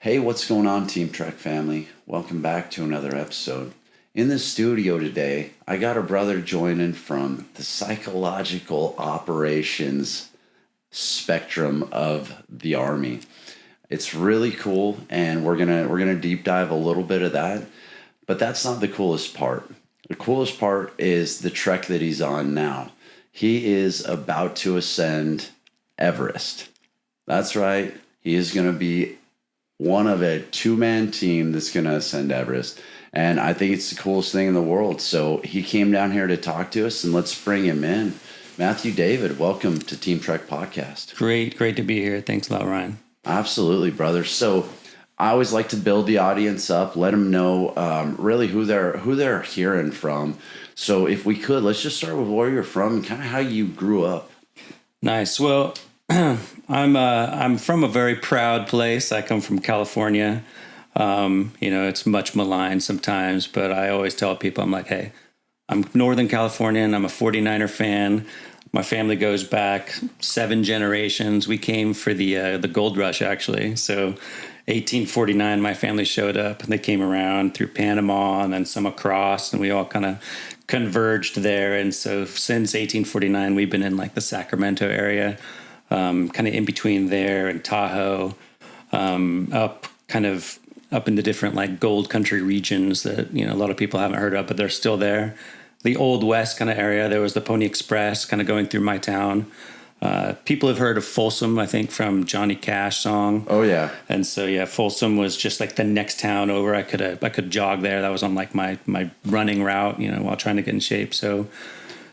Hey, what's going on, Team Trek family? Welcome back to another episode. In the studio today, I got a brother joining from the psychological operations spectrum of the Army. It's really cool, and we're gonna deep dive a little bit of that. But that's not the coolest part. The coolest part is the trek that he's on now. He is about to ascend Everest. That's right. He is going to be one of a two-man team that's going to ascend Everest. And I think it's the coolest thing in the world. So he came down here to talk to us, and let's bring him in. Mathew David, welcome to Team Trek Podcast. Great to be here. Thanks a lot, Ryan. Absolutely, brother. So I always like to build the audience up, let them know really who they're hearing from. So if we could, let's just start with where you're from and kind of how you grew up. Nice. Well, I'm from a very proud place. I come from California. It's much maligned sometimes, but I always tell people, I'm like, hey, I'm Northern Californian. I'm a 49er fan. My family goes back 7 generations. We came for the gold rush, actually. So 1849, my family showed up, and they came around through Panama and then some across, and we all kind of converged there. And so since 1849, we've been in like the Sacramento area, kind of in between there and Tahoe, up in the different like gold country regions that, a lot of people haven't heard of, but they're still there. The Old West kind of area, there was the Pony Express kind of going through my town. People have heard of Folsom, I think, from Johnny Cash song. Oh yeah. And so yeah, Folsom was just like the next town over. I could jog there. That was on like my running route, while trying to get in shape. So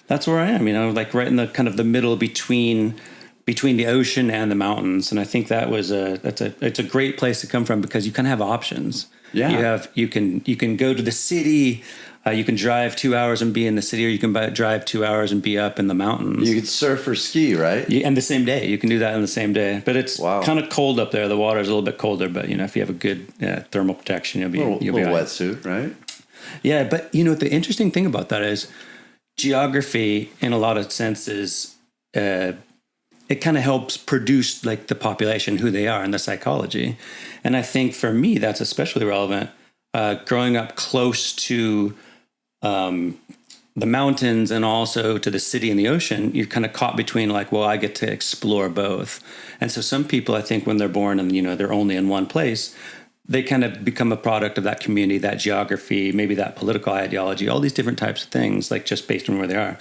that's where I am, like right in the kind of the middle between the ocean and the mountains. And I think that was it's a great place to come from because you kind of have options. Yeah. You can go to the city. You can drive 2 hours and be in the city, or you can drive 2 hours and be up in the mountains. You could surf or ski, right? And the same day. You can do that in the same day. But it's kind of cold up there. The water's a little bit colder, but if you have a good thermal protection, you'll be a little right. wetsuit, right? Yeah, but the interesting thing about that is geography, in a lot of senses, it kind of helps produce like the population, who they are, and the psychology. And I think for me, that's especially relevant. Growing up close to the mountains and also to the city and the ocean, you're kind of caught between like, well, I get to explore both. And so some people, I think, when they're born and, they're only in one place, they kind of become a product of that community, that geography, maybe that political ideology, all these different types of things, like just based on where they are.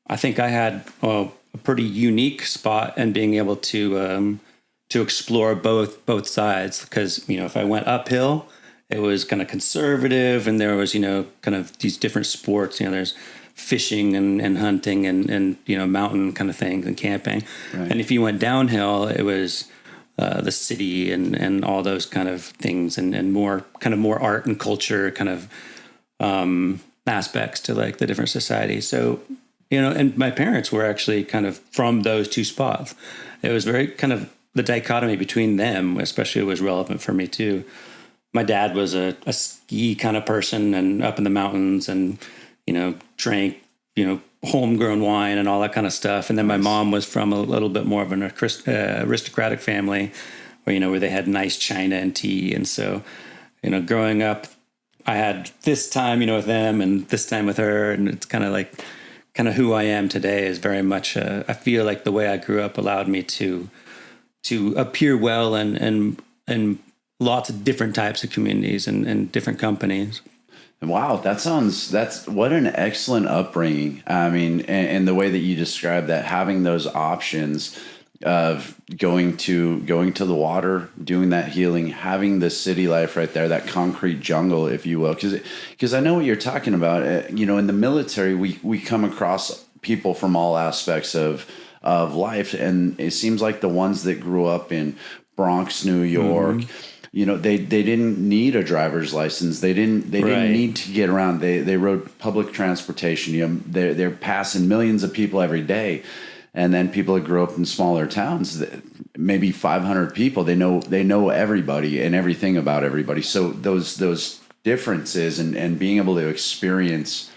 I think I had a pretty unique spot in being able to explore both sides, because, if I went uphill, it was kind of conservative, and there was, kind of these different sports. There's fishing and hunting and mountain kind of things and camping. Right. And if you went downhill, it was the city and all those kind of things and more art and culture kind of aspects to like the different societies. So, and my parents were actually kind of from those two spots. It was very kind of the dichotomy between them, especially, was relevant for me too. My dad was a ski kind of person and up in the mountains and, drank, homegrown wine and all that kind of stuff. And then my mom was from a little bit more of an aristocratic family where they had nice china and tea. And so, growing up, I had this time, with them and this time with her. And it's kind of who I am today is very much, I feel like the way I grew up allowed me to appear well and lots of different types of communities and different companies. Wow, that's what an excellent upbringing. I mean, and the way that you describe that, having those options of going to the water, doing that healing, having the city life right there, that concrete jungle, if you will, because I know what you're talking about. In the military, we come across people from all aspects of life, and it seems like the ones that grew up in Bronx, New York. Mm-hmm. They didn't need a driver's license. They didn't need to get around. They rode public transportation. They're passing millions of people every day, and then people that grew up in smaller towns, maybe 500 people, they know everybody and everything about everybody. So those differences and being able to experience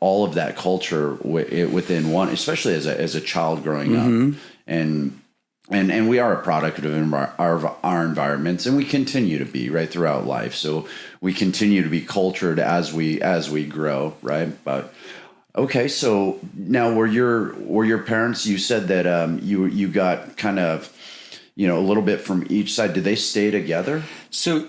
all of that culture within one, especially as a child growing up, and and we are a product of our environments, and we continue to be right throughout life. So we continue to be cultured as we grow, right? But okay, so now were your parents? You said that you got kind of, a little bit from each side. Did they stay together? So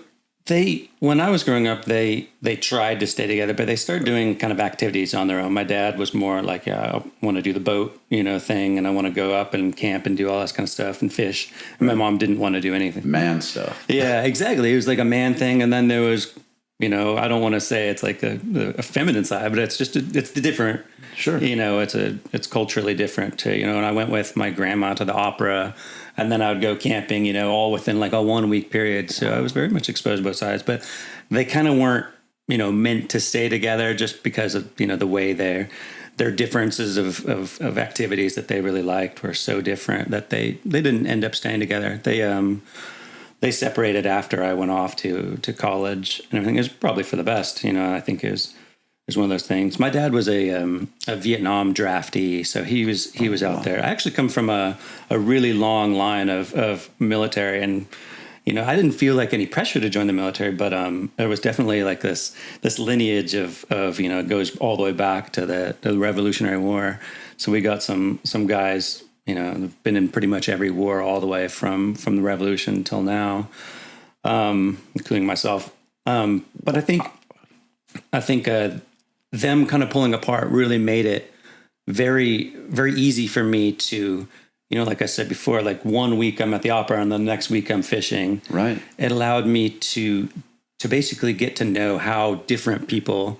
when I was growing up, they tried to stay together, but they started doing kind of activities on their own. My dad was more like, I want to do the boat, thing, and I want to go up and camp and do all this kind of stuff and fish. And my mom didn't want to do anything. Man stuff. Yeah, exactly. It was like a man thing. And then there was, I don't want to say it's like a feminine side, but it's just, it's the different. Sure. It's culturally different too, and I went with my grandma to the opera, and then I would go camping, all within like a 1 week period. So I was very much exposed to both sides, but they kind of weren't, meant to stay together just because of, the way their differences of activities that they really liked were so different that they didn't end up staying together. They separated after I went off to college and everything. It was probably for the best, I think it was one of those things. My dad was a Vietnam draftee, so he was out there. I actually come from a really long line of military, and I didn't feel like any pressure to join the military, but there was definitely like this lineage of it goes all the way back to the Revolutionary War. So we got some guys have been in pretty much every war all the way from the Revolution until now, including myself. But I think them kind of pulling apart really made it very, very easy for me to, like I said before, like 1 week I'm at the opera and the next week I'm fishing. Right. It allowed me to basically get to know how different people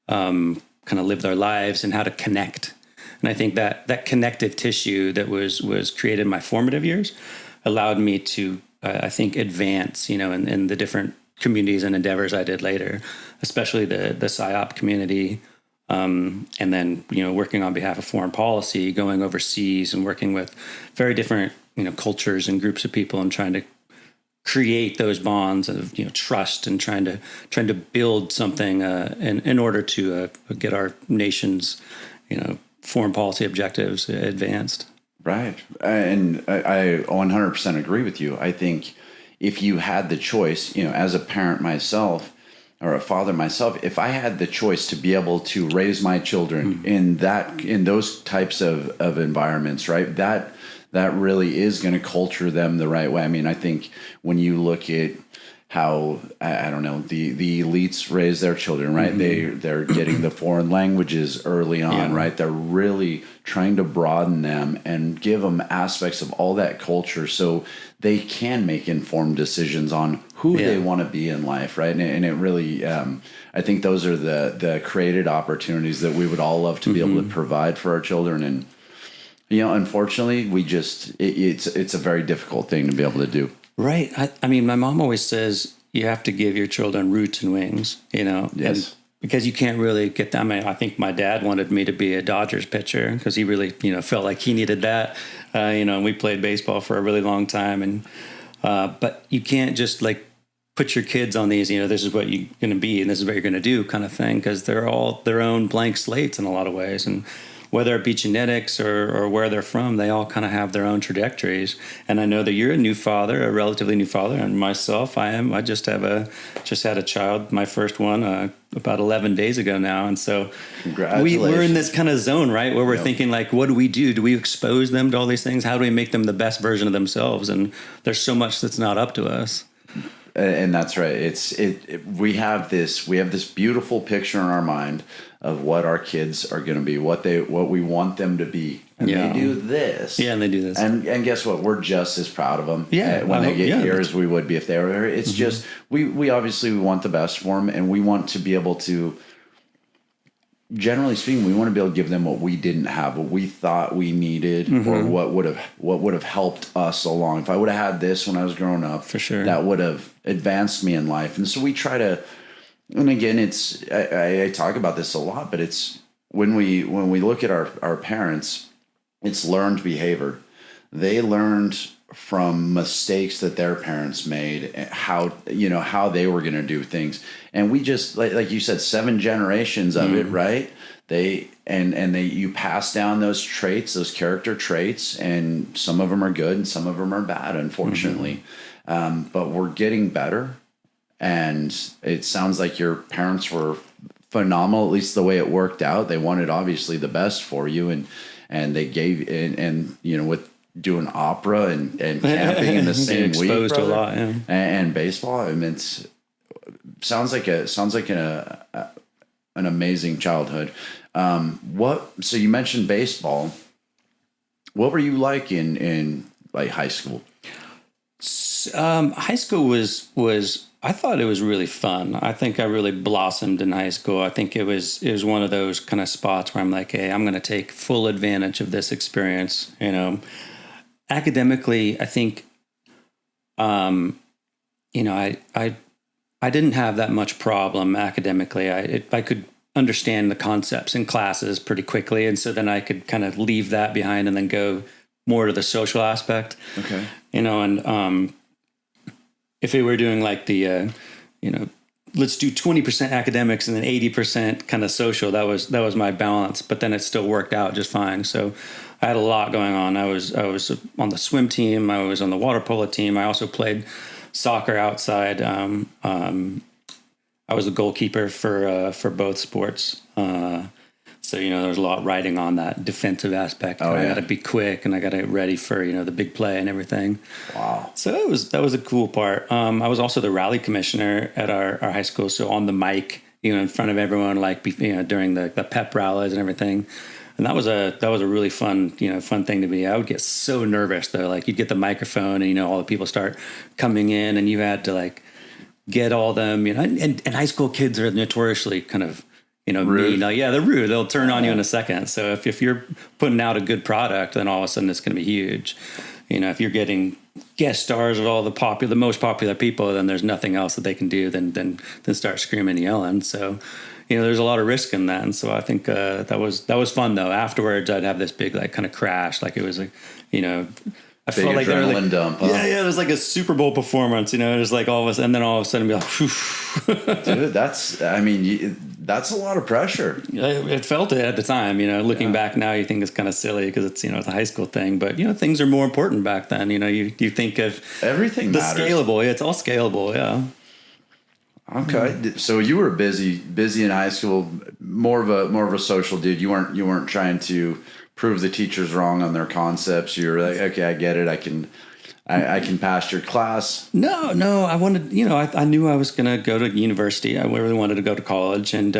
kind of live their lives and how to connect. And I think that connective tissue that was created in my formative years allowed me to, I think, advance, in the different communities and endeavors I did later, especially the PSYOP community. And then, working on behalf of foreign policy, going overseas and working with very different, cultures and groups of people and trying to create those bonds of, trust and trying to build something in order to get our nation's, foreign policy objectives advanced. Right. And I 100% agree with you. I think if you had the choice, as a parent myself or a father myself, if I had the choice to be able to raise my children in those types of environments, right, that really is going to culture them the right way. I mean, I think when you look at how, I don't know, the elites raise their children, right? They're getting the foreign languages early on, right? They're really trying to broaden them and give them aspects of all that culture so they can make informed decisions on who they want to be in life, right? And it really, I think those are the created opportunities that we would all love to be able to provide for our children. And, unfortunately, it's a very difficult thing to be able to do. Right. I mean, my mom always says you have to give your children roots and wings, Yes. and because you can't really get them. I mean, I think my dad wanted me to be a Dodgers pitcher because he really, felt like he needed that. And we played baseball for a really long time. And, but you can't just like put your kids on these, this is what you're going to be and this is what you're going to do kind of thing, because they're all their own blank slates in a lot of ways. And whether it be genetics or where they're from, they all kind of have their own trajectories. And I know that you're a relatively new father, and myself, I am. I just had a child, my first one, about 11 days ago now. And so we're in this kind of zone, right, where we're thinking like, what do we do? Do we expose them to all these things? How do we make them the best version of themselves? And there's so much that's not up to us. And that's right. We have this beautiful picture in our mind of what our kids are going to be, what we want them to be, and they do this. Yeah, and they do this. And guess what? We're just as proud of them. Yeah, when they get here as we would be if they were here. It's just we obviously we want the best for them, and we want to be able to. Generally speaking, we want to be able to give them what we didn't have, what we thought we needed, or what would have helped us along. If I would have had this when I was growing up, for sure, that would have advanced me in life. And so we try to. And again, I talk about this a lot, but it's when we look at our parents, it's learned behavior. They learned from mistakes that their parents made, how they were going to do things. And we just, like you said, 7 generations of it, right? you pass down those traits, those character traits, and some of them are good and some of them are bad, unfortunately. But we're getting better, and it sounds like your parents were phenomenal, at least the way it worked out. They wanted obviously the best for you, and they gave, and you know, with doing opera and camping in the same week, exposed to a lot, yeah. and baseball. I mean, it sounds like an amazing childhood. So you mentioned baseball. What were you like in like high school? High school was I thought it was really fun. I think I really blossomed in high school. I think it was one of those kind of spots where I'm like, hey, I'm going to take full advantage of this experience. You know, academically, I think, you know, I didn't have that much problem academically. I could understand the concepts in classes pretty quickly, and so then I could kind of leave that behind and then go more to the social aspect. Okay, you know, and if we were doing like the, you know, let's do 20% academics and then 80% kind of social, that was my balance. But then it still worked out just fine. So I had a lot going on. I was on the swim team. I was on the water polo team. I also played soccer outside. I was a goalkeeper for both sports. So, you know, there's a lot riding on that defensive aspect. I got to be quick and I got to get ready for, you know, the big play and everything. Wow. So that was a cool part. I was also the rally commissioner at our high school. So on the mic, you know, in front of everyone, like, you know, during the pep rallies and everything. And that was a really fun thing to be. I would get so nervous though. Like you'd get the microphone and, you know, all the people start coming in and you had to like get all them, you know, and high school kids are notoriously kind of, you know, rude. Mean. Yeah, they're rude. They'll turn on you in a second. So if you're putting out a good product, then all of a sudden it's going to be huge. You know, if you're getting guest stars of all the most popular people, then there's nothing else that they can do than start screaming and yelling. So, you know, there's a lot of risk in that. And so I think that was fun though. Afterwards, I'd have this big like kind of crash, like it was like, you know. I big felt like adrenaline dump. Huh? Yeah, it was like a Super Bowl performance, you know. It was like all of a sudden be like, whew. Dude, that's a lot of pressure. It felt it at the time, you know. Looking back now, you think it's kind of silly because it's, you know, it's a high school thing, but you know, things are more important back then. You know, you think of everything. The matters. Scalable, it's all scalable, yeah. Okay, so you were busy in high school, more of a social dude. You weren't trying to prove the teachers wrong on their concepts. You're like, okay, I get it. I can pass your class. No, I wanted, you know, I knew I was going to go to university. I really wanted to go to college. And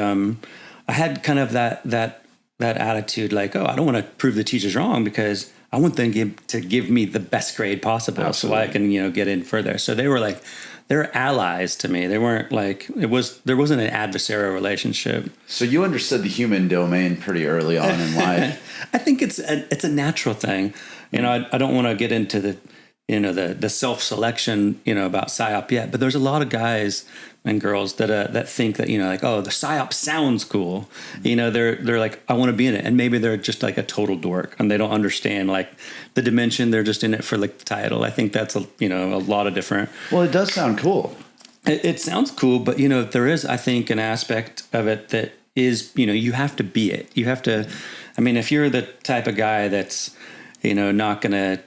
I had kind of that attitude like, oh, I don't want to prove the teachers wrong because I want them to give me the best grade possible. Absolutely. So I can, you know, get in further. So they were allies to me. They weren't like, there wasn't an adversarial relationship. So you understood the human domain pretty early on in life. I think it's a natural thing. You know, I don't want to get into the, you know, the self-selection, you know, about PSYOP yet, but there's a lot of guys and girls that think that, you know, like, oh, the PSYOP sounds cool. You know, they're like, I want to be in it. And maybe they're just like a total dork and they don't understand like the dimension. They're just in it for like the title. I think that's a lot of different. Well, it does sound cool. It sounds cool, but you know, there is, I think, an aspect of it that is, you know, you have to be it. You have to, I mean, if you're the type of guy that's, you know, not gonna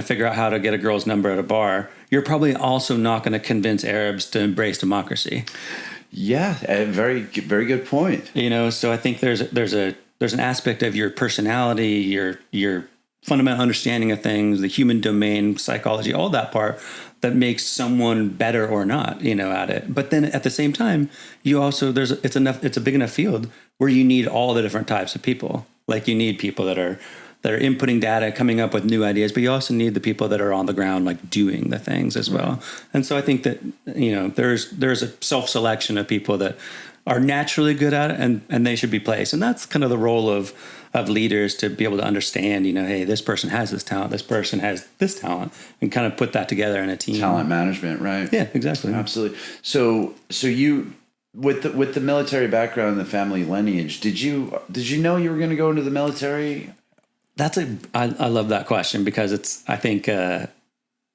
figure out how to get a girl's number at a bar, you're probably also not gonna convince Arabs to embrace democracy. Yeah, very very good point. You know, so I think there's an aspect of your personality, your fundamental understanding of things, the human domain, psychology, all that part that makes someone better or not, you know, at it. But then at the same time, you also it's a big enough field where you need all the different types of people. Like you need people that are inputting data, coming up with new ideas, but you also need the people that are on the ground, like doing the things as well. And so I think that, you know, there's a self-selection of people that are naturally good at it and they should be placed. And that's kind of the role of leaders to be able to understand, you know, hey, this person has this talent, this person has this talent, and kind of put that together in a team. Talent management, right? Yeah, exactly. Absolutely. So you, with the military background and the family lineage, did you know you were going to go into the military? I love that question because I think the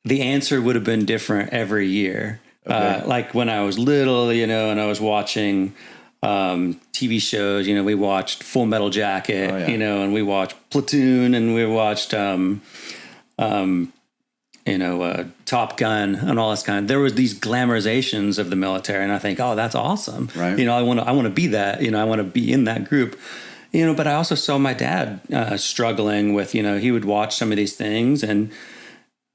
answer would have been different every year. Okay. Like when I was little, you know, and I was watching TV shows. We watched Full Metal Jacket, and we watched Platoon, and we watched, Top Gun and all this there was these glamorizations of the military. And I think, oh, that's awesome. Right. I want to be that, I want to be in that group, but I also saw my dad struggling with, he would watch some of these things and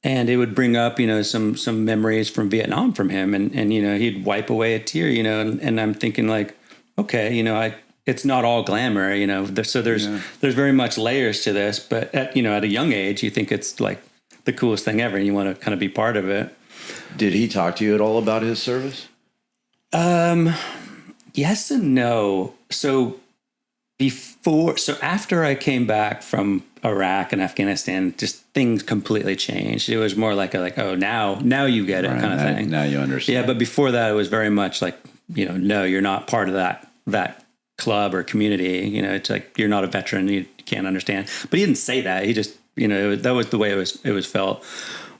it would bring up, some memories from Vietnam from him. And he'd wipe away a tear, and I'm thinking like, okay, it's not all glamour, so there's very much layers to this, but at a young age, you think it's like the coolest thing ever and you want to kind of be part of it. Did he talk to you at all about his service? Yes and no. So after I came back from Iraq and Afghanistan, just things completely changed. It was more like oh, now you get it kind of thing. Now you understand. Yeah. But before that, it was very much like, no, you're not part of that club or community. It's like, you're not a veteran. You can't understand. But he didn't say that. He just, that was the way it was felt.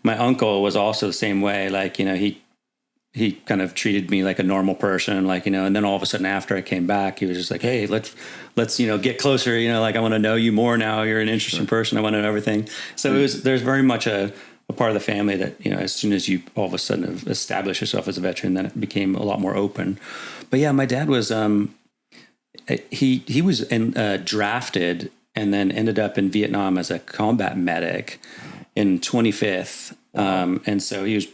My uncle was also the same way. Like, he kind of treated me like a normal person, like, and then all of a sudden after I came back, he was just like, hey, let's, get closer. Like, I want to know you more now. You're an interesting person. I want to know everything. So there's very much a part of the family that, as soon as you all of a sudden establish yourself as a veteran, then it became a lot more open. But yeah, my dad was, he was drafted and then ended up in Vietnam as a combat medic in 25th. And so he was,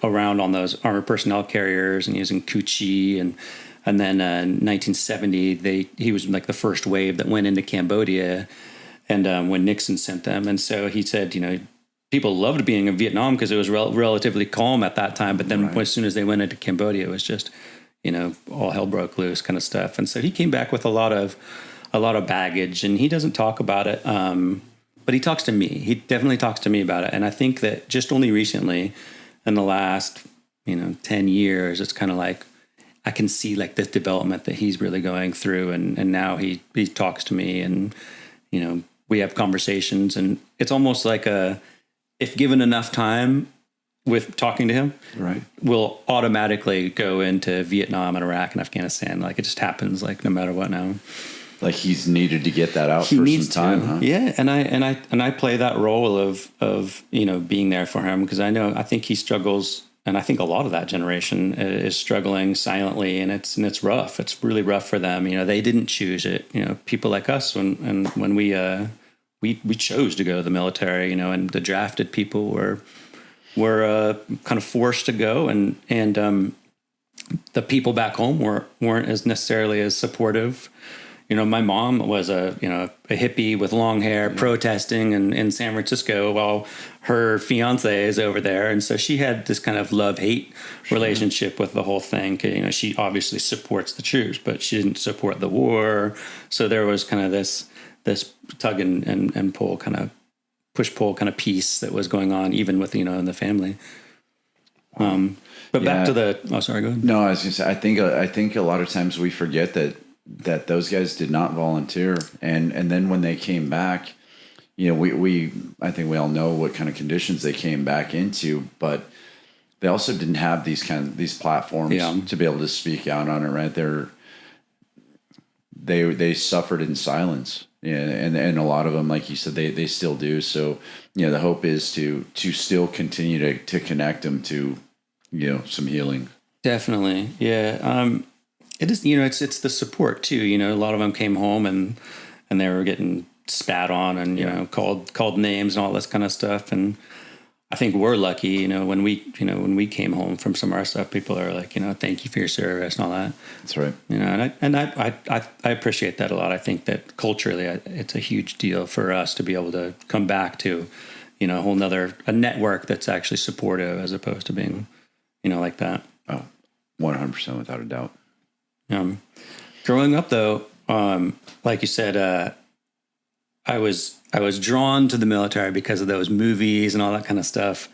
around on those armored personnel carriers, and he was in Cu Chi, and then in 1970, he was like the first wave that went into Cambodia, and when Nixon sent them. And so he said, people loved being in Vietnam because it was relatively calm at that time. But then as soon as they went into Cambodia, it was just, all hell broke loose kind of stuff. And so he came back with a lot of baggage, and he doesn't talk about it. But he talks to me. He definitely talks to me about it. And I think that just only recently, in the last, 10 years, it's kind of like I can see like this development that he's really going through. And now he talks to me, and, we have conversations, and it's almost like if given enough time with talking to him, we'll automatically go into Vietnam and Iraq and Afghanistan. Like, it just happens, like, no matter what now. Like, he's needed to get that out for some time, huh? Yeah, and I play that role of being there for him, because I think he struggles, and I think a lot of that generation is struggling silently, and it's rough. It's really rough for them. They didn't choose it. People like us, when we chose to go to the military, and the drafted people were kind of forced to go, and the people back home weren't as necessarily as supportive. My mom was a hippie with long hair protesting in San Francisco while her fiance is over there. And so she had this kind of love-hate relationship with the whole thing. She obviously supports the troops, but she didn't support the war. So there was kind of this tug and pull, kind of push-pull kind of piece that was going on, even with, in the family. But back to sorry, go ahead. No, I was going to say, I think a lot of times we forget that those guys did not volunteer, and then when they came back, I think we all know what kind of conditions they came back into, but they also didn't have these platforms to be able to speak out on it. Right, they suffered in silence, and a lot of them, like you said, they still do. So the hope is to still continue to connect them to some healing. Definitely, yeah. It is, it's the support too. A lot of them came home and they were getting spat on and called names and all this kind of stuff. And I think we're lucky, when we came home from some of our stuff, people are like, thank you for your service and all that. That's right. And I appreciate that a lot. I think that culturally, it's a huge deal for us to be able to come back to, a whole a network that's actually supportive, as opposed to being, like that. Oh, 100% without a doubt. Growing up though, like you said, I was drawn to the military because of those movies and all that kind of stuff.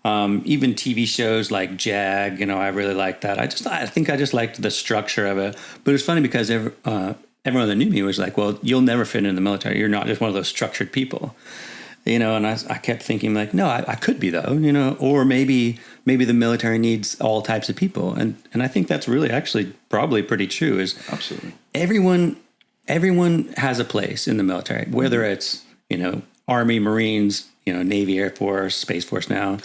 Even TV shows like JAG, I really liked that. I think I just liked the structure of it. But it was funny because everyone that knew me was like, well, you'll never fit in the military. You're not just one of those structured people. you know, and I kept thinking like, no, I could be though, you know, or maybe the military needs all types of people. And I think that's really actually probably pretty true is absolutely everyone has a place in the military, whether it's, you know, Army, Marines, you know, Navy, Air Force, Space Force now,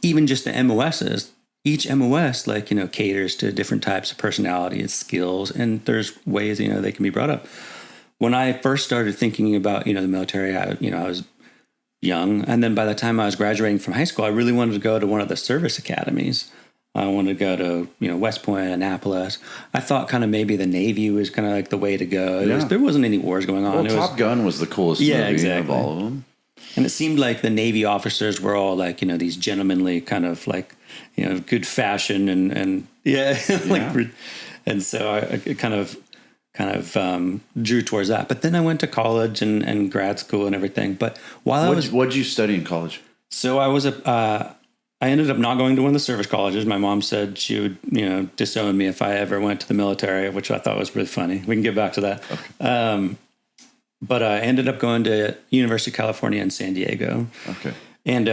even just the MOSs. Each MOS, like, you know, caters to different types of personality and skills, and there's ways, you know, they can be brought up. When I first started thinking about, you know, the military, I was young, and then by the time I was graduating from high school, I really wanted to go to one of the service academies. I wanted to go to, you know, West Point, Annapolis. I thought kind of maybe the Navy was kind of like the way to go. Yeah. There wasn't any wars going on. Well, Top Gun was the coolest movie of all of them. And it seemed like the Navy officers were all like, you know, these gentlemanly kind of like, you know, good fashion and like, and so I kind of drew towards that. But then I went to college and grad school and everything. But while what did you study in college? So I ended up not going to one of the service colleges. My mom said she would, you know, disown me if I ever went to the military, which I thought was really funny. We can get back to that. Okay. But I ended up going to University of California in San Diego. Okay. And,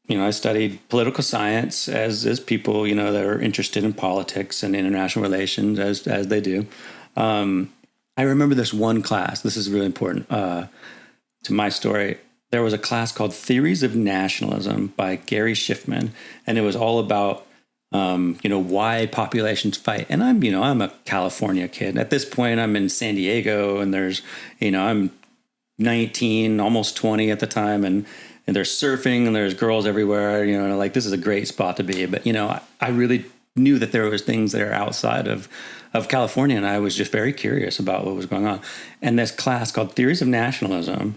you know, I studied political science as people, you know, that are interested in politics and international relations as they do. I remember this one class. This is really important to my story. There was a class called Theories of Nationalism by Gary Schiffman, and it was all about you know, why populations fight. And I'm a California kid. At this point, I'm in San Diego, and there's, you know, I'm 19, almost 20 at the time, and there's surfing and there's girls everywhere. You know, like this is a great spot to be. But you know, I really knew that there was things that are outside of California, and I was just very curious about what was going on. And this class called Theories of Nationalism,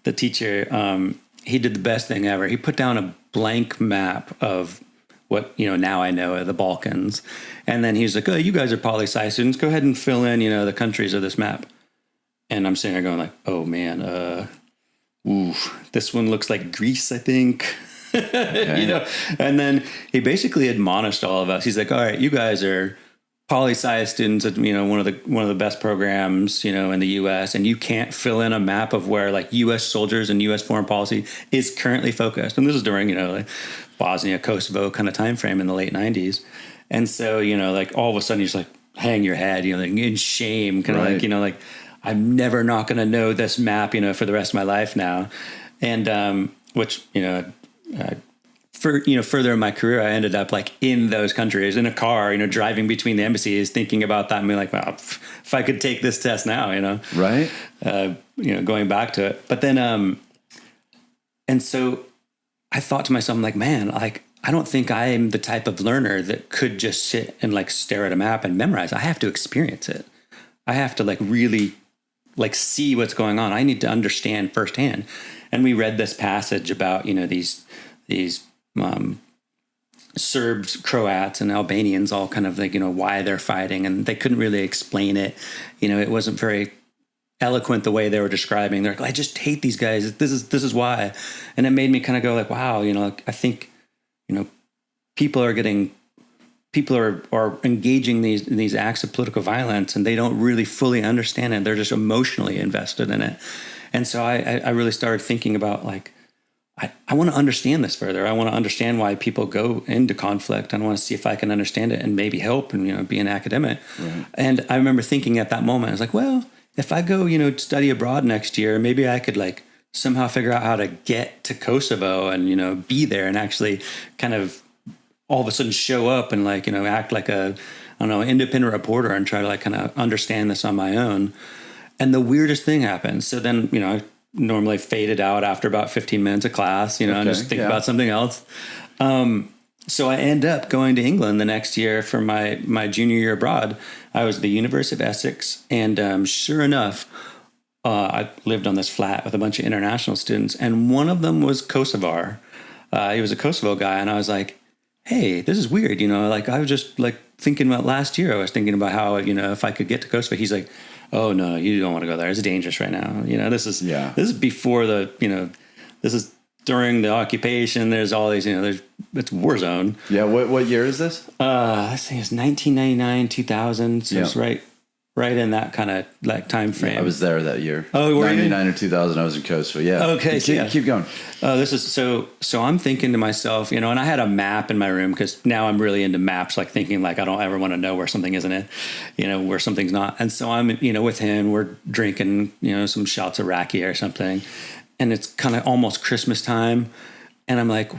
the teacher, he did the best thing ever. He put down a blank map of what, you know, now I know the Balkans. And then he's like, oh, you guys are poli-sci students. Go ahead and fill in, you know, the countries of this map. And I'm sitting there going like, oh man, this one looks like Greece, I think. Okay. You know, and then he basically admonished all of us. He's like, all right, you guys are poli-sci students at, you know, one of the best programs, you know, in the US, and you can't fill in a map of where like US soldiers and US foreign policy is currently focused. And this is during, you know, like Bosnia, Kosovo kind of time frame in the late 90s. And so, you know, like all of a sudden you just like hang your head, you know, like in shame, kind of like, you know, like I'm never not going to know this map, you know, for the rest of my life now. And which, you know, further in my career, I ended up like in those countries in a car, you know, driving between the embassies, thinking about that and being like, well, if I could take this test now, you know, right. You know, going back to it. But then, and so I thought to myself, I'm like, man, like, I don't think I am the type of learner that could just sit and like stare at a map and memorize. I have to experience it. I have to like really like see what's going on. I need to understand firsthand. And we read this passage about, you know, these Serbs, Croats, and Albanians all kind of like, you know, why they're fighting, and they couldn't really explain it. You know, it wasn't very eloquent the way they were describing. They're like, I just hate these guys. This is why. And it made me kind of go like, wow, you know, like, I think, you know, people are engaging these acts of political violence, and they don't really fully understand it. They're just emotionally invested in it. And so I really started thinking about like, I want to understand this further. I want to understand why people go into conflict. I want to see if I can understand it and maybe help and, you know, be an academic. Right. And I remember thinking at that moment, I was like, well, if I go, you know, study abroad next year, maybe I could like somehow figure out how to get to Kosovo and, you know, be there and actually kind of all of a sudden show up and like, you know, act like a, I don't know, independent reporter and try to like kind of understand this on my own. And the weirdest thing happened. So then, you know, I normally faded out after about 15 minutes of class, you know, and just think about something else. So I end up going to England the next year for my junior year abroad. I was at the University of Essex, and sure enough, I lived on this flat with a bunch of international students, and one of them was Kosovar. He was a Kosovo guy, and I was like, hey, this is weird, you know, like I was just like thinking about last year, I was thinking about how, you know, if I could get to Kosovo. He's like, oh no, you don't want to go there. It's dangerous right now. You know, this is before the, you know, this is during the occupation. There's all these, you know, it's war zone. Yeah. What year is this? I think it's 1999, 2000. So it's right right in that kind of like time frame. I was there that year. Oh, were you? 99 or 2000. I was in Coastville. Yeah. Okay. Keep going. This is so I'm thinking to myself, and I had a map in my room because now I'm really into maps, like thinking like I don't ever want to know where something is in it, where something's not. And so I'm, with him, we're drinking, some shots of rakia or something, and it's kind of almost Christmas time. And I'm like,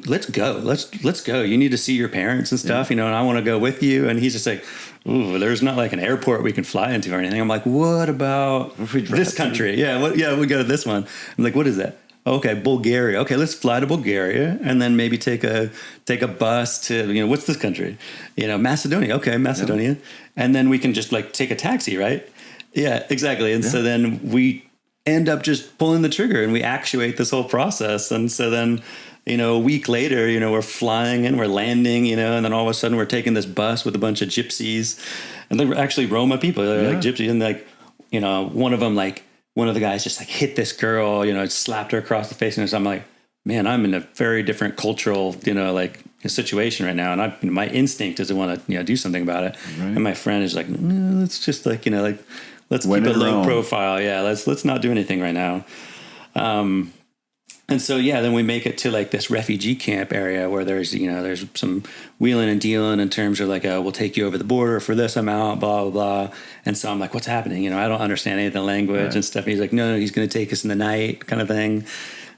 let's go. Let's go. You need to see your parents and stuff, and I want to go with you. And he's just like, ooh, there's not like an airport we can fly into or anything. I'm like, what about this country? We go to this one. I'm like, what is that? Okay, Bulgaria. Okay, let's fly to Bulgaria and then maybe take a bus to, what's this country? Macedonia. Okay, Macedonia. Yeah. And then we can just like take a taxi, right? Yeah, exactly. And so then we end up just pulling the trigger and we actuate this whole process. And so then, a week later, we're flying and we're landing, and then all of a sudden we're taking this bus with a bunch of gypsies, and they're actually Roma people. They're like gypsies, and like, one of the guys just like hit this girl, slapped her across the face, and so I'm like, man, I'm in a very different cultural, situation right now, and my instinct is to want to, do something about it. Right. And my friend is like, no, let's just let's keep a low profile. Yeah, let's not do anything right now. And so, then we make it to like this refugee camp area where there's some wheeling and dealing in terms of like, we'll take you over the border for this amount, blah, blah, blah. And so I'm like, what's happening? I don't understand any of the language and stuff. And he's like, no, he's going to take us in the night kind of thing.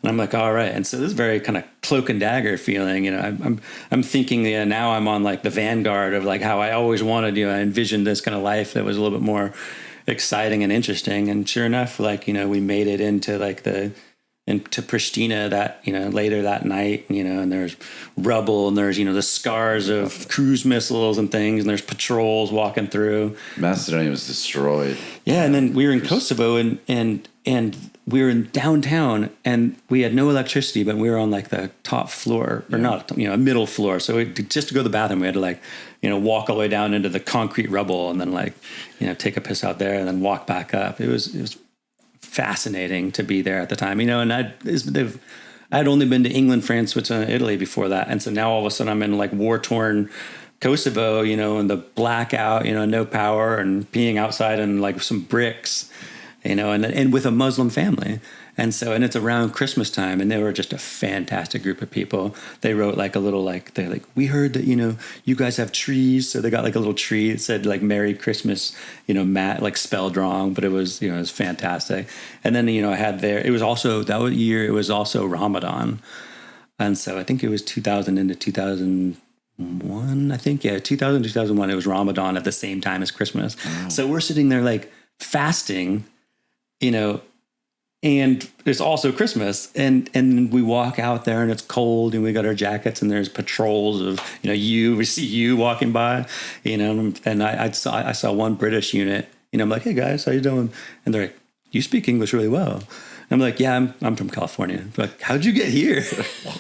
And I'm like, all right. And so this is very kind of cloak and dagger feeling, I'm thinking, now I'm on like the vanguard of like how I always wanted, I envisioned this kind of life that was a little bit more exciting and interesting. And sure enough, like, we made it into like into Pristina that, later that night, and there's rubble and there's, the scars of cruise missiles and things, and there's patrols walking through. Macedonia was destroyed. Yeah. And then we were in Kosovo and we were in downtown and we had no electricity, but we were on like the top floor or not, a middle floor. So just to go to the bathroom, we had to like, walk all the way down into the concrete rubble and then like, take a piss out there and then walk back up. It was fascinating to be there at the time, and I'd only been to England, France, Switzerland, Italy before that. And so now all of a sudden I'm in like war-torn Kosovo, and the blackout, no power and peeing outside and like some bricks, and with a Muslim family. And so, and it's around Christmas time, and they were just a fantastic group of people. They wrote like a little, like, they're like, we heard that, you guys have trees. So they got like a little tree that said like Merry Christmas, Matt, like spelled wrong, but it was, it was fantastic. And then, I had there, it was also, that year, it was also Ramadan. And so I think it was 2000 into 2001, I think. Yeah, 2000, 2001, it was Ramadan at the same time as Christmas. Wow. So we're sitting there like fasting, and it's also Christmas, and we walk out there and it's cold and we got our jackets and there's patrols of, we see you walking by, and I saw one British unit, I'm like, hey guys, how you doing? And they're like, you speak English really well. And I'm like, yeah, I'm from California. They're like, how'd you get here?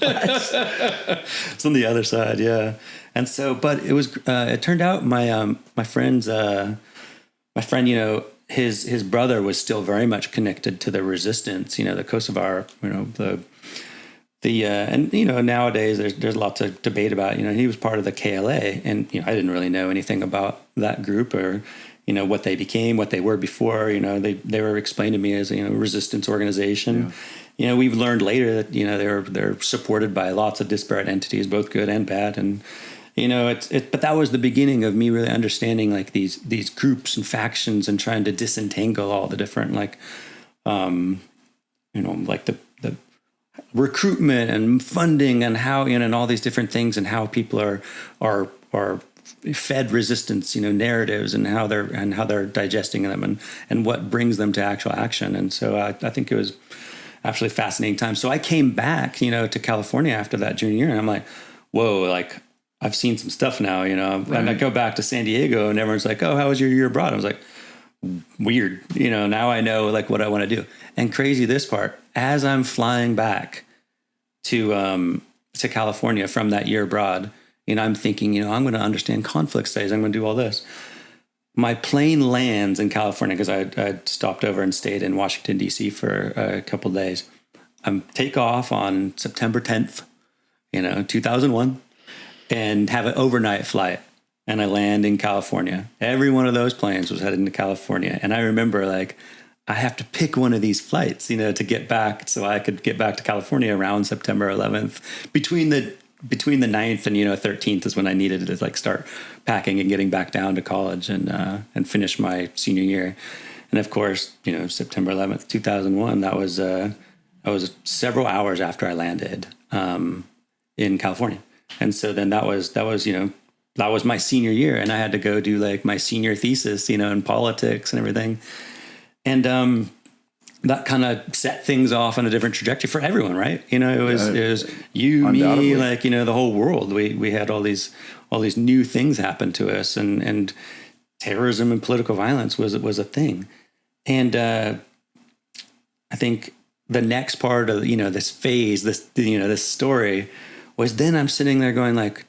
It's on the other side. Yeah. And so, but it was, it turned out my friend, his brother was still very much connected to the resistance, the Kosovar, and nowadays there's lots of debate about, he was part of the KLA, and, I didn't really know anything about that group or, what they became, what they were before, they were explained to me as, a resistance organization. Yeah. We've learned later that, they're supported by lots of disparate entities, both good and bad. And, but that was the beginning of me really understanding like these groups and factions and trying to disentangle all the different, like, like the recruitment and funding and how, and all these different things and how people are fed resistance, narratives and how they're digesting them and what brings them to actual action. And so I think it was actually a fascinating time. So I came back, to California after that junior year, and I'm like, whoa, like, I've seen some stuff now, and I go back to San Diego and everyone's like, oh, how was your year abroad? I was like, weird. Now I know like what I want to do. And crazy this part, as I'm flying back to California from that year abroad, I'm thinking, I'm going to understand conflict studies. I'm going to do all this. My plane lands in California because I stopped over and stayed in Washington, D.C. for a couple of days. Take off on September 10th, 2001. And have an overnight flight. and I land in California. Every one of those planes was heading to California. And I remember like, I have to pick one of these flights, you know, to get back so I could get back to California around September 11th. Between the 9th and, 13th is when I needed to like start packing and getting back down to college and finish my senior year. And of course, September 11th, 2001, I was several hours after I landed in California. And so then that was my senior year, and I had to go do like my senior thesis, in politics and everything. And that kind of set things off on a different trajectory for everyone, right? It was you, me, like, the whole world. We had all these new things happen to us, and terrorism and political violence was a thing. And I think the next part of, this phase, this story was then I'm sitting there going like,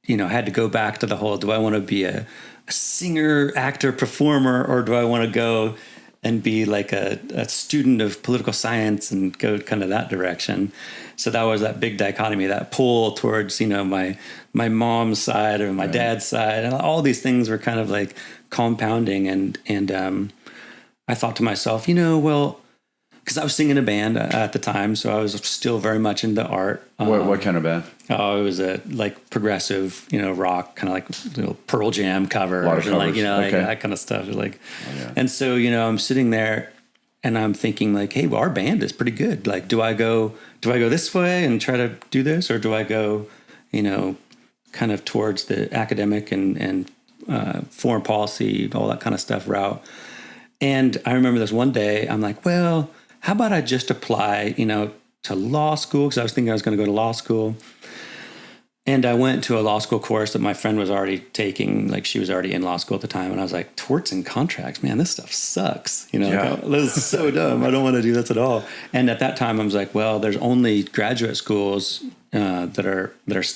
I had to go back to the whole, do I want to be a singer, actor, performer, or do I want to go and be like a student of political science and go kind of that direction? So that was that big dichotomy, that pull towards, my mom's side or my dad's side. And all these things were kind of like compounding. And I thought to myself, well, because I was singing in a band at the time, so I was still very much into art. What kind of band? Oh, it was a like progressive, rock, kind of like Pearl Jam covers, and like like that kind of stuff. Like, and so I'm sitting there, and I'm thinking like, hey, well, our band is pretty good. Like, do I go this way and try to do this, or do I go, kind of towards the academic and foreign policy, all that kind of stuff route? And I remember this one day, I'm like, well, how about I just apply, to law school? Because I was thinking I was going to go to law school. And I went to a law school course that my friend was already taking. Like, she was already in law school at the time. And I was like, torts and contracts, man, this stuff sucks. Like, this is so dumb. I don't want to do this at all. And at that time, I was like, well, there's only graduate schools that are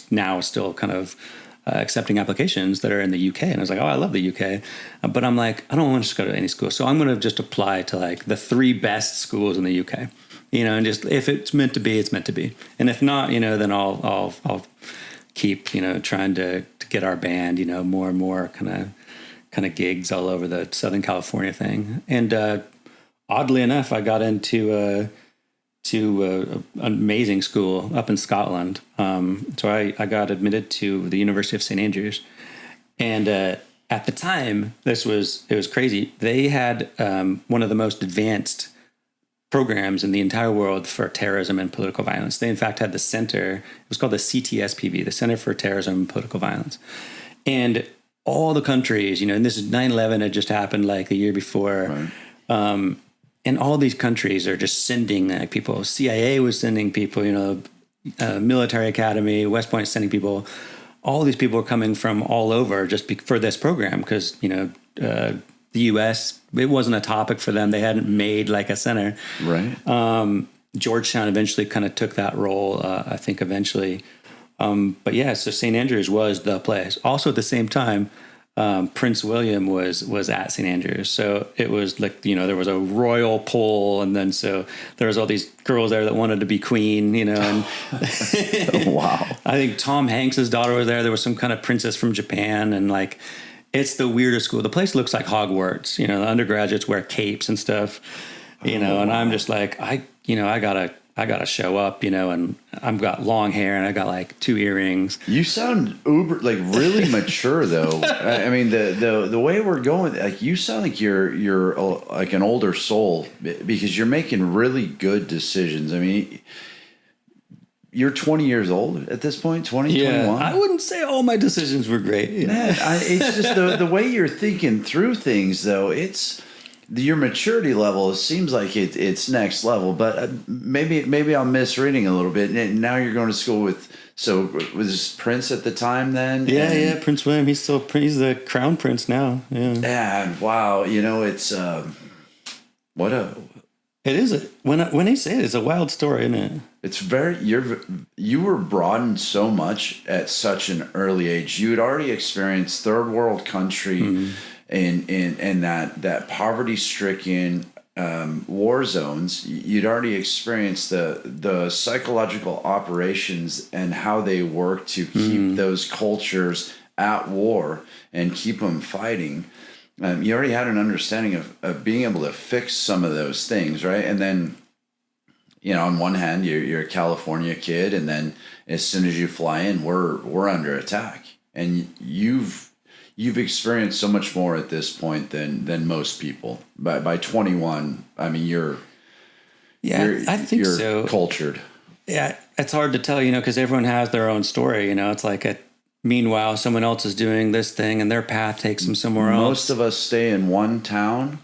now still kind of accepting applications that are in the UK. And I was like, oh, I love the UK. But I'm like, I don't want to just go to any school. So I'm going to just apply to like the 3 best schools in the UK, and just, if it's meant to be, it's meant to be. And if not, then I'll keep, trying to get our band, more and more kind of gigs all over the Southern California thing. And oddly enough, I got into an amazing school up in Scotland. So I got admitted to the University of St. Andrews. And at the time, it was crazy. They had one of the most advanced programs in the entire world for terrorism and political violence. They, in fact, had the center. It was called the CTSPV, the Center for Terrorism and Political Violence. And all the countries, and this is 9/11 had just happened like the year before. Right. And all these countries are just sending people. CIA was sending people, military academy, West Point sending people. All these people are coming from all over just for this program because, the U.S., it wasn't a topic for them. They hadn't made like a center. Right. Georgetown eventually kind of took that role, I think, eventually. But yeah, so St. Andrews was the place. Also at the same time, Prince William was at St. Andrews. So it was like, there was a royal poll. And then so there was all these girls there that wanted to be queen, and wow. I think Tom Hanks's daughter was there. There was some kind of princess from Japan. And like, it's the weirdest school. The place looks like Hogwarts, the undergraduates wear capes and stuff, and I'm just like, I gotta show up, and I've got long hair and I got like 2 earrings. You sound really mature though. I mean, the way we're going, like, you sound like you're like an older soul because you're making really good decisions. I mean, you're 20 years old at this point, 21? I wouldn't say all my decisions were great. Man, it's just the way you're thinking through things, though. It's your maturity level. It seems like it's next level, but maybe I'm misreading a little bit. And now you're going to school with was Prince at the time then? Yeah, Prince William. He's the crown prince now. Yeah. Yeah. Wow. It's It is when they say it, it's a wild story, isn't it? It's you were broadened so much at such an early age. You had already experienced third world country and that poverty stricken war zones. You'd already experienced the psychological operations and how they work to keep those cultures at war and keep them fighting, you already had an understanding of being able to fix some of those things, right? And then, on one hand, you're a California kid, and then as soon as you fly in, we're under attack, and you've experienced so much more at this point than most people. By 21, I mean I think you're so. Cultured. Yeah, it's hard to tell, because everyone has their own story. It's like meanwhile, someone else is doing this thing, and their path takes them somewhere else. Most of us stay in one town,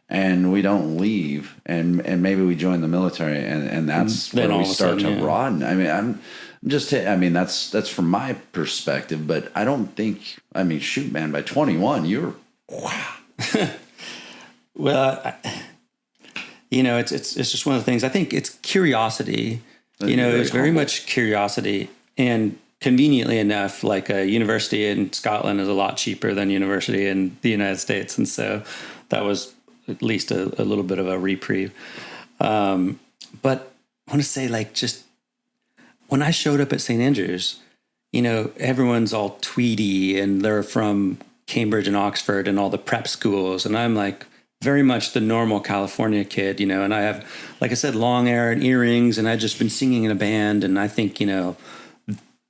and we don't leave, and maybe we join the military, and that's where we start to broaden. I mean, that's from my perspective, but I don't think. I mean, shoot, man, by 21, you're wow. Well, it's just one of the things. I think it's curiosity. It's very much curiosity, and conveniently enough, like a university in Scotland is a lot cheaper than university in the United States, and so that was at least a little bit of a reprieve. But I want to say, like, just when I showed up at St. Andrews, everyone's all tweedy and they're from Cambridge and Oxford and all the prep schools. And I'm like very much the normal California kid, and I have, like I said, long hair and earrings, and I've just been singing in a band. And I think,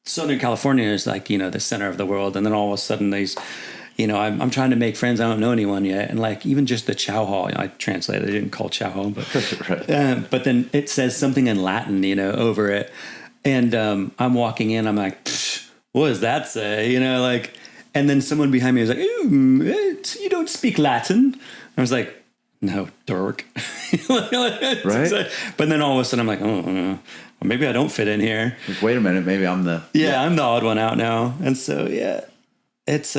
Southern California is like, the center of the world. And then all of a sudden I'm trying to make friends. I don't know anyone yet. And like, even just the chow hall, I translated, I didn't call chow hall, but, right. But then it says something in Latin, over it. And I'm walking in, I'm like, what does that say? And then someone behind me was like, you don't speak Latin. I was like, no, dork. Right. But then all of a sudden I'm like, oh, no. Well, maybe I don't fit in here. Wait a minute. Maybe I'm I'm the odd one out now. And so, it's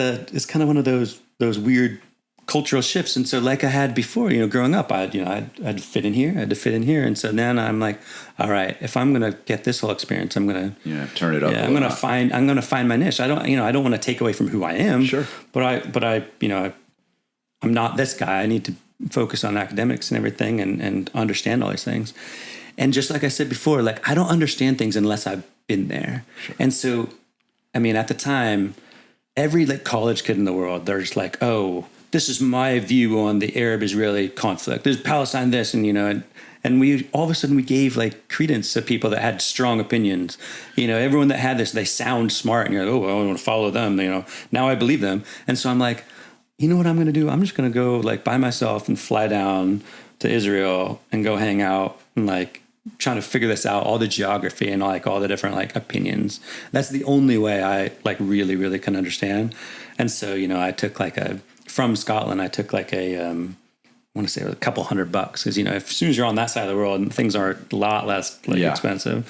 kind of one of those weird cultural shifts. And so like I had before, growing up, I'd fit in here, I had to fit in here. And so then I'm like, all right, if I'm going to get this whole experience, I'm going to turn it up. Yeah, I'm going to find my niche. I don't want to take away from who I am. Sure. But I'm not this guy. I need to focus on academics and everything and understand all these things. And just like I said before, like I don't understand things unless I've been there. Sure. And so, I mean, at the time, every like college kid in the world, they're just like, oh, this is my view on the Arab-Israeli conflict. There's Palestine this, and we all of a sudden we gave like credence to people that had strong opinions. Everyone that had this, they sound smart, and you're like, oh, well, I want to follow them. Now I believe them. And so I'm like, you know what I'm going to do? I'm just going to go like by myself and fly down to Israel and go hang out and like trying to figure this out, all the geography and like all the different like opinions. That's the only way I like really, really can understand. And so, I took like from Scotland, I took like I want to say it was a couple $100 because, as soon as you're on that side of the world, things are a lot less expensive.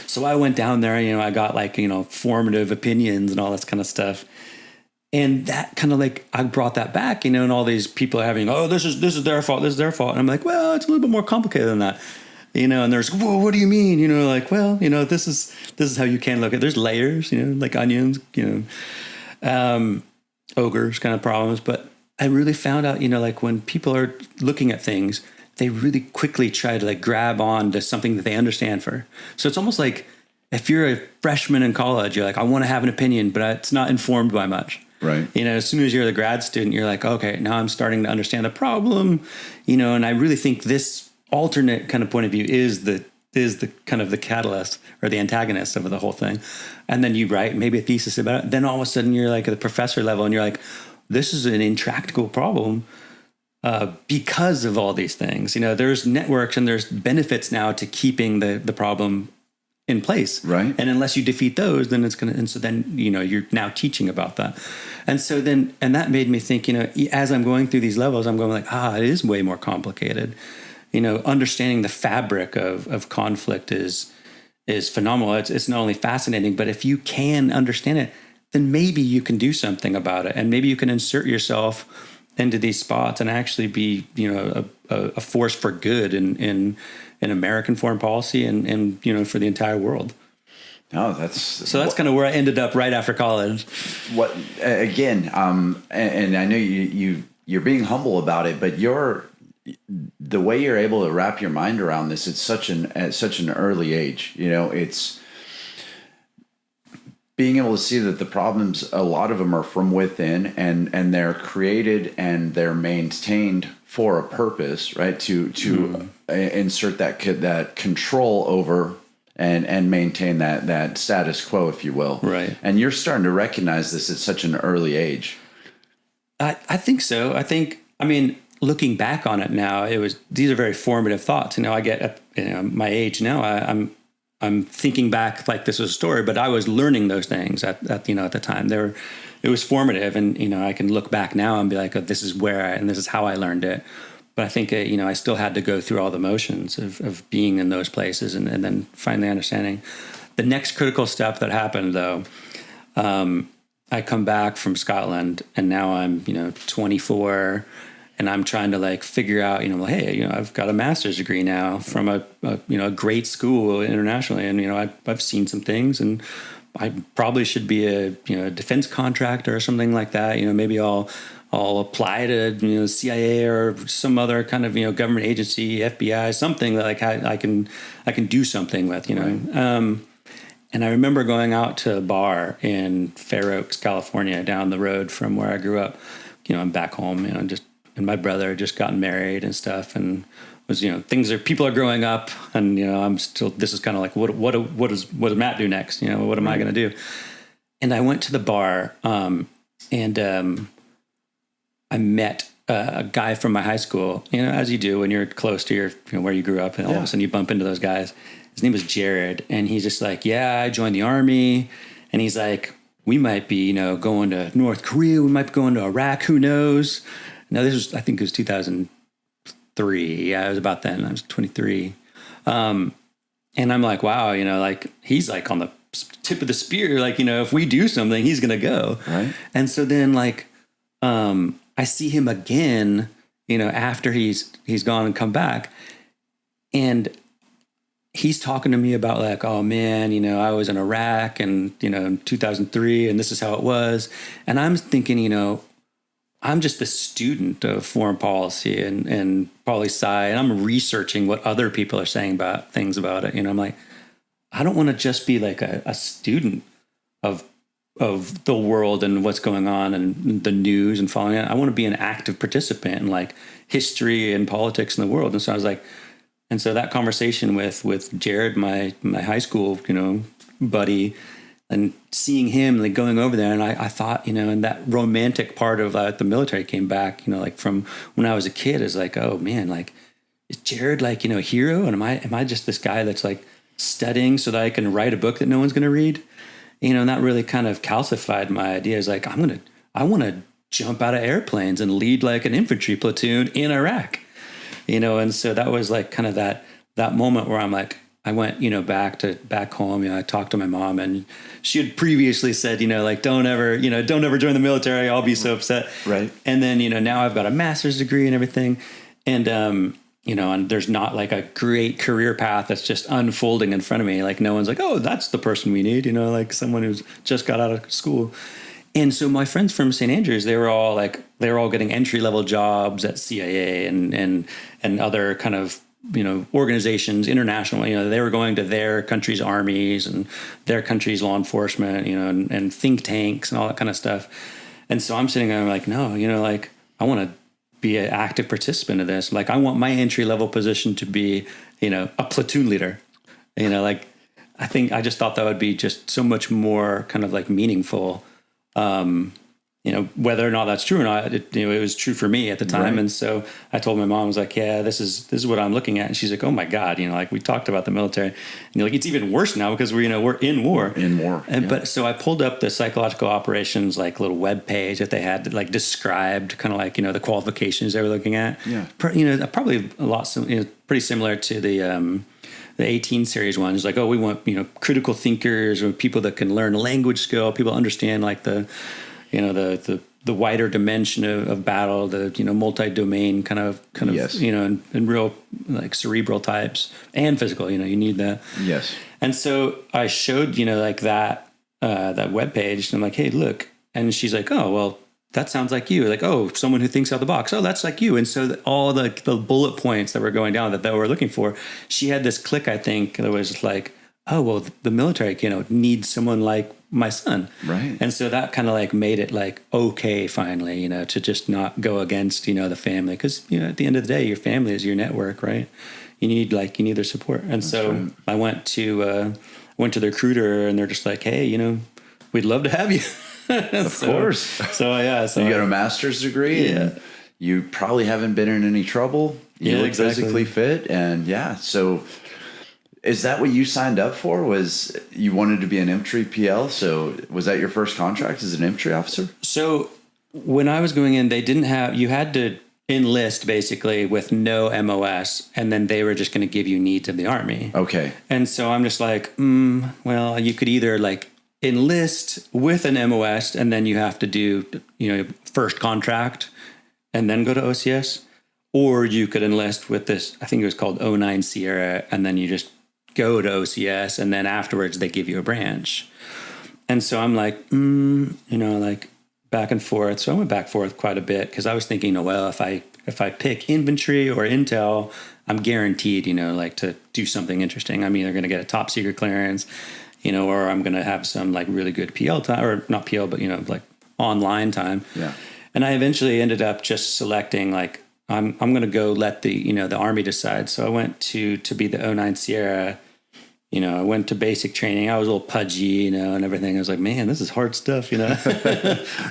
So I went down there, I got like, formative opinions and all this kind of stuff. And that kind of like, I brought that back, and all these people are having, oh, this is their fault. This is their fault. And I'm like, well, it's a little bit more complicated than that. And there's, whoa, what do you mean? Like, well, this is how you can look at it. There's layers, like onions, ogres kind of problems. But I really found out, like when people are looking at things, they really quickly try to like grab on to something that they understand for. So it's almost like if you're a freshman in college, you're like, I want to have an opinion, but it's not informed by much. Right. As soon as you're the grad student, you're like, okay, now I'm starting to understand the problem, and I really think this alternate kind of point of view is the kind of the catalyst or the antagonist of the whole thing. And then you write maybe a thesis about it. Then all of a sudden you're like at the professor level and you're like, this is an intractable problem because of all these things. There's networks and there's benefits now to keeping the problem in place. Right. And unless you defeat those, then it's going to, and so then, you're now teaching about that. And so then, and that made me think, as I'm going through these levels, I'm going like, it is way more complicated. Understanding the fabric of conflict is phenomenal. It's not only fascinating, but if you can understand it, then maybe you can do something about it. And maybe you can insert yourself into these spots and actually be, a force for good in American foreign policy and for the entire world. No, that's kind of where I ended up right after college. What again? And I know you're being humble about it, but the way you're able to wrap your mind around this, it's at such an early age. It's being able to see that the problems, a lot of them are from within, and they're created and they're maintained for a purpose, right? To insert that control over and maintain that status quo, if you will. Right. And you're starting to recognize this at such an early age. I think so. I mean, looking back on it now, these are very formative thoughts. You know, I get at my age now, I'm thinking back like this was a story, but I was learning those things at the time. It was formative, and I can look back now and be like, oh, this is and this is how I learned it. But I think I still had to go through all the motions of being in those places and then finally understanding. The next critical step that happened, though, I come back from Scotland, and now I'm 24. And I'm trying to like figure out, hey, I've got a master's degree now from a great school internationally, and I've seen some things, and I probably should be a defense contractor or something like that. Maybe I'll apply to CIA or some other kind of government agency, FBI, something that like I can do something with. Right. And I remember going out to a bar in Fair Oaks, California, down the road from where I grew up. I'm back home, and my brother had just gotten married and stuff, and was people are growing up, and I'm still. This is kind of like what does Matt do next? What am I going to do? And I went to the bar, and I met a guy from my high school. As you do when you're close to your where you grew up, and all of a sudden you bump into those guys. His name was Jared, and he's just like, yeah, I joined the Army, and he's like, we might be going to North Korea, we might be going to Iraq, who knows. Now I think it was 2003. Yeah, it was about then. I was 23. And I'm like, wow, like he's like on the tip of the spear. Like, if we do something, he's going to go. Right. And so then like, I see him again, after he's gone and come back, and he's talking to me about like, oh man, I was in Iraq and, in 2003 and this is how it was. And I'm thinking, I'm just a student of foreign policy and poli-sci, and I'm researching what other people are saying about things about it. I'm like, I don't want to just be like a student of the world and what's going on and the news and following it. I want to be an active participant in like history and politics in the world. And so I was like, and so that conversation with Jared, my high school, buddy, and seeing him like going over there, and I thought, and that romantic part of the military came back, like from when I was a kid, is like, oh man, like is Jared like a hero, and am I just this guy that's like studying so that I can write a book that no one's going to read, and that really kind of calcified my ideas. Like I want to jump out of airplanes and lead like an infantry platoon in Iraq, and so that was like kind of that moment where I'm like, I went, back home. I talked to my mom, and she had previously said, like, don't ever join the military. I'll be so upset. Right. And then, now I've got a master's degree and everything. And, and there's not like a great career path that's just unfolding in front of me. Like no one's like, oh, that's the person we need, like someone who's just got out of school. And so my friends from St. Andrews, they were all getting entry-level jobs at CIA and other kind of, organizations internationally. They were going to their country's armies and their country's law enforcement, and think tanks and all that kind of stuff. And so I'm sitting there, I'm like, no, like I want to be an active participant of this. Like I want my entry-level position to be, a platoon leader. Like I just thought that would be just so much more kind of like meaningful. Whether or not that's true or not, it was true for me at the time. Right. And so I told my mom, I was like, yeah, this is what I'm looking at. And she's like, oh my God, like we talked about the military, and like, it's even worse now because we're in war. And, but so I pulled up the psychological operations, like little web page that they had that like described kind of like, the qualifications they were looking at. Yeah. Probably a lot, pretty similar to the 18 series one. Is like, oh, we want, critical thinkers or people that can learn a language skill, people understand like the wider dimension of battle, the multi-domain kind of yes. And real like cerebral types and physical. You need that. Yes. And so I showed like that webpage, and I'm like, hey, look. And she's like, oh, well, that sounds like you. Like, oh, someone who thinks out the box. Oh, that's like you. And so all the bullet points that were going down that they were looking for, she had this click, I think, that was like, oh, well, the military, needs someone like my son. Right. And so that kind of like made it like, okay, finally, to just not go against, the family. Cause, at the end of the day, your family is your network, right? You need their support. And so I went to the recruiter and they're just like, hey, we'd love to have you. Of course. So you got a master's degree and you probably haven't been in any trouble. You look physically fit. And so is that what you signed up for? Was you wanted to be an infantry PL? So was that your first contract as an infantry officer? So when I was going in, they didn't have, you had to enlist basically with no MOS, and then they were just going to give you needs of the Army. Okay. And so I'm just like, well, you could either like enlist with an MOS and then you have to do, first contract and then go to OCS, or you could enlist with this, I think it was called 09 Sierra, and then you just go to OCS and then afterwards they give you a branch. And so I'm like, like back and forth. So I went back and forth quite a bit because I was thinking, well, if I pick infantry or intel, I'm guaranteed, like to do something interesting. I'm either going to get a top secret clearance, or I'm going to have some like really good PL time, or not PL, but, like online time. Yeah. And I eventually ended up just selecting like, I'm going to go let the, the Army decide. So I went to be the 09 Sierra, I went to basic training. I was a little pudgy, and everything. I was like, man, this is hard stuff,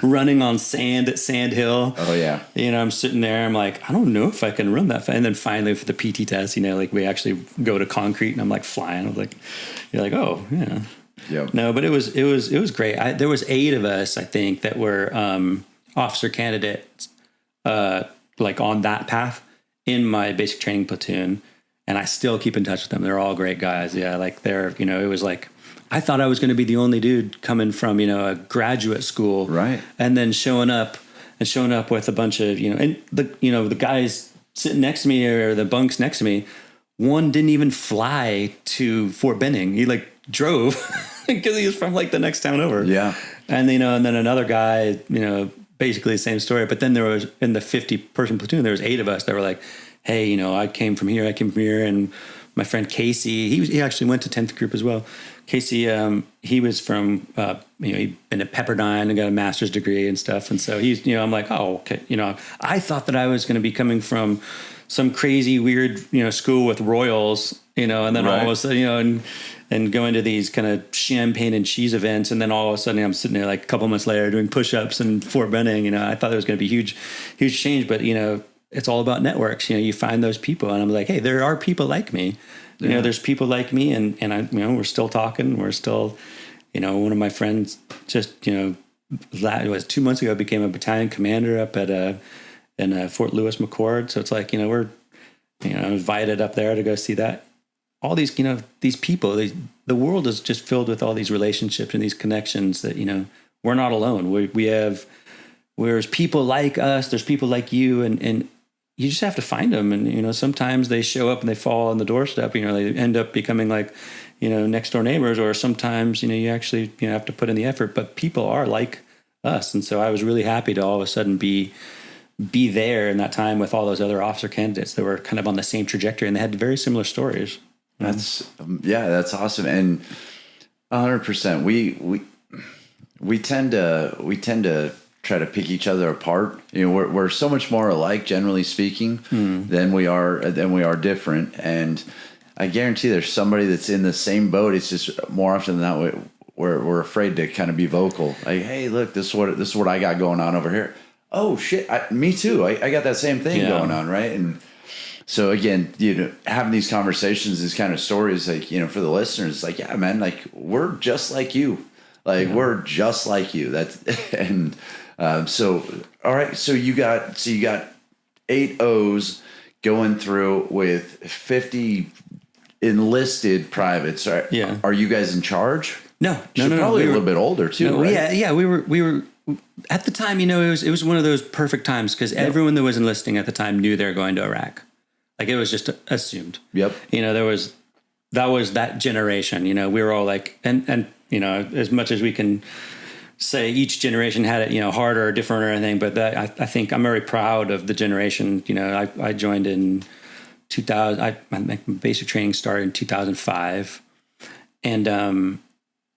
running on sand at Sand Hill. Oh yeah. I'm sitting there. I'm like, I don't know if I can run that fast. And then finally for the PT test, like we actually go to concrete and I'm like flying. I was like, you're like, oh yeah. Yep. No, but it was great. There was 8 of us, I think, that were officer candidates, like on that path in my basic training platoon. And I still keep in touch with them. They're all great guys. Yeah. Like they're, it was like, I thought I was going to be the only dude coming from, a graduate school. Right. And then showing up with a bunch of, and the guys sitting next to me or the bunks next to me, one didn't even fly to Fort Benning. He like drove because he was from like the next town over. Yeah. And, and then another guy, basically the same story. But then there was, in the 50-person platoon, there was 8 of us that were like, hey, I came from here. And my friend Casey, he actually went to 10th group as well. Casey, he was from, he'd been at Pepperdine and got a master's degree and stuff. And so he's, I'm like, oh, okay. I thought that I was going to be coming from some crazy, weird, school with royals, and then all of a sudden, and going to these kind of champagne and cheese events. And then all of a sudden I'm sitting there like a couple months later doing push-ups in Fort Benning. I thought there was going to be huge change, but, it's all about networks. You find those people, and I'm like, hey, there are people like me. There's people like me, and I, we're still talking. We're still, one of my friends just, it was 2 months ago, became a battalion commander up at in Fort Lewis McChord. So it's like, we're, invited up there to go see that. All these, these people, the world is just filled with all these relationships and these connections that, we're not alone. There's people like us, there's people like you, and you just have to find them. And, sometimes they show up and they fall on the doorstep, they end up becoming like, next door neighbors, or sometimes, you actually, have to put in the effort, but people are like us. And so I was really happy to all of a sudden be there in that time with all those other officer candidates that were kind of on the same trajectory, and they had very similar stories. That's awesome. And 100%, we tend to try to pick each other apart. We're so much more alike, generally speaking, than we are different. And I guarantee there's somebody that's in the same boat. It's just more often than not, we're afraid to kind of be vocal. Like, hey, look, this is what I got going on over here. Oh shit, me too. I got that same thing going on, right? And so again, having these conversations, these kind of stories, like, for the listeners, like, yeah, man, like we're just like you. Like we're just like you. And so, all right. So you got 8 O's going through with 50 enlisted privates. Are you guys in charge? No. Probably a little bit older too. Right? Yeah. We were at the time. It was one of those perfect times because everyone that was enlisting at the time knew they were going to Iraq. Like it was just assumed. Yep. That was that generation. We were all like, and as much as we can say each generation had it, harder or different or anything, but that I think I'm very proud of the generation. I joined in 2000. My basic training started in 2005, And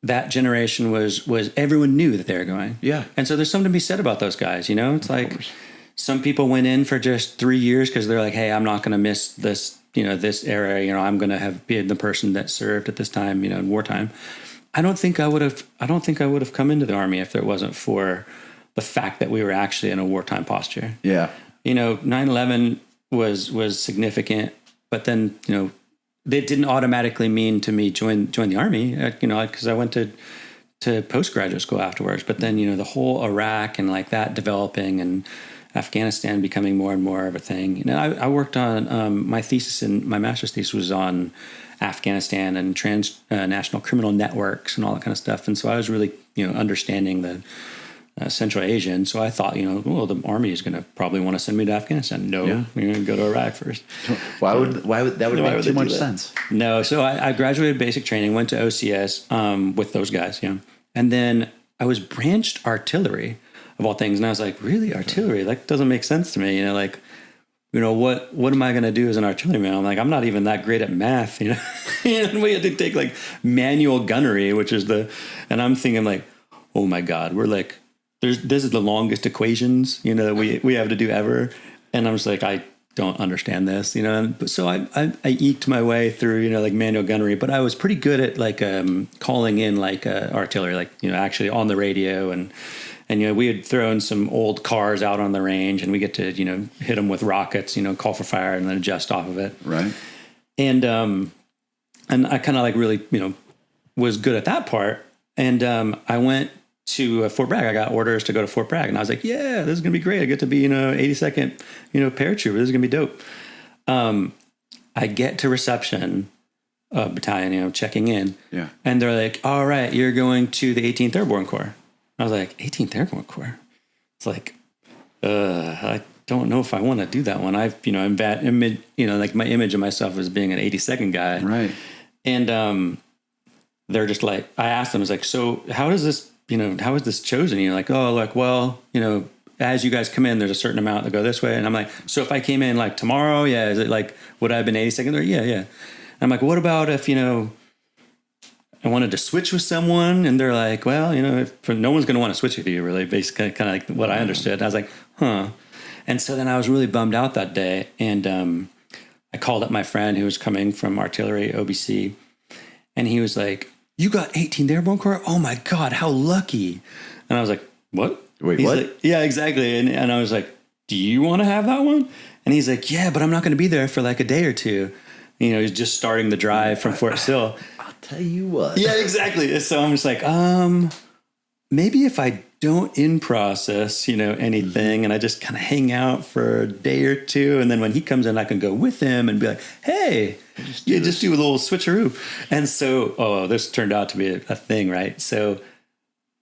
that generation was everyone knew that they were going. Yeah. And so there's something to be said about those guys, you know? It's like some people went in for just 3 years because they're like, hey, I'm not going to miss this, you know, this era, you know, I'm going to be the person that served at this time, you know, in wartime. I don't think I would have come into the Army if it wasn't for the fact that we were actually in a wartime posture. Yeah. You know, 9/11 was significant, but then, you know, it didn't automatically mean to me join the Army, you know, because I went to postgraduate school afterwards. But then, you know, the whole Iraq and like that developing and Afghanistan becoming more and more of a thing. You know, I worked on my thesis, and my master's thesis was on Afghanistan and transnational criminal networks and all that kind of stuff. And so I was really, you know, understanding the Central Asia. And so I thought, you know, well, the Army is going to probably want to send me to Afghanistan. No, we're going to go to Iraq first. Why would that make too much sense? No. So I graduated basic training, went to OCS with those guys, you know, and then I was branched artillery of all things. And I was like, really, artillery? That doesn't make sense to me. You know, like, you know, what am I going to do as an artilleryman? I'm like, I'm not even that great at math, you know. And we had to take like manual gunnery, which is and I'm thinking like, oh my God, we're like, this is the longest equations, you know, that we have to do ever. And I was like, I don't understand this, you know. So I eked my way through, you know, like manual gunnery, but I was pretty good at like calling in like artillery, like, you know, actually on the radio. And, you know, we had thrown some old cars out on the range, and we get to, you know, hit them with rockets, you know, call for fire and then adjust off of it. Right. And I kind of like really, you know, was good at that part. And I went to Fort Bragg. I got orders to go to Fort Bragg, and I was like, yeah, this is going to be great. I get to be, you know, 82nd, you know, paratrooper. This is going to be dope. I get to reception battalion, you know, checking in. Yeah. And they're like, all right, you're going to the 18th Airborne Corps. I was like, 18th Airborne Corps? It's like, I don't know if I want to do that one. I've, you know, I'm bad image, you know, like my image of myself as being an 82nd guy. Right. And they're just like, I asked them, I was like, so how does this, you know, how is this chosen? And you're like, oh, like, well, you know, as you guys come in, there's a certain amount that go this way. And I'm like, so if I came in like tomorrow, yeah, is it like, would I have been 82nd? Yeah, yeah. And I'm like, what about if, you know, I wanted to switch with someone? And they're like, well, you know, if no one's going to want to switch with you, really, basically kind of like what I understood. I was like, huh. And so then I was really bummed out that day. And I called up my friend who was coming from artillery OBC, and he was like, you got 18th Airborne Corps? Oh my God, how lucky. And I was like, what? Wait, he's what? Like, yeah, exactly. And I was like, do you want to have that one? And he's like, yeah, but I'm not going to be there for like a day or two. You know, he's just starting the drive from Fort Sill. I'll tell you what. Yeah, exactly. So I'm just like, maybe if I don't in process, you know, anything, and I just kind of hang out for a day or two, and then when he comes in, I can go with him and be like, hey, just do a little switcheroo. And so, this turned out to be a thing, right? So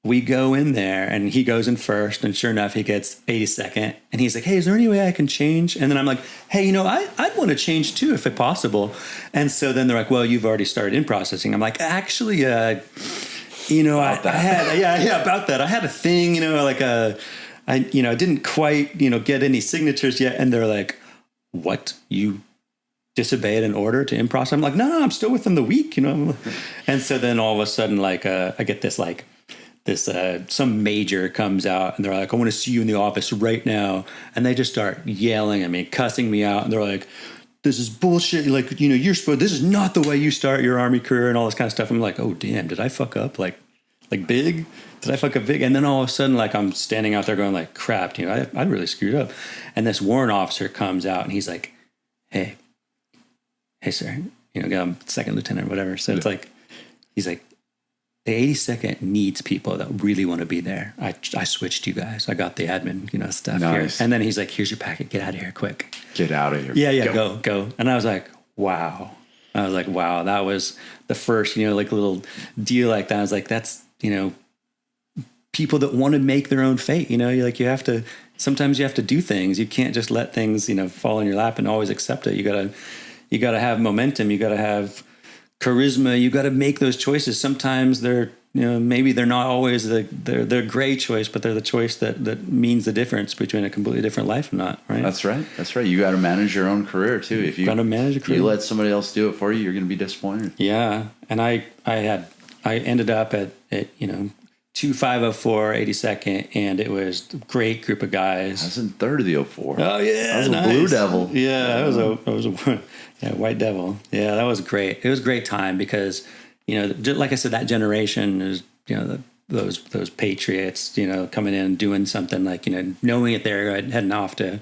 we go in there, and he goes in first, and sure enough, he gets 82nd, and he's like, hey, is there any way I can change? And then I'm like, hey, you know, I'd want to change too, if it's possible. And so then they're like, well, you've already started in processing. I'm like, actually, you know, I had about that. I had a thing, you know, like I didn't quite, you know, get any signatures yet. And they're like, what? You disobeyed an order to in process? I'm like, no, I'm still within the week, you know? And so then all of a sudden, like, I get this, like, some major comes out, and they're like, I want to see you in the office right now. And they just start yelling at me, cussing me out. And they're like, this is bullshit. Like, you know, this is not the way you start your Army career and all this kind of stuff. I'm like, oh, damn, did I fuck up? Like big? Did I fuck up big? And then all of a sudden, like, I'm standing out there going like, crap, you know, I really screwed up. And this warrant officer comes out, and he's like, hey, sir, you know, I'm second lieutenant or whatever. So it's like, he's like, the 82nd needs people that really want to be there. I switched you guys. I got the admin, you know, stuff nice. Here. And then he's like, here's your packet. Get out of here quick. Get out of here. Yeah, go. And I was like, wow. That was the first, you know, like little deal like that. I was like, that's, you know, people that want to make their own fate, you know, sometimes you have to do things. You can't just let things, you know, fall in your lap and always accept it. You gotta have momentum. You gotta have charisma. You got to make those choices. Sometimes they're, maybe they're not always they're a great choice, but they're the choice that means the difference between a completely different life or not. Right. That's right. You got to manage your own career too. If you got to manage a career, you let somebody else do it for you, you're going to be disappointed. Yeah. And I ended up at 2504 82nd, and it was a great group of guys. I was in third of the 04. Oh yeah, I was a Blue Devil. Yeah, I was a White Devil. Yeah, that was great. It was a great time because like I said, that generation is those patriots coming in and doing something, like knowing it there, heading off to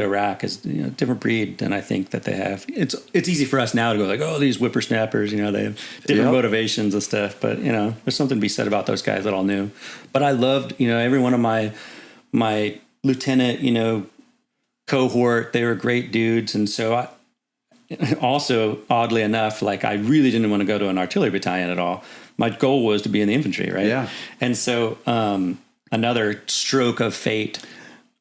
Iraq is a different breed than I think that they have. It's easy for us now to go like, oh, these whippersnappers, they have different motivations and stuff. But there's something to be said about those guys that all knew. But I loved every one of my lieutenant cohort. They were great dudes, and so I also, oddly enough, like I really didn't want to go to an artillery battalion at all. My goal was to be in the infantry, right? Yeah. And so another stroke of fate.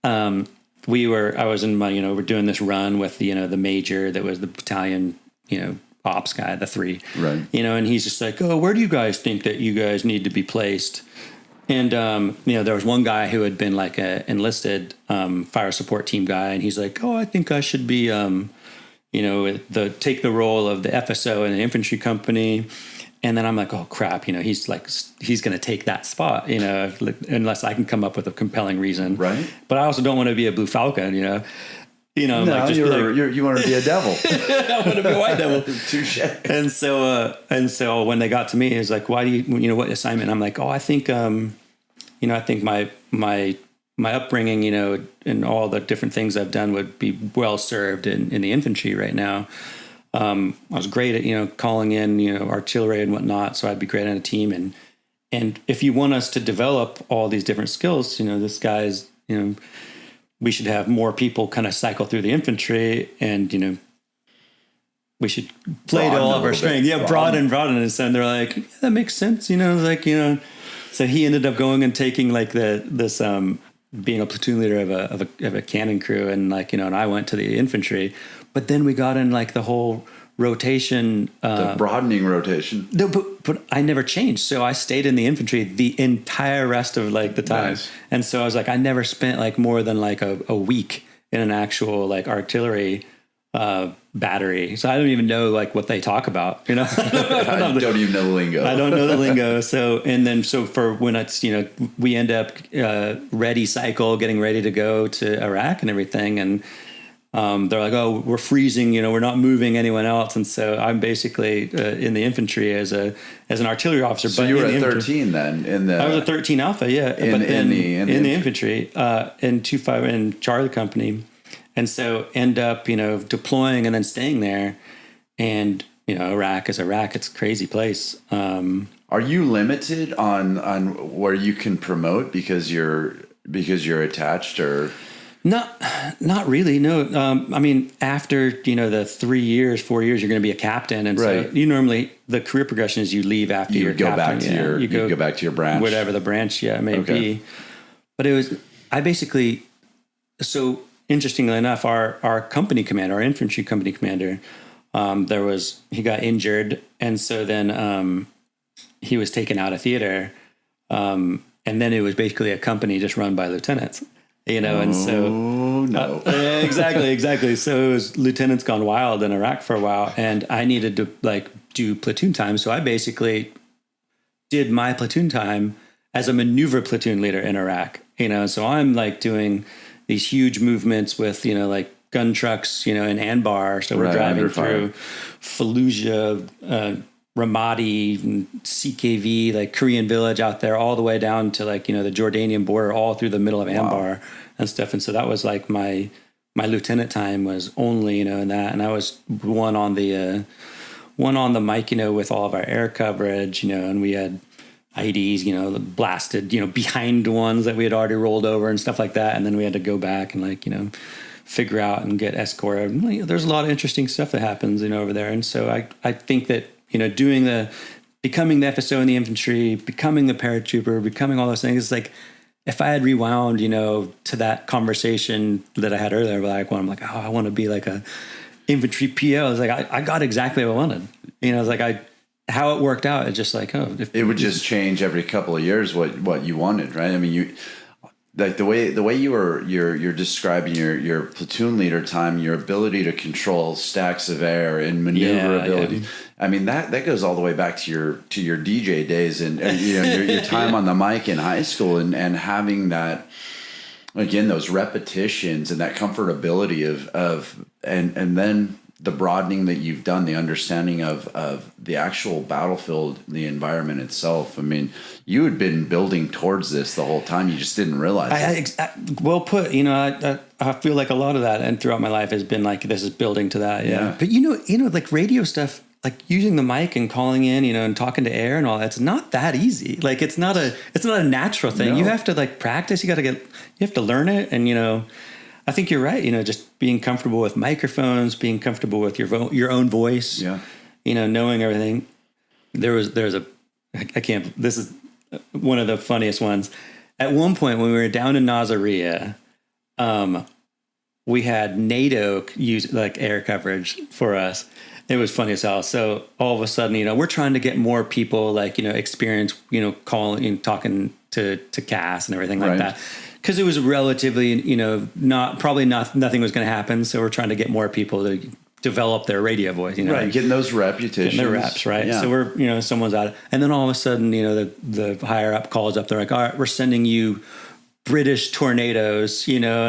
I was in my, we're doing this run with the major that was the battalion, ops guy, the 3, right. And he's just like, oh, where do you guys think that you guys need to be placed? And, there was one guy who had been like a enlisted fire support team guy. And he's like, oh, I think I should be, take the role of the FSO in an infantry company. And then I'm like, oh crap, he's going to take that spot, unless I can come up with a compelling reason. Right. But I also don't want to be a Blue Falcon, No, you want to be a devil. I want to be a White Devil. Touche. And so when they got to me, it's like, why do you, what assignment? I'm like, oh, I think my upbringing, and all the different things I've done would be well served in the infantry right now. I was great at, calling in, artillery and whatnot. So I'd be great on a team. And if you want us to develop all these different skills, this guy's, we should have more people kind of cycle through the infantry, and, we should play to all of our strength. Yeah. Broaden. And so they're like, yeah, that makes sense. So he ended up going and taking like this being a platoon leader of a cannon crew. And and I went to the infantry. But then we got in like the whole rotation. The broadening rotation. No, but I never changed. So I stayed in the infantry the entire rest of like the time. Nice. And so I was like, I never spent like more than like a week in an actual like artillery battery. So I don't even know like what they talk about, I don't even know the lingo. I don't know the lingo. So for when it's, we end up ready cycle, getting ready to go to Iraq and everything. And they're like, oh, we're freezing, we're not moving anyone else. And so I'm basically in the infantry as an artillery officer. So but you were at 13 then? I was a 13 Alpha, yeah. In the infantry, in 25 in Charlie Company. And so end up, deploying and then staying there. And, Iraq is Iraq. It's a crazy place. Are you limited on where you can promote because you're attached, or? Not really. No. I mean, after, the 4 years, you're going to be a captain. And right. So you normally, the career progression is you leave after you're go captain. Back to go back to your branch. Whatever the branch, may be. But so interestingly enough, our company commander, our infantry company commander, he got injured. And so then he was taken out of theater. And then it was basically a company just run by lieutenants. And so no, exactly. So it was lieutenants gone wild in Iraq for a while, and I needed to do platoon time. So I basically did my platoon time as a maneuver platoon leader in Iraq. So I'm doing these huge movements with gun trucks, in Anbar. So we're driving through Fallujah, Ramadi, and CKV, Korean village out there, all the way down to the Jordanian border, all through the middle of Anbar and stuff. And so that was my lieutenant time was only, in that. And I was one on the mic, with all of our air coverage, and we had IEDs, blasted, behind ones that we had already rolled over and stuff like that. And then we had to go back and figure out and get escorted. There's a lot of interesting stuff that happens, over there. And so I think that, becoming the FSO in the infantry, becoming the paratrooper, becoming all those things, it's if I had rewound, to that conversation that I had earlier, I'm like, oh, I want to be a infantry PO. I was like, I got exactly what I wanted. You know, it's like how it worked out. It's just like, it would just change every couple of years what you wanted, right? I mean, you like the way you're describing your platoon leader time, your ability to control stacks of air and maneuverability. Yeah. I mean, that goes all the way back to your DJ days and you know your time on the mic in high school and having that, again, those repetitions and that comfortability of and then the broadening that you've done, the understanding of the actual battlefield, the environment itself. I mean, you had been building towards this the whole time. You just didn't realize it. Well put. You know, I feel like a lot of that, and throughout my life, has been like this is building to that. Yeah. But you know, like radio stuff, like using the mic and calling in, you know, and talking to air and all that's not that easy. Like it's not a natural thing. No. You have to like practice. You have to learn it, and you know. I think you're right. You know, just being comfortable with microphones, being comfortable with your own voice. Yeah. You know, knowing everything. This is one of the funniest ones. At one point when we were down in Nasiriyah, we had NATO use like air coverage for us. It was funny as hell. So all of a sudden, you know, we're trying to get more people like, you know, experience, you know, calling and talking to CAS and everything like that. Because it was relatively, you know, nothing was going to happen. So we're trying to get more people to develop their radio voice, you know. Right, getting those reputations. Getting their reps, right? Yeah. So we're, you know, someone's out. And then all of a sudden, you know, the higher up calls up. They're like, all right, we're sending you British tornadoes, you know,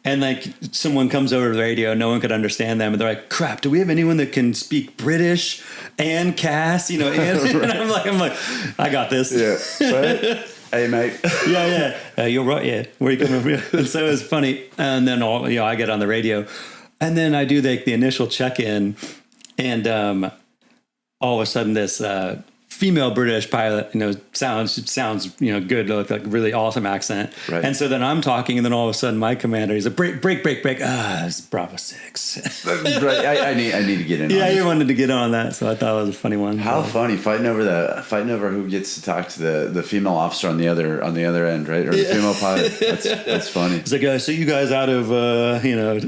and like someone comes over to the radio, no one could understand them. And they're like, crap, do we have anyone that can speak British and CAS, you know? And I'm like, I got this. Yeah, right? Hey, mate. Yeah. You're right. Yeah. Where are you coming from? And so it's funny. And then I get on the radio and then I do the initial check-in and all of a sudden this female British pilot, you know, sounds, you know, good, like really awesome accent. Right. And so then I'm talking and then all of a sudden my commander, he's like, break. It's Bravo 6. Right. I need to get in. Yeah, you wanted to get on that. So I thought it was a funny one. How funny fighting over who gets to talk to the female officer on the other end, right? Or the female pilot. That's funny. It's like, so you guys out of, you know,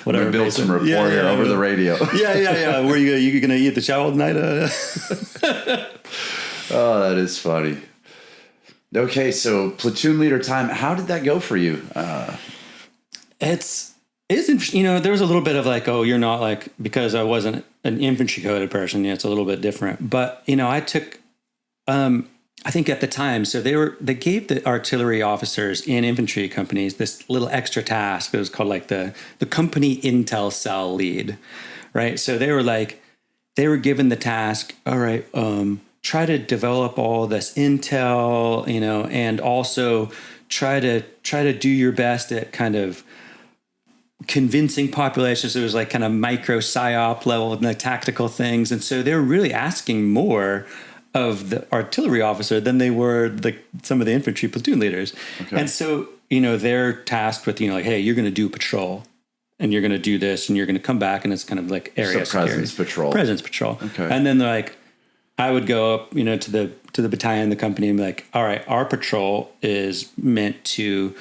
whatever. Build some rapport here over the radio. Yeah. Where you going to eat the chow tonight? Oh, that is funny. Okay, so platoon leader time. How did that go for you? It's interesting. You know, there was a little bit of like, oh, you're not like, because I wasn't an infantry coded person. Yeah, it's a little bit different. But you know, I took, I think at the time, so they gave the artillery officers in infantry companies this little extra task. It was called like the company intel cell lead, right? So they were given the task. All right. Try to develop all this intel, you know, and also try to do your best at kind of convincing populations. It was like kind of micro PSYOP level and the tactical things. And so they were really asking more of the artillery officer than they were some of the infantry platoon leaders. Okay. And so, you know, they're tasked with, you know, like, hey, you're going to do patrol and you're going to do this and you're going to come back and it's kind of like area presence patrol. Okay. And then they're like, I would go up, you know, to the battalion, the company, and be like, all right, our patrol is meant to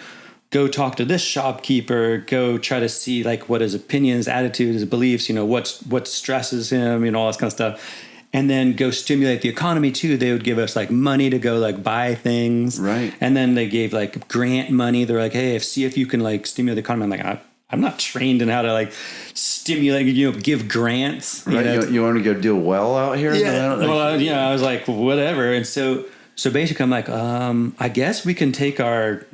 go talk to this shopkeeper, go try to see like what his opinions, attitudes, his beliefs, you know, what stresses him, you know, all this kind of stuff. And then go stimulate the economy too. They would give us like money to go like buy things. Right. And then they gave like grant money. They're like, hey, see if you can like stimulate the economy. I'm like, I'm not trained in how to like stimulate, you know, give grants. Right. You want to go do a well out here? Yeah. Well, yeah, I was like, whatever. And so basically I'm like, I guess we can take our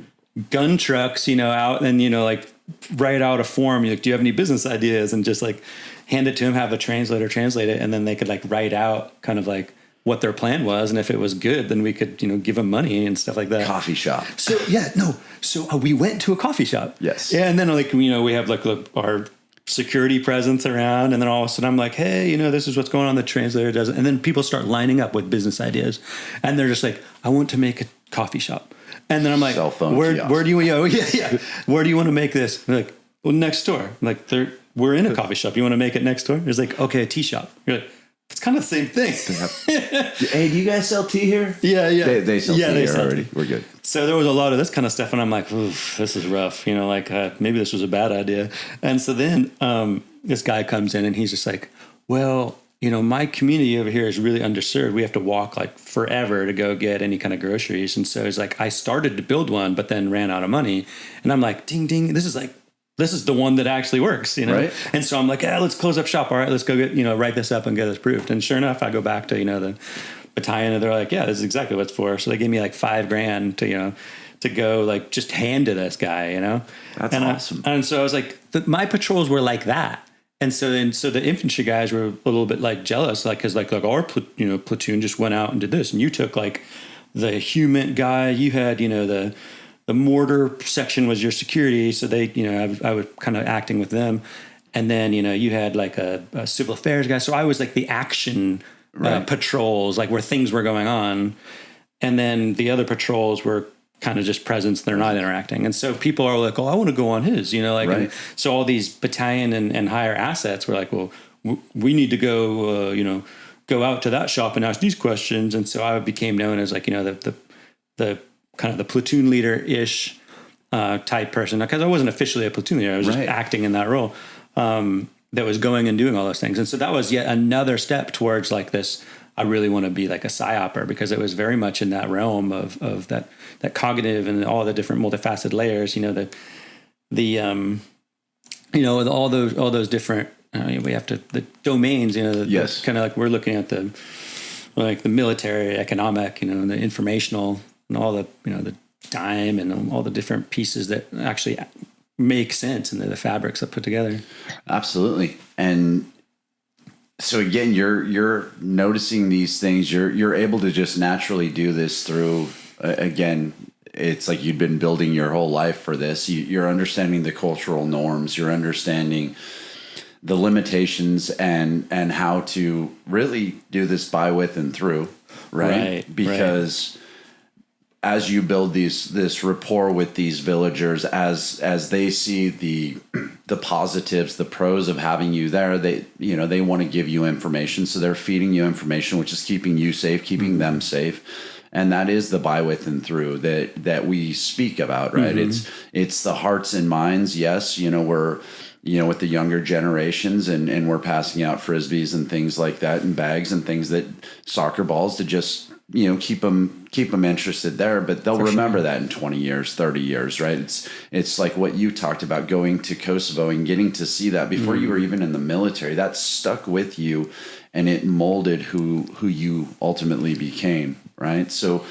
gun trucks, you know, out and, you know, like write out a form. You're like, do you have any business ideas? And just like hand it to him, have a translator translate it. And then they could like write out kind of like what their plan was. And if it was good, then we could, you know, give them money and stuff like that. Coffee shop. So, yeah, no. So we went to a coffee shop. Yes. Yeah. And then like, you know, we have like our security presence around. And then all of a sudden I'm like, hey, you know, this is what's going on. The translator does it. And then people start lining up with business ideas. And they're just like, I want to make a coffee shop. And then I'm like, where do you, where do you want to make this? And they're like, well, next door. I'm like, we're in a coffee shop. You want to make it next door? It's like, okay, a tea shop. You're like, it's kind of the same thing. Hey, do you guys sell tea here? Yeah. They sell tea here already. We're good. So there was a lot of this kind of stuff, and I'm like, oof, this is rough. You know, like maybe this was a bad idea. And so then this guy comes in and he's just like, well, my community over here is really underserved. We have to walk like forever to go get any kind of groceries. And so it's like, I started to build one, but then ran out of money. And I'm like, ding, ding, this is the one that actually works, Right. And so I'm like, let's close up shop. All right, let's go get, write this up and get this proved. And sure enough, I go back to, the battalion and they're like, yeah, this is exactly what it's for. So they gave me like $5,000 to go like just hand to this guy, That's awesome. And so I was like, my patrols were like that. And so the infantry guys were a little bit like jealous, like, cause like our platoon just went out and did this, and you took like the human guy, you had, the mortar section was your security. So they, I was kind of acting with them. And then, you had like a civil affairs guy. So I was like the action patrols, like where things were going on. And then the other patrols were kind of just presence. They're not interacting. And so people are like, oh, I want to go on his, and so all these battalion and higher assets were like, well, we need to go, go out to that shop and ask these questions. And so I became known as like, the kind of the platoon leader-ish type person, because I wasn't officially a platoon leader. I was just acting in that role, that was going and doing all those things. And so that was yet another step towards like this, I really want to be like a PSYOPer, because it was very much in that realm of that cognitive and all the different multifaceted layers, all those different, we have to, the domains, yes. kind of like we're looking at the military, economic, and the informational and all the, the dime and all the different pieces that actually make sense and the fabrics that put together. Absolutely. And so again, you're noticing these things. You're able to just naturally do this through. Again, it's like you've been building your whole life for this. You're understanding the cultural norms. You're understanding the limitations and how to really do this by, with, and through. Right. Because as you build this rapport with these villagers, as they see the positives, the pros of having you there, they want to give you information. So they're feeding you information, which is keeping you safe, keeping them safe. And that is the by, with, and through that we speak about, right? It's the hearts and minds. Yes. We're, with the younger generations and we're passing out Frisbees and things like that and bags and things, that soccer balls, to just, keep them interested there, but they'll remember that in 20 years, 30 years, right? It's like what you talked about, going to Kosovo and getting to see that before you were even in the military. That stuck with you and it molded who you ultimately became, right? So,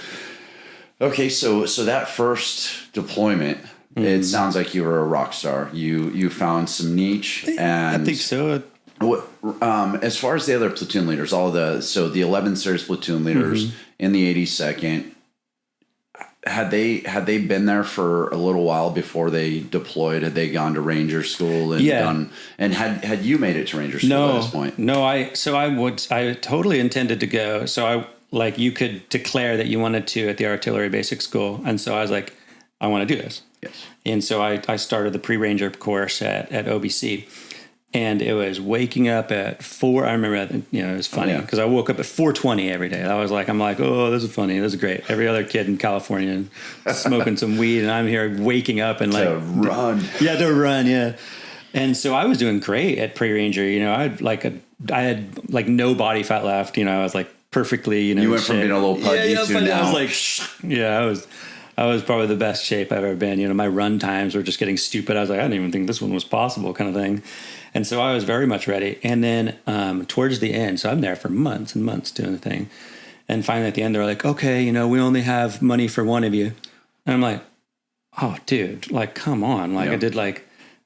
okay, so that first deployment, it sounds like you were a rock star. You found some niche, and I think so. As far as the other platoon leaders, the 11th Series platoon leaders in the 82nd, had they been there for a little while before they deployed? Had they gone to Ranger School and had you made it to Ranger School at this point? No, I totally intended to go. So you could declare that you wanted to at the artillery basic school, and so I was like, I want to do this. Yes. And so I started the pre-Ranger course at OBC. And it was waking up at 4. I remember that, it was funny because I woke up at 4:20 every day. I'm like, oh, this is funny. This is great. Every other kid in California smoking some weed, and I'm here waking up and to run. To run. Yeah. And so I was doing great at pre-Ranger. I had like no body fat left. I was like perfectly, You went from being a little pudgy to now. I was like, I was probably the best shape I've ever been. My run times were just getting stupid. I was like, I didn't even think this one was possible, kind of thing. And so I was very much ready. And then towards the end, so I'm there for months and months doing the thing. And finally at the end, they're like, okay, we only have money for one of you. And I'm like, oh, dude, like, come on. Like, I did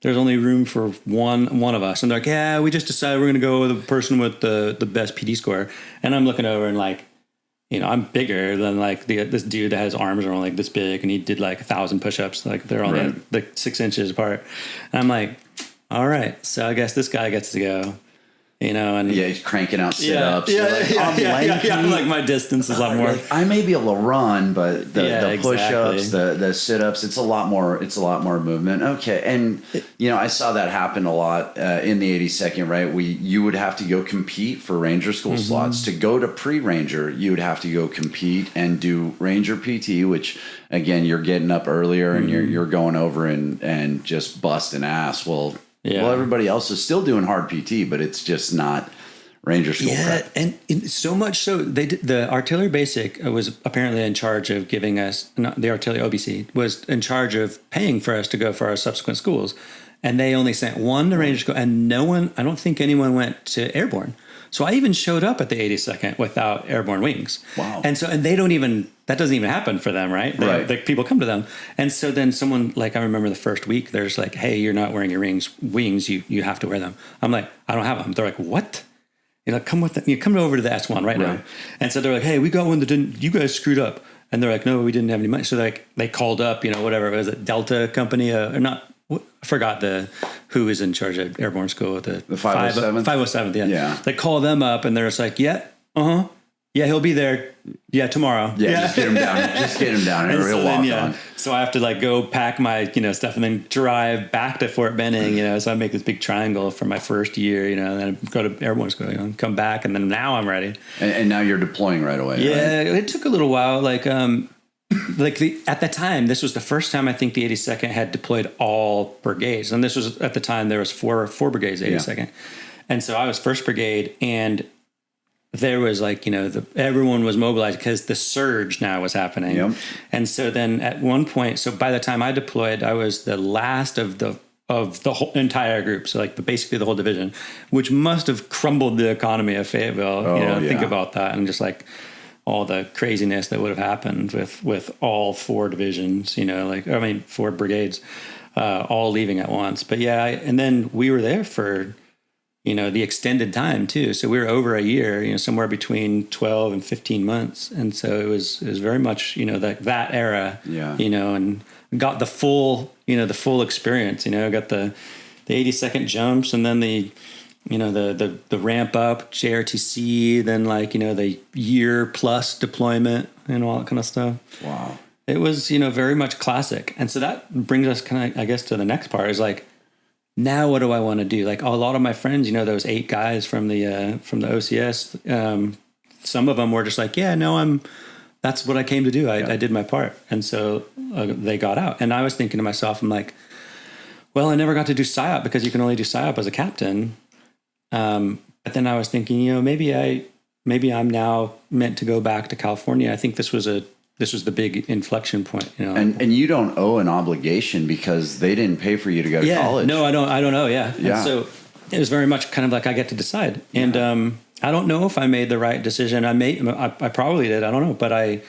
there's only room for one of us. And they're like, yeah, we just decided we're going to go with the person with the best PD score. And I'm looking over and like, I'm bigger than like this dude that has arms are only like this big, and he did like 1,000 push-ups. Like they're all like 6 inches apart. And I'm like, all right, so I guess this guy gets to go. And he's cranking out sit-ups. I'm like, my distance is a lot more. I may be able to run, but the push-ups, the sit-ups, it's a lot more movement. Okay, and I saw that happen a lot in the 82nd. Right, you would have to go compete for Ranger School slots. To go to pre-Ranger, you would have to go compete and do Ranger PT, which again, you're getting up earlier and you're going over and just busting ass. Well, Yeah. Well, everybody else is still doing hard PT, but it's just not Ranger School prep. And so much so, the artillery basic was apparently in charge of giving us, not the artillery OBC, was in charge of paying for us to go for our subsequent schools. And they only sent one to Ranger School, and no one, I don't think anyone went to Airborne. So I even showed up at the 82nd without Airborne wings. Wow. And they don't even, that doesn't even happen for them, right? People come to them. And so then someone, like, I remember the first week, there's like, hey, you're not wearing your wings, you have to wear them. I'm like, I don't have them. They're like, what? You're like, come with them. You come over to the S1 right now. And so they're like, hey, we got one that didn't, you guys screwed up. And they're like, no, we didn't have any money. So they called up, whatever it was, a Delta company, or not, I forgot who is in charge of Airborne School. The 507th? 507th, yeah. Yeah. They call them up and they're just like, yeah, yeah, he'll be there. Yeah, tomorrow. Yeah, just get him down. Just get him down, and he'll walk on. So I have to go pack my stuff and then drive back to Fort Benning. So I make this big triangle for my first year. And then I go to Airborne School, come back, and then now I'm ready. And now you're deploying right away. Yeah, right? It took a little while. At the time, this was the first time I think the 82nd had deployed all brigades, and this was at the time there was four brigades, 82nd, and so I was 1st Brigade, and there was everyone was mobilized because the surge now was happening. Yep. And so then at one point, so by the time I deployed, I was the last of the whole entire group. So basically the whole division, which must have crumbled the economy of Fayetteville. Think about that. And just all the craziness that would have happened with all 4 divisions, 4 brigades, all leaving at once. But and then we were there for, the extended time too. So we were over a year, somewhere between 12 and 15 months. And so it was very much, that era, and got the full experience, got the 82nd jumps, and then the ramp up JRTC, then the year plus deployment and all that kind of stuff. Wow. It was, very much classic. And so that brings us kind of, I guess, to the next part is now what do I want to do? A lot of my friends, those 8 guys from the OCS, some of them were just that's what I came to do. I did my part. And so they got out. And I was thinking to myself, I'm like, well, I never got to do PSYOP because you can only do PSYOP as a captain. But then I was thinking, maybe I'm now meant to go back to California. I think this was the big inflection point, And you don't owe an obligation because they didn't pay for you to go to college. No, I don't know. Yeah. Yeah. And so it was very much kind of I get to decide. And, I don't know if I made the right decision. I probably did. I don't know. But I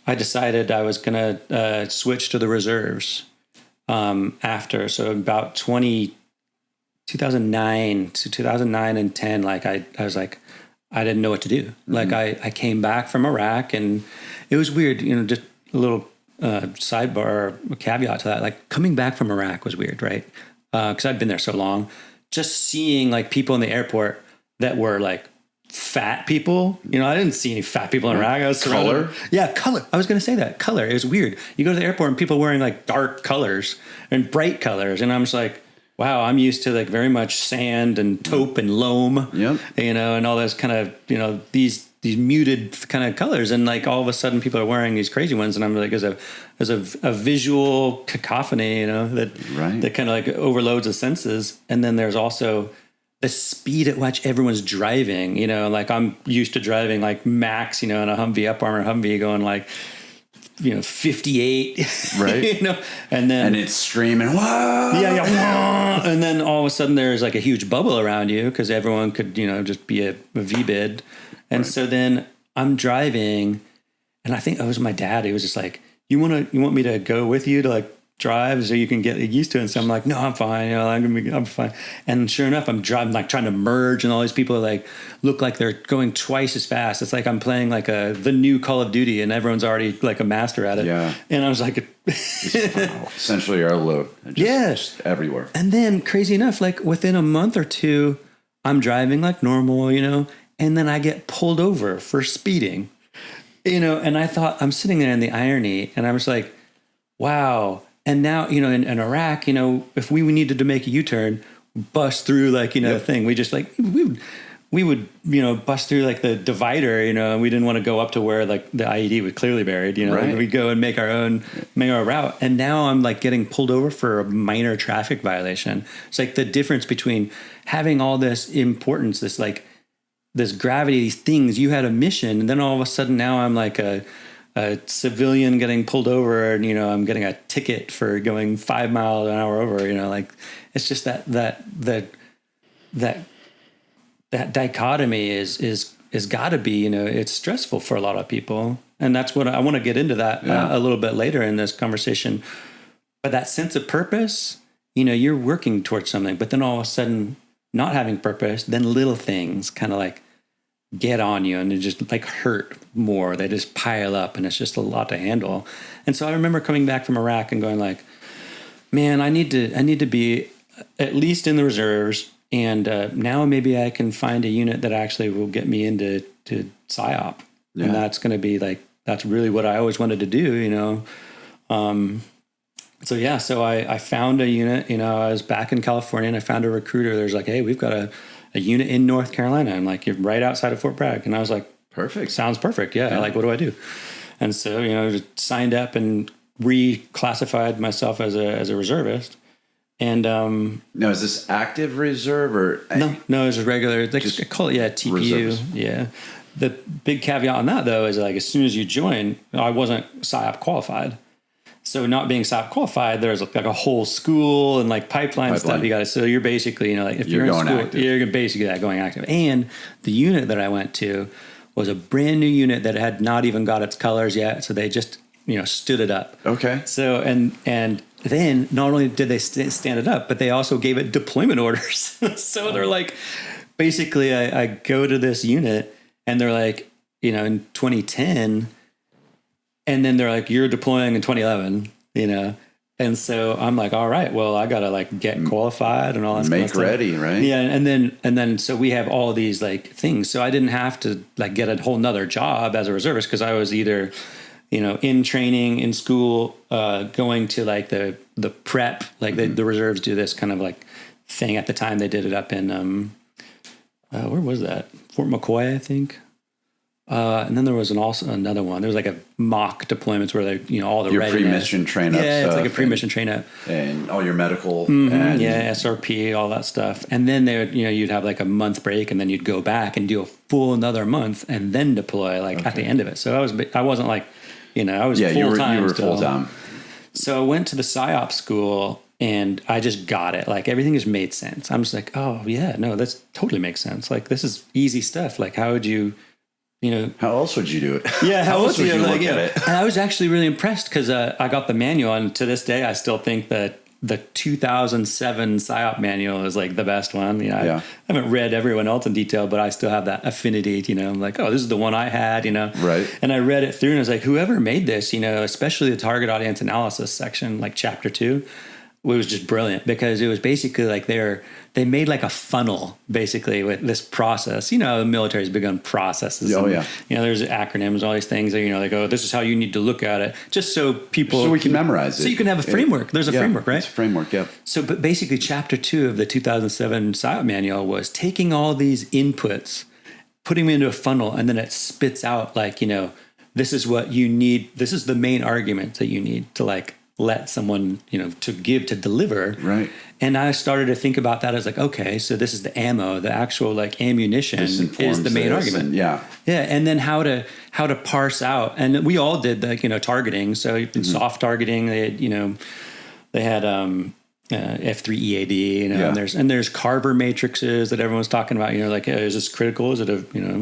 decided I was going to, switch to the reserves, after. So about 2009 to 2009 and 10, I was I didn't know what to do. Mm-hmm. I came back from Iraq, and it was weird, just a little sidebar, a caveat to that. Coming back from Iraq was weird, right? Because I'd been there so long. Just seeing people in the airport that were fat people. I didn't see any fat people in Iraq. I was surrounded. Color? Yeah, color. I was going to say that. Color. It was weird. You go to the airport and people wearing dark colors and bright colors. And I'm just wow, I'm used to very much sand and taupe and loam, and all those kind of, these muted kind of colors. And all of a sudden people are wearing these crazy ones. And I'm there's a visual cacophony, that kind of overloads the senses. And then there's also the speed at which everyone's driving, I'm used to driving max, in a Humvee, up armor Humvee going 58, right? And it's streaming, whoa! Yeah, and then all of a sudden there's a huge bubble around you because everyone could, just be a V-bid. And so then I'm driving, and I think it was my dad. He was just you want me to go with you to drive so you can get used to it? And so I'm like, no, I'm fine. I'm fine. And sure enough, I'm driving, trying to merge, and all these people look like they're going twice as fast. It's I'm playing the new Call of Duty, and everyone's already a master at it. Yeah. And I was essentially airload. Just everywhere. And then crazy enough, within a month or two, I'm driving normal, and then I get pulled over for speeding, and I thought, I'm sitting there in the irony, and I was wow. And now, in Iraq, if we needed to make a U-turn, bust through the thing, we just we would, bust through like the divider, and we didn't want to go up to where like the IED was clearly buried, Right. we'd go and make our route. And now I'm like getting pulled over for a minor traffic violation. It's like the difference between having all this importance, this gravity, these things. You had a mission, and then all of a sudden now I'm like a civilian getting pulled over, and I'm getting a ticket for going 5 miles an hour over. Like it's just that dichotomy is got to be, it's stressful for a lot of people, and that's what I want to get into that a little bit later in this conversation. But that sense of purpose, you're working towards something, but then all of a sudden not having purpose, then little things kind of like get on you and they just like hurt more. They just pile up, and it's just a lot to handle. And so I remember coming back from Iraq and going like, man, I need to be at least in the reserves. And now maybe I can find a unit that actually will get me into PSYOP. Yeah. And that's going to be like, that's really what I always wanted to do, So I found a unit, I was back in California, and I found a recruiter. There's like, hey, we've got a unit in North Carolina. I'm like, you're right outside of Fort Bragg. And I was like, perfect. Sounds perfect. Yeah. Like, what do I do? And so, just signed up and reclassified myself as a reservist. And now, is this active reserve or no, it's just regular. They just call it TPU. Reserves. Yeah. The big caveat on that though is like as soon as you join, I wasn't PSYOP qualified. So not being PSYOP qualified, there's like a whole school and like pipeline stuff you got to. So you're basically like if you're in school, active. You're basically going active. And the unit that I went to was a brand new unit that had not even got its colors yet. So they just stood it up. Okay. So and then not only did they stand it up, but they also gave it deployment orders. So they're like, basically, I go to this unit and they're like, in 2010, and then they're like, you're deploying in 2011, And so I'm like, all right, well, I got to like get qualified and all that. Make ready, right? Yeah. And then, so we have all these like things. So I didn't have to like get a whole nother job as a reservist because I was either in training, in school, going to like the prep, like the reserves do this kind of like thing. At the time they did it up in, where was that? Fort McCoy, I think. And then there was also another one. There was like a mock deployments where they, all the your pre-mission train up. Yeah, it's like a pre-mission train up. And all your medical. And SRP, all that stuff. And then they would, you'd have like a month break, and then you'd go back and do a full another month and then deploy at the end of it. So I wasn't like, I was full-time. You were full-time. So I went to the PSYOP school and I just got it. Like everything just made sense. I'm just like, oh yeah, no, that's totally makes sense. Like this is easy stuff. Like how would you, how else would you do it? Yeah. How else would you look at it? And I was actually really impressed because I got the manual, and to this day, I still think that the 2007 PSYOP manual is like the best one. I haven't read everyone else in detail, but I still have that affinity. I'm like, oh, this is the one I had. Right. And I read it through, and I was like, whoever made this, especially the target audience analysis section, like chapter 2, it was just brilliant because it was basically like they made like a funnel basically with this process. The military's big on processes. Oh, and, there's acronyms, all these things that, like, oh, this is how you need to look at it. Just so people. So we can memorize it. So you can have a framework. There's a framework, right? It's a framework, yeah. So, but basically chapter 2 of the 2007 PSYOP manual was taking all these inputs, putting them into a funnel, and then it spits out like, this is what you need. This is the main argument that you need to like, let someone, to give, to deliver. Right. And I started to think about that as like, okay, so this is the ammo, the actual like ammunition is the main argument. Yeah. And then how to parse out. And we all did like, targeting. So soft targeting, they had, they had F3 EAD, and there's Carver matrices that everyone's talking about, like, is this critical? Is it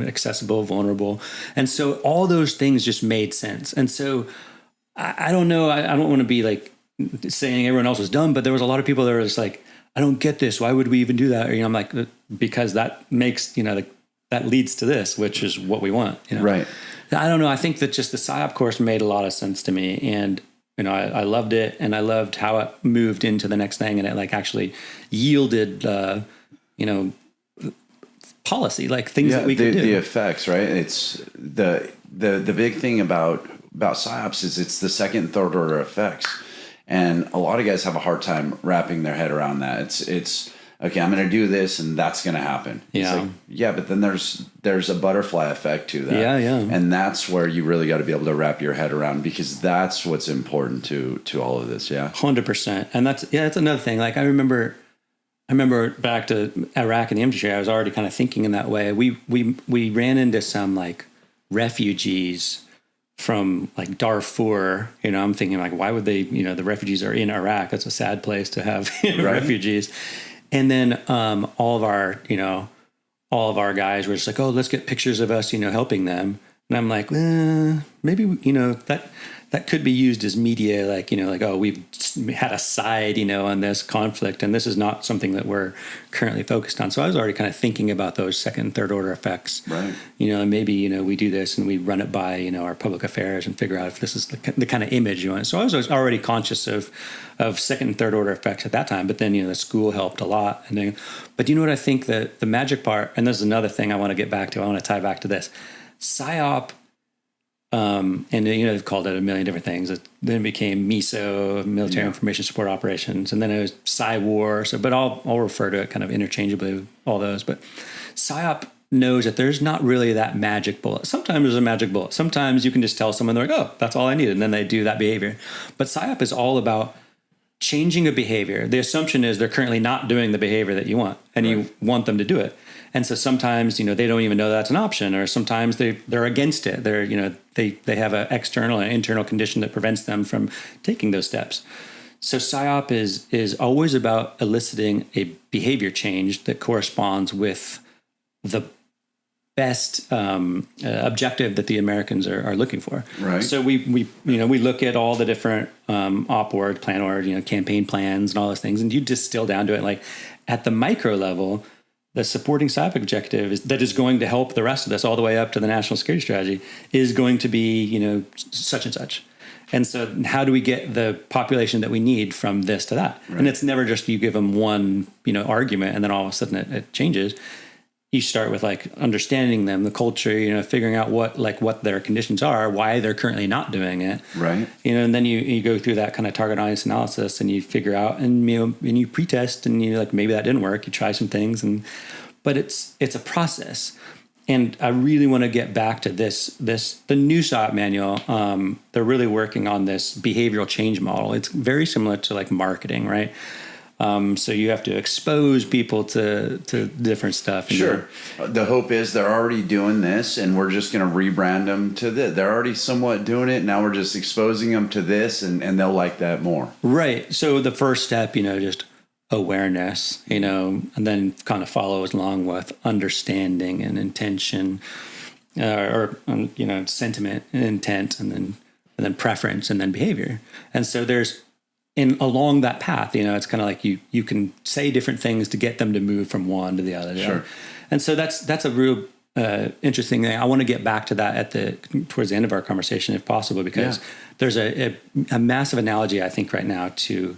accessible, vulnerable? And so all those things just made sense. And so I don't know. I don't want to be like saying everyone else was dumb, but there was a lot of people that were just like, I don't get this. Why would we even do that? I'm like, because that makes, that leads to this, which is what we want. Right. I don't know. I think that just the PSYOP course made a lot of sense to me, and I loved it, and I loved how it moved into the next thing, and it like actually yielded, policy, like things that we could do. The effects, right? It's the big thing about PSYOPs is it's the second and third order effects. And a lot of guys have a hard time wrapping their head around that. It's okay, I'm going to do this and that's going to happen. Yeah. It's like, yeah, but then there's a butterfly effect to that. Yeah, yeah. And that's where you really got to be able to wrap your head around, because that's what's important to all of this. Yeah. 100%. And that's another thing. Like I remember back to Iraq and the infantry, I was already kind of thinking in that way. We ran into some like refugees from like Darfur, I'm thinking like, why would they, the refugees are in Iraq. That's a sad place to have refugees. And then all of our guys were just like, oh, let's get pictures of us, helping them. And I'm like, maybe, that could be used as media, like, oh, we've had a side, on this conflict, and this is not something that we're currently focused on. So I was already kind of thinking about those second and third order effects, right? And maybe, we do this and we run it by, our public affairs and figure out if this is the kind of image you want. So I was already conscious of second and third order effects at that time, but then, the school helped a lot. And then, but what I think that the magic part, and this is another thing I want to get back to, I want to tie back to this, PSYOP. And they've called it a million different things. Then it became MISO, Military Information Support Operations, and then it was PSYWAR. So, but I'll refer to it kind of interchangeably with all those. But PSYOP knows that there's not really that magic bullet. Sometimes there's a magic bullet. Sometimes you can just tell someone, they're like, oh, that's all I need, and then they do that behavior. But PSYOP is all about changing a behavior. The assumption is they're currently not doing the behavior that you want, and you want them to do it. And so sometimes, they don't even know that's an option, or sometimes they're against it. They're, they have an external and internal condition that prevents them from taking those steps. So PSYOP is always about eliciting a behavior change that corresponds with the best objective that the Americans are looking for. Right. So we look at all the different op org, plan org, campaign plans and all those things, and you distill down to it, like at the micro level. The supporting PSYOP objective that is going to help the rest of this all the way up to the national security strategy is going to be, such and such. And so how do we get the population that we need from this to that? Right. And it's never just you give them one, argument and then all of a sudden it changes. You start with like understanding them, the culture, figuring out what their conditions are, why they're currently not doing it. Right. And then you go through that kind of target audience analysis and you figure out and you pretest and you like, maybe that didn't work. You try some things but it's a process. And I really want to get back to the new PSYOP manual. They're really working on this behavioral change model. It's very similar to like marketing, right? So you have to expose people to different stuff. Sure. The hope is they're already doing this and we're just going to rebrand them to this. They're already somewhat doing it. Now we're just exposing them to this and they'll like that more. Right. So the first step, just awareness, and then kind of follows along with understanding and intention or sentiment and intent and then preference and then behavior. And so along that path, it's kind of like you can say different things to get them to move from one to the other. Sure. And so that's a real interesting thing. I want to get back to that towards the end of our conversation, if possible, because there's a massive analogy, I think, right now to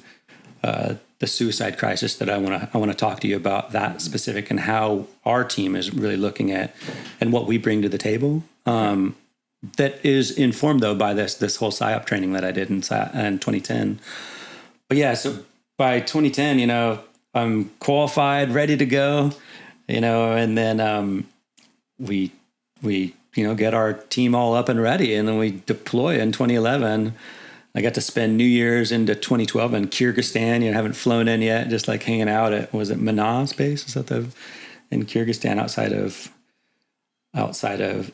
the suicide crisis that I want to talk to you about that specific and how our team is really looking at and what we bring to the table. That is informed though by this whole PSYOP training that I did in 2010. But yeah, so by 2010, I'm qualified, ready to go, and then we get our team all up and ready, and then we deploy in 2011. I got to spend New Year's into 2012 in Kyrgyzstan. Haven't flown in yet, just like hanging out at Mana base? Is that in Kyrgyzstan outside of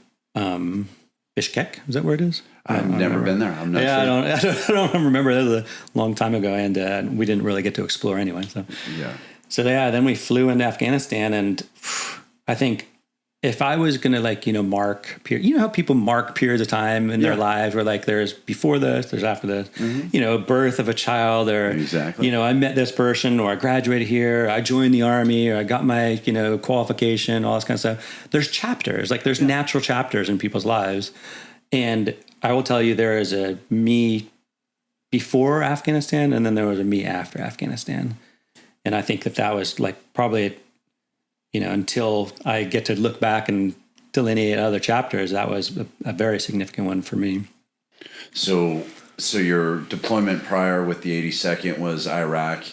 Bishkek? Is that where it is? I've never been there. I'm not sure. I don't remember. That was a long time ago, and we didn't really get to explore anyway. So then we flew into Afghanistan, and I think if I was going to mark period, how people mark periods of time in their lives where like there's before this, there's after this, birth of a child, or I met this person, or I graduated here, I joined the army, or I got my qualification, all this kind of stuff. There's chapters, like there's natural chapters in people's lives, and I will tell you there is a me before Afghanistan, and then there was a me after Afghanistan, and I think that was like probably until I get to look back and delineate other chapters, that was a very significant one for me. So your deployment prior with the 82nd was Iraq.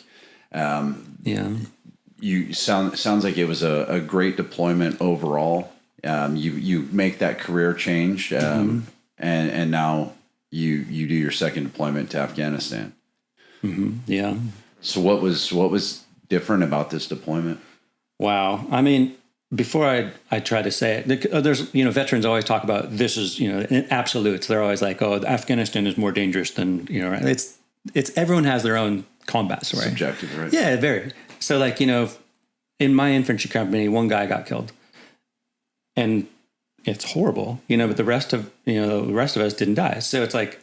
sounds like it was a great deployment overall. You make that career change, and now you do your second deployment to Afghanistan. Yeah. So what was different about this deployment? Wow. I mean, before I try to say it, there's, veterans always talk about this is, in absolutes. They're always like, oh, Afghanistan is more dangerous than, it's everyone has their own combat story. Subjective, right? Yeah, very. So like, in my infantry company, one guy got killed and it's horrible, but the rest of us didn't die. So it's like,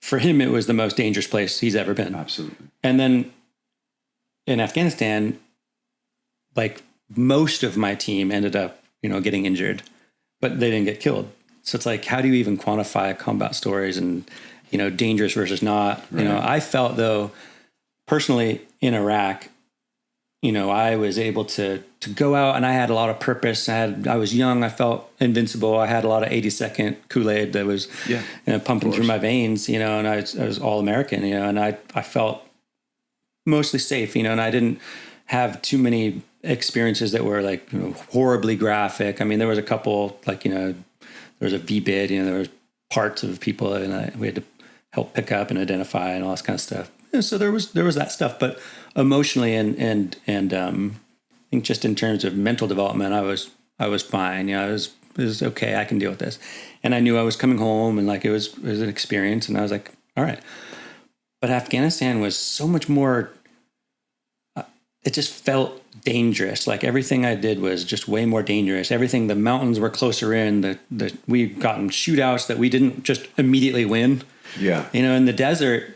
for him, it was the most dangerous place he's ever been. Absolutely. And then in Afghanistan, like most of my team ended up, getting injured, but they didn't get killed. So it's like, how do you even quantify combat stories and, dangerous versus not? Right. I felt though, personally in Iraq, I was able to go out and I had a lot of purpose. I was young. I felt invincible. I had a lot of 80-second Kool-Aid that was pumping through my veins, and I was all American, and I felt mostly safe, and I didn't have too many experiences that were like, horribly graphic. I mean, there was a couple, like, there was a VBID, there was parts of people and we had to help pick up and identify and all this kind of stuff. So there was that stuff, but emotionally and I think just in terms of mental development, I was fine. It was okay. I can deal with this. And I knew I was coming home and like, it was an experience and I was like, all right. But Afghanistan was so much more, it just felt dangerous. Like everything I did was just way more dangerous. Everything, the mountains were closer in, we've gotten shootouts that we didn't just immediately win. Yeah. In the desert,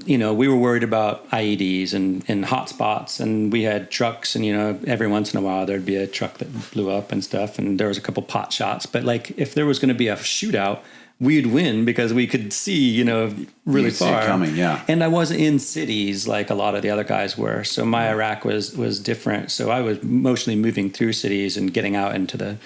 we were worried about IEDs and hot spots, and we had trucks, and every once in a while there'd be a truck that blew up and stuff, and there was a couple pot shots. But like if there was going to be a shootout, we'd win because we could see, really far coming. Yeah. And I wasn't in cities like a lot of the other guys were, so my Iraq was different. So I was mostly moving through cities and getting out into the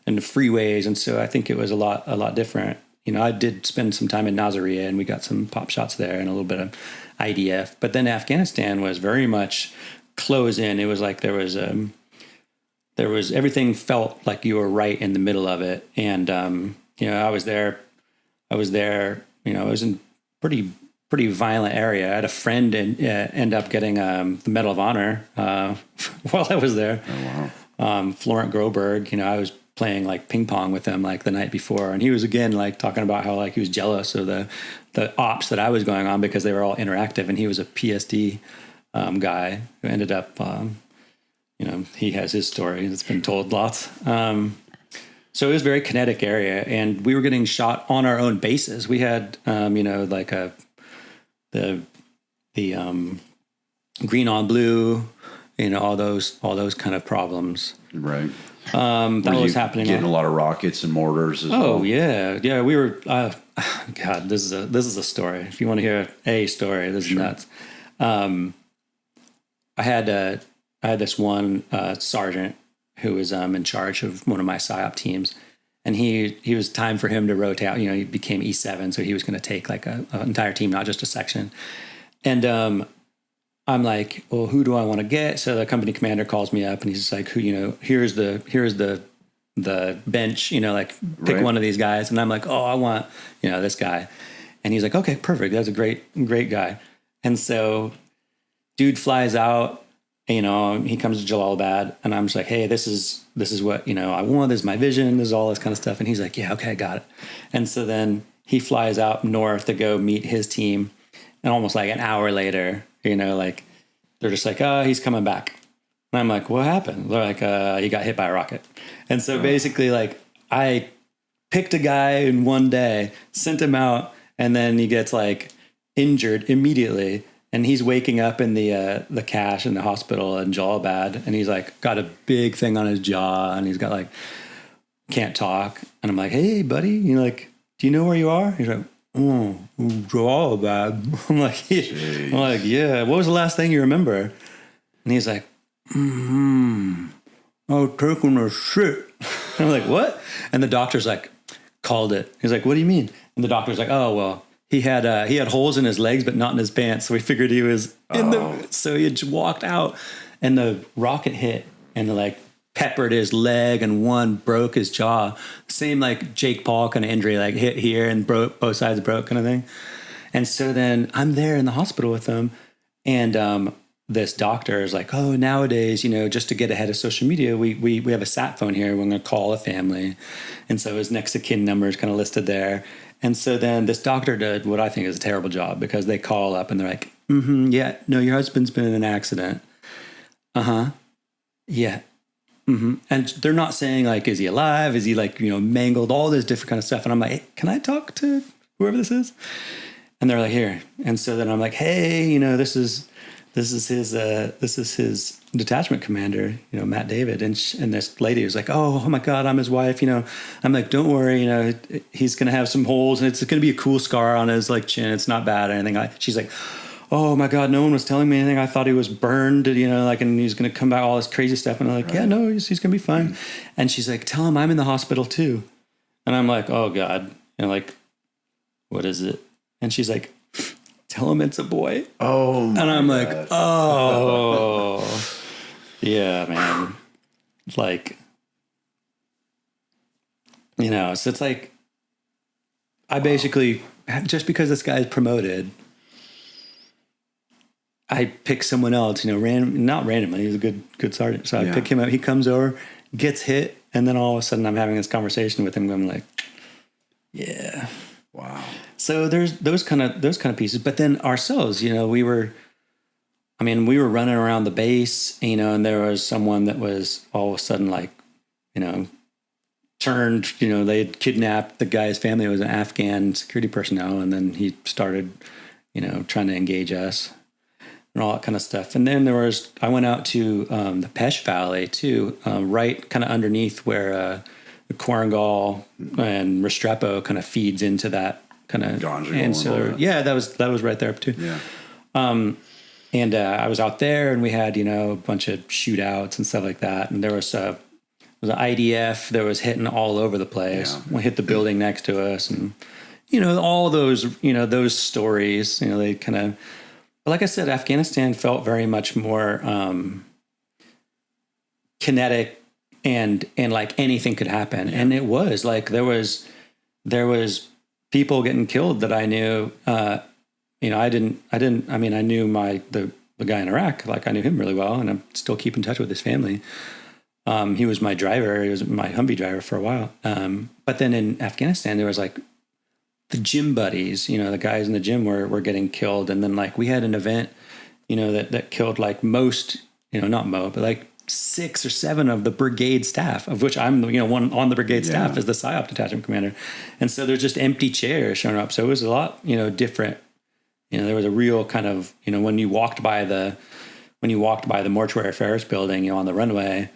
freeways, and so I think it was a lot different. I did spend some time in Nasiriyah and we got some pop shots there and a little bit of IDF. But then Afghanistan was very much close in. It was like there was everything felt like you were right in the middle of it. And, I was there, I was in pretty violent area. I had a friend end up getting the Medal of Honor while I was there. Oh, wow. Florent Groberg, I was playing like ping pong with him like the night before, and he was again like talking about how like he was jealous of the ops that I was going on because they were all interactive, and he was a PSD guy who ended up he has his story that's been told lots. So it was a very kinetic area, and we were getting shot on our own bases. We had like the green on blue, all those kind of problems. Right. That was happening. Getting a lot of rockets and mortars as well. Oh yeah. We were, God, this is a story. If you want to hear a story, this is nuts. I had this one sergeant who was in charge of one of my PSYOP teams, and he was time for him to rotate out. He became E7, so he was going to take like an entire team, not just a section. And I'm like, well, who do I want to get? So the company commander calls me up and he's like, here's the bench, like pick right. one of these guys. And I'm like, oh, I want, this guy. And he's like, okay, perfect. That's a great guy. And so dude flies out, he comes to Jalalabad, and I'm just like, hey, this is what, I want, this is my vision. This is all this kind of stuff. And he's like, yeah, okay, I got it. And so then he flies out north to go meet his team. And almost like an hour later, like they're just like, oh, he's coming back. And I'm like, what happened? They're like, he got hit by a rocket. And so basically like I picked a guy in one day, sent him out, and then he gets like injured immediately. And he's waking up in the cache in the hospital in Jalalabad. And he's like got a big thing on his jaw, and he's got like, can't talk. And I'm like, hey buddy, do you know where you are? He's like, oh, Jalalabad. I'm like, yeah. What was the last thing you remember? And he's like, I was taking a shit. And I'm like, what? And the doctor's like, called it. He's like, what do you mean? And the doctor's like, oh, well, he had holes in his legs, but not in his pants. So we figured he was in the, so he had walked out and the rocket hit and like peppered his leg and one broke his jaw. Same like Jake Paul kind of injury, like hit here and broke, both sides broke kind of thing. And so then I'm there in the hospital with him, and this doctor is like, oh, nowadays, you know, just to get ahead of social media, we have a sat phone here. We're going to call a family. And so his next of kin number is kind of listed there. And so then this doctor did what I think is a terrible job, because they call up and they're like, yeah, no, your husband's been in an accident. Yeah. And they're not saying like, is he alive? Is he like, you know, mangled, all this different kind of stuff. And I'm like, hey, can I talk to whoever this is? And they're like, here. And so then I'm like, hey, you know, this is his detachment commander, you know, Matt David. And this lady was like, oh my God, I'm his wife. You know, I'm like, don't worry, you know, he's going to have some holes and it's going to be a cool scar on his like chin. It's not bad or anything. She's like, oh my God, no one was telling me anything. I thought he was burned, you know, like, and he's going to come back, all this crazy stuff. And I'm like, yeah, no, he's going to be fine. And she's like, tell him I'm in the hospital too. And I'm like, oh God. And like, what is it? And she's like, tell him it's a boy. Oh, my and I'm God. like, oh, yeah, man. Like, you know, so it's like, I basically, just because this guy is promoted, I pick someone else, you know, not randomly. He's a good sergeant. So I pick him up. He comes over, gets hit, and then all of a sudden I'm having this conversation with him. I'm like, yeah. Wow. So there's those kind of pieces. But then ourselves, you know, we were running around the base, you know, and there was someone that was all of a sudden like, you know, turned, you know, they had kidnapped the guy's family. It was an Afghan security personnel. And then he started, you know, trying to engage us and all that kind of stuff. And then I went out to the Pesh Valley too, right kind of underneath where the Quarangal and Restrepo kind of feeds into that kind of ancillary. Yeah, that was right there too. Yeah. And I was out there, and we had, you know, a bunch of shootouts and stuff like that. And there was an IDF that was hitting all over the place. Yeah. We hit the building next to us, and you know, all those, you know, those stories. You know, they kind of. But like I said, Afghanistan felt very much more kinetic. And like anything could happen. Yeah. And it was like, there was people getting killed that I knew, you know, I knew the guy in Iraq, like I knew him really well, and I still keep in touch with his family. He was my driver. He was my Humvee driver for a while. But then in Afghanistan, there was like the gym buddies, you know, the guys in the gym were getting killed. And then like we had an event, you know, that killed like most, you know, but like 6 or 7 of the brigade staff, of which I'm, you know, one on the brigade staff as the PSYOP detachment commander. And so there's just empty chairs showing up. So it was a lot, you know, different. You know, there was a real kind of, you know, when you walked by the mortuary affairs building, you know, on the runway,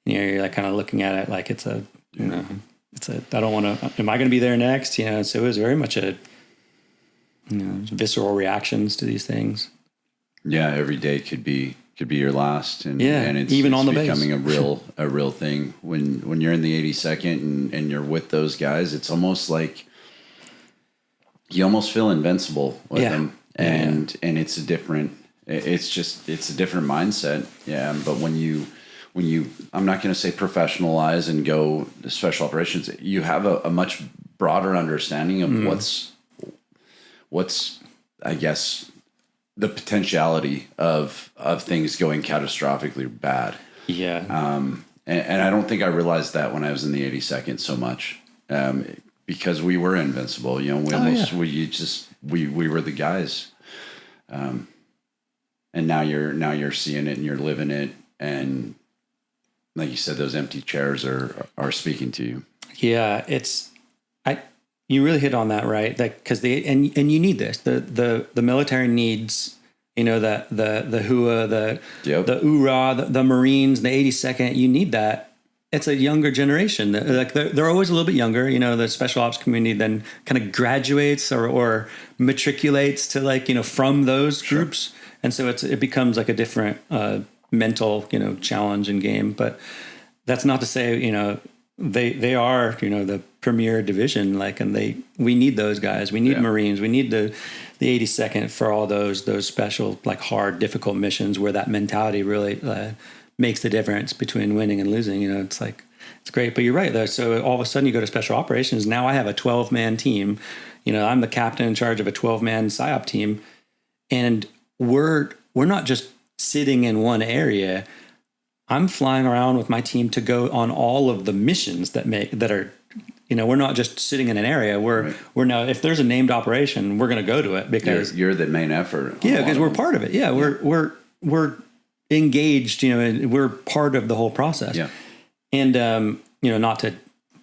you know, you're like kind of looking at it like it's a, you know, I don't want to, am I going to be there next? You know, so it was very much you know, visceral reactions to these things. Yeah. Every day could be your last, and it's even on the becoming base. a real thing when you're in the 82nd and you're with those guys. It's almost like you almost feel invincible with them, and it's a different mindset. Yeah, but when you I'm not going to say professionalize and go to special operations, you have a much broader understanding of what's I guess the potentiality of things going catastrophically bad. Yeah. And I don't think I realized that when I was in the 82nd so much, because we were invincible, you know, we were the guys. And now you're seeing it and you're living it. And like you said, those empty chairs are speaking to you. Yeah. You really hit on that, right? That because and you need this. The military needs, you know, the HUA, the URA, the Marines, the 82nd. You need that. It's a younger generation. Like they're always a little bit younger. You know, the special ops community then kind of graduates or matriculates to, like, you know, from those groups, and so it becomes like a different mental, you know, challenge and game. But that's not to say, you know, they are, you know, premier division. Like, and we need those guys. We need Marines. We need the 82nd for all those special, like, hard, difficult missions where that mentality really makes the difference between winning and losing. You know, it's like, it's great. But you're right, though. So all of a sudden you go to special operations. Now I have a 12-man team. You know, I'm the captain in charge of a 12-man PSYOP team. And we're not just sitting in one area. I'm flying around with my team to go on all of the missions that are, you know, we're not just sitting in an area. We're now, if there's a named operation, we're going to go to it because you're the main effort. Yeah, because we're part of it. Yeah, we're engaged. You know, and we're part of the whole process. Yeah, and you know, not to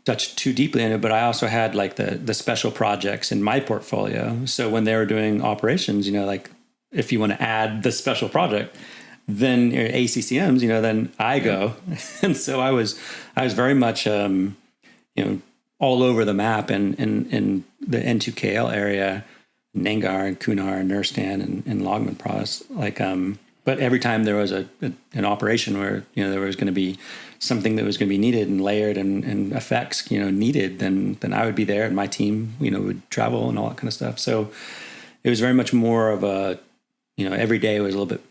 touch too deeply in it, but I also had like the special projects in my portfolio. So when they were doing operations, you know, like if you want to add the special project, then ACCMs, you know, then I go. And so I was very much, you know, all over the map in the N2KL area, Nangar and Kunar and Nurstan and Logman Pros. Like, but every time there was an operation where, you know, there was going to be something that was going to be needed and layered and effects, you know, needed, then I would be there and my team, you know, would travel and all that kind of stuff. So it was very much more of a, you know, every day was a little bit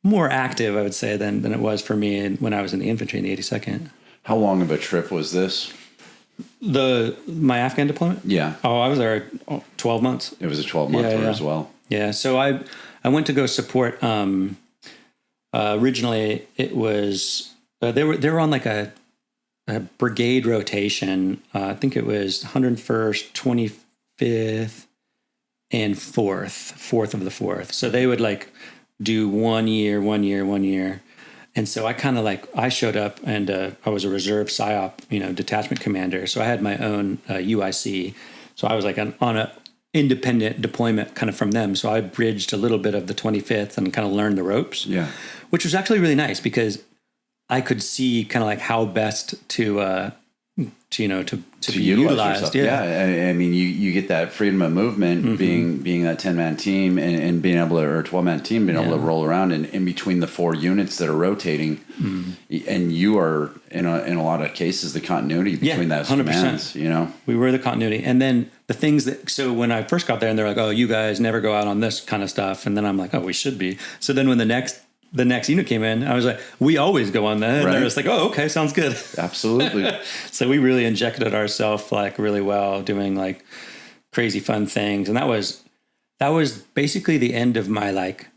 more active, I would say, than it was for me when I was in the infantry in the 82nd. How long of a trip was this? My Afghan deployment? Yeah. Oh, I was there 12 months. It was a 12-month tour as well. Yeah. So I went to go support, originally it was, they were on like a brigade rotation. I think it was 101st, 25th, and 4th of the 4th. So they would like do 1 year. And so I kind of like, I showed up and I was a reserve PSYOP, you know, detachment commander. So I had my own UIC. So I was like on a independent deployment kind of from them. So I bridged a little bit of the 25th and kind of learned the ropes. Yeah. Which was actually really nice because I could see kind of like how best to be utilized. Yeah. I mean, you get that freedom of movement being that 10-man team and being able to, or 12-man team, being able to roll around in between the 4 units that are rotating. And you are in a lot of cases, the continuity between those 100%. Commands, you know, we were the continuity. And then the things that, so when I first got there and they're like, oh, you guys never go out on this kind of stuff. And then I'm like, oh, we should be. So then when the next unit came in, I was like, we always go on that. And they're just like, oh, okay, sounds good. Absolutely. So we really injected ourselves like really well, doing like crazy fun things. And that was basically the end of my like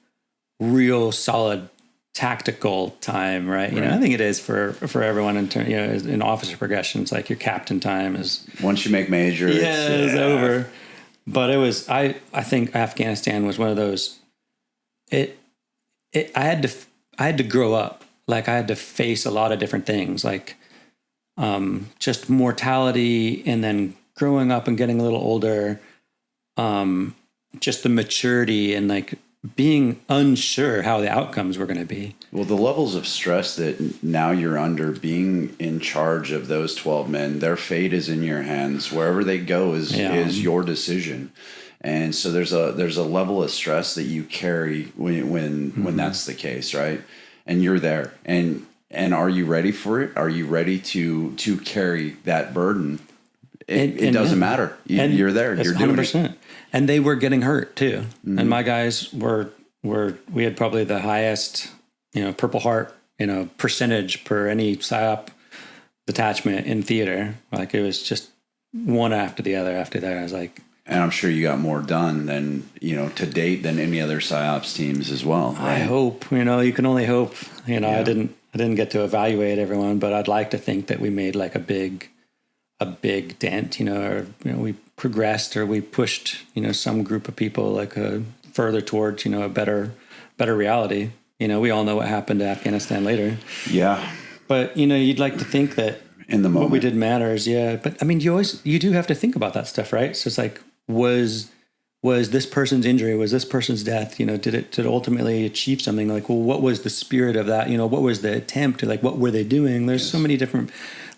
real solid tactical time, right? You know, I think it is for everyone in terms, you know, in officer progression, it's like your captain time is once you make major, it's over. But it was, I think Afghanistan was one of those, I had to grow up. Like I had to face a lot of different things, like just mortality, and then growing up and getting a little older, just the maturity and like being unsure how the outcomes were going to be. Well, the levels of stress that now you're under, being in charge of those 12 men, their fate is in your hands. Wherever they go is your decision. And so there's a level of stress that you carry when that's the case, right? And you're there. And are you ready for it? Are you ready to carry that burden? It doesn't matter. You're there. You're doing 100%. It. And they were getting hurt too. And my guys we had probably the highest, you know, Purple Heart, you know, percentage per any PSYOP detachment in theater. Like it was just one after the other after that. I was like, and I'm sure you got more done than, you know, to date than any other PSYOPs teams as well. Right? I hope, you know, you can only hope. You know, I didn't get to evaluate everyone, but I'd like to think that we made like a big dent, you know, or, you know, we progressed or we pushed, you know, some group of people like further towards, you know, a better reality. You know, we all know what happened to Afghanistan later. Yeah. But, you know, you'd like to think that in the moment what we did matters. Yeah. But I mean, you do have to think about that stuff, right? So it's like, was this person's injury, was this person's death, you know, did it ultimately achieve something? Like, well, what was the spirit of that? You know, what was the attempt? Like, what were they doing? There's so many different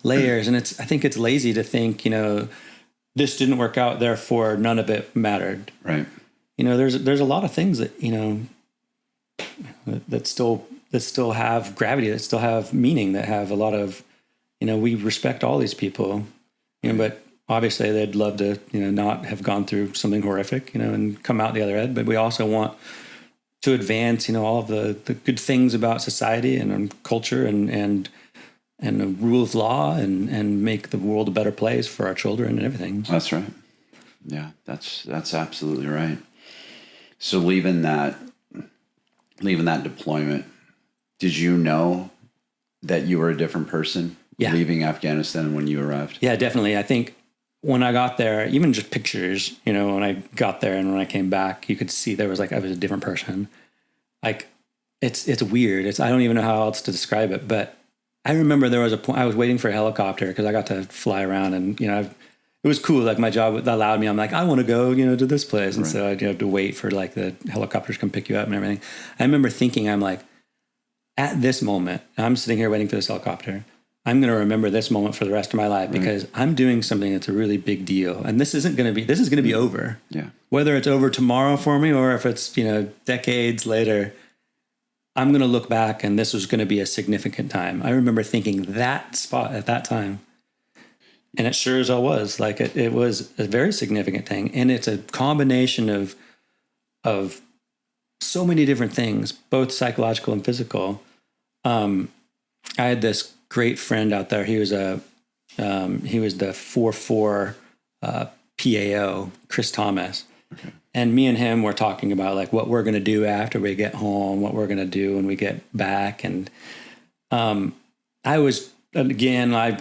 layers. And I think it's lazy to think, you know, this didn't work out, therefore none of it mattered. Right. You know, there's a lot of things that, you know, that still have gravity, that still have meaning, that have a lot of, you know, we respect all these people, you know, but obviously they'd love to, not have gone through something horrific, and come out the other end. But we also want to advance, all of the good things about society and culture and the rule of law and make the world a better place for our children and everything. That's right. Yeah, that's absolutely right. So leaving that deployment, did you know that you were a different person leaving Afghanistan when you arrived? Yeah, definitely. I think when I got there, even just pictures, when I got there and when I came back, you could see there was I was a different person. Like it's weird. I don't even know how else to describe it, but I remember there was a point I was waiting for a helicopter because I got to fly around and, it was cool. Like my job allowed me, I'm like, I want to go, to this place. And so I'd have to wait for the helicopters come pick you up and everything. I remember thinking, I'm like, at this moment, I'm sitting here waiting for this helicopter. I'm going to remember this moment for the rest of my life because I'm doing something that's a really big deal. And this is going to be over. Yeah. Whether it's over tomorrow for me or if it's, decades later, I'm going to look back and this was going to be a significant time. I remember thinking that spot at that time. And it sure as hell was. It was a very significant thing. And it's a combination of so many different things, both psychological and physical. I had this great friend out there. He was the 4-4 PAO, Chris Thomas. Okay. And me and him were talking about what we're going to do after we get home, what we're going to do when we get back. And I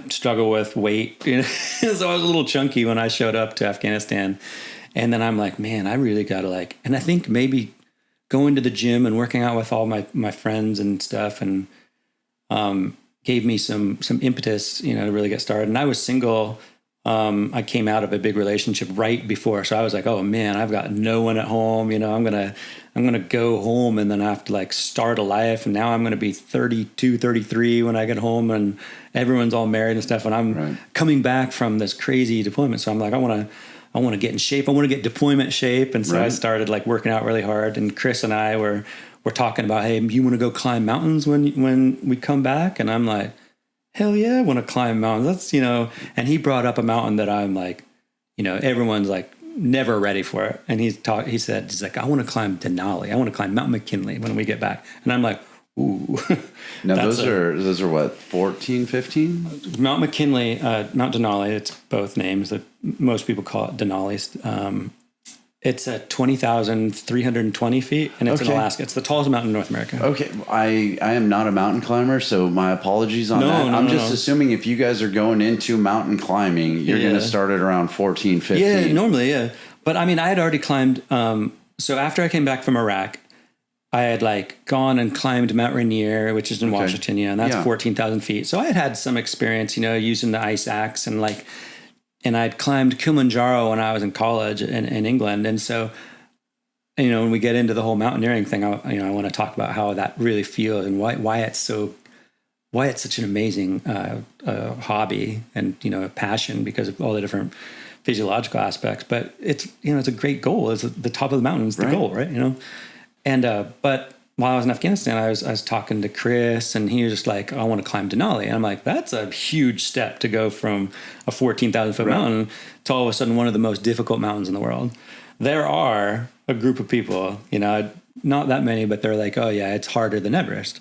struggle with weight, so I was a little chunky when I showed up to Afghanistan. And then I'm like, man, I really got to and I think maybe going to the gym and working out with all my friends and stuff and gave me some impetus, to really get started. And I was single. I came out of a big relationship right before. So I was like, oh man, I've got no one at home. I'm going to go home and then I have to start a life. And now I'm going to be 32, 33 when I get home and everyone's all married and stuff. And I'm coming back from this crazy deployment. So I'm like, I want to get in shape. I want to get deployment shape. And so I started working out really hard. And Chris and I were talking about, hey, you want to go climb mountains when we come back? And I'm like, hell yeah, I want to climb mountains. That's, and he brought up a mountain that I'm everyone's never ready for it. And he's like, I want to climb Denali. I want to climb Mount McKinley when we get back. And I'm like, ooh. Now those are what, 14, 15? Mount McKinley, Mount Denali, it's both names. Most people call it Denali. It's at 20,320 feet, and it's in Alaska. It's the tallest mountain in North America. Okay. I am not a mountain climber, so my apologies on that. I'm just assuming if you guys are going into mountain climbing, you're going to start at around 14, 15. Yeah, normally, yeah. But I had already climbed. So after I came back from Iraq, I had gone and climbed Mount Rainier, which is in Washington, and that's 14,000 feet. So I had some experience, using the ice axe and I'd climbed Kilimanjaro when I was in college in England. And so, when we get into the whole mountaineering thing, I want to talk about how that really feels and why it's such an amazing hobby and, a passion because of all the different physiological aspects. But it's, it's a great goal. It's the top of the mountain is the goal, right? And, but while I was in Afghanistan, I was talking to Chris and he was just like, I want to climb Denali. And I'm like, that's a huge step to go from a 14,000 foot mountain to all of a sudden one of the most difficult mountains in the world. There are a group of people, not that many, but they're like, oh yeah, it's harder than Everest.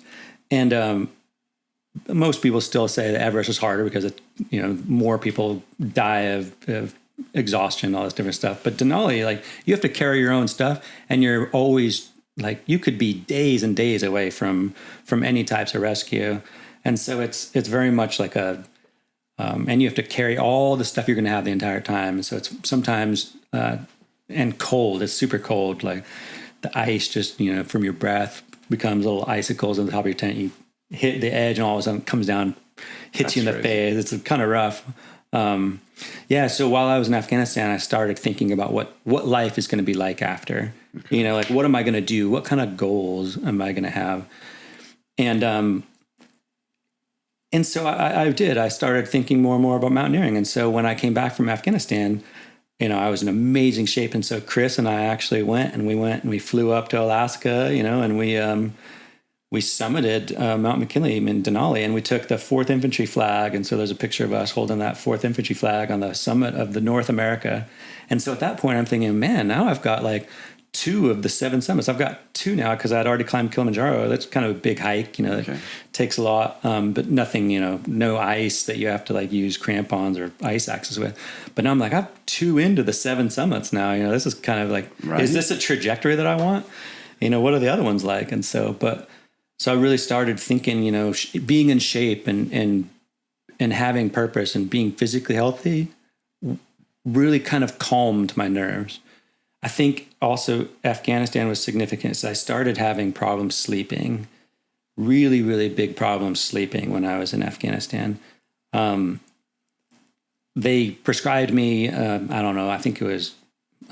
And, most people still say that Everest is harder because more people die of exhaustion, all this different stuff. But Denali, you have to carry your own stuff and you're always you could be days and days away from any types of rescue. And so it's very much and you have to carry all the stuff you're going to have the entire time. And so it's sometimes, and cold, it's super cold. The ice just, from your breath becomes little icicles on the top of your tent. You hit the edge and all of a sudden it comes down, hits you in the face. It's kind of rough. So while I was in Afghanistan, I started thinking about what life is going to be like after. What am I going to do? What kind of goals am I going to have? And so I did. I started thinking more and more about mountaineering. And so when I came back from Afghanistan, I was in amazing shape. And so Chris and I actually went and we flew up to Alaska, and we summited Mount McKinley in Denali, and we took the 4th Infantry flag. And so there's a picture of us holding that 4th Infantry flag on the summit of the North America. And so at that point, I'm thinking, man, now I've got like 2 of the 7 summits. I've got 2 now because I'd already climbed Kilimanjaro. That's kind of a big hike, It takes a lot, but nothing, no ice that you have to like use crampons or ice axes with. But now I'm like, I'm 2 into the 7 summits now. This is kind of like, Is this a trajectory that I want? What are the other ones like? And so, so I really started thinking, being in shape and having purpose and being physically healthy really kind of calmed my nerves. I think also Afghanistan was significant. So I started having problems sleeping, really, really big problems sleeping when I was in Afghanistan. They prescribed me, I don't know, I think it was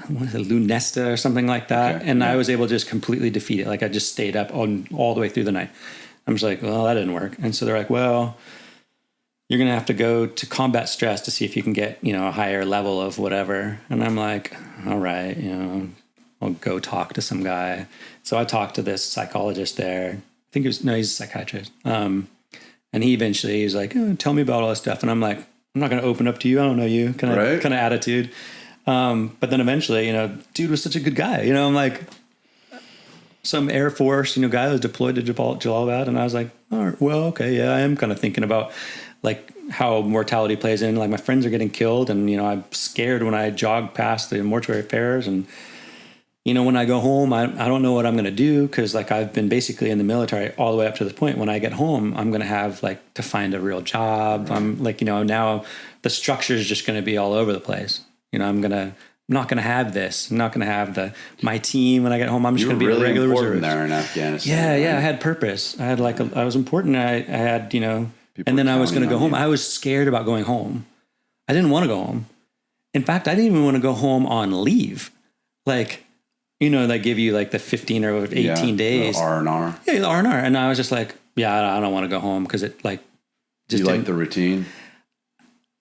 Lunesta or something like that. Okay, and I was able to just completely defeat it. Like I just stayed up all the way through the night. I'm just like, well, that didn't work. And so they're like, well, you're going to have to go to combat stress to see if you can get, a higher level of whatever. And I'm like, all right, I'll go talk to some guy. So I talked to this psychologist there. I think he's a psychiatrist. And he's like, tell me about all this stuff. And I'm like, I'm not going to open up to you. I don't know you kind of attitude. But then eventually, dude was such a good guy. I'm like some Air Force, guy who was deployed to Jalalabad. And I was like, all right, well, okay, yeah, I am kind of thinking about like how mortality plays in. Like my friends are getting killed, and I'm scared when I jog past the mortuary fairs. And when I go home, I don't know what I'm going to do because like I've been basically in the military all the way up to this point. When I get home, I'm going to have like to find a real job. I'm like now the structure is just going to be all over the place. I'm not going to have this. I'm not going to have my team when I get home. I'm just going to be a regular reservist. There in Afghanistan. Yeah. I had purpose. I had I was important. I had, and then I was going to go home. I was scared about going home. I didn't want to go home. In fact, I didn't even want to go home on leave. Like, they give you like the 15 or 18 days. The R&R. Yeah, the R&R. And I was just like, yeah, I don't want to go home because it like just. You like the routine?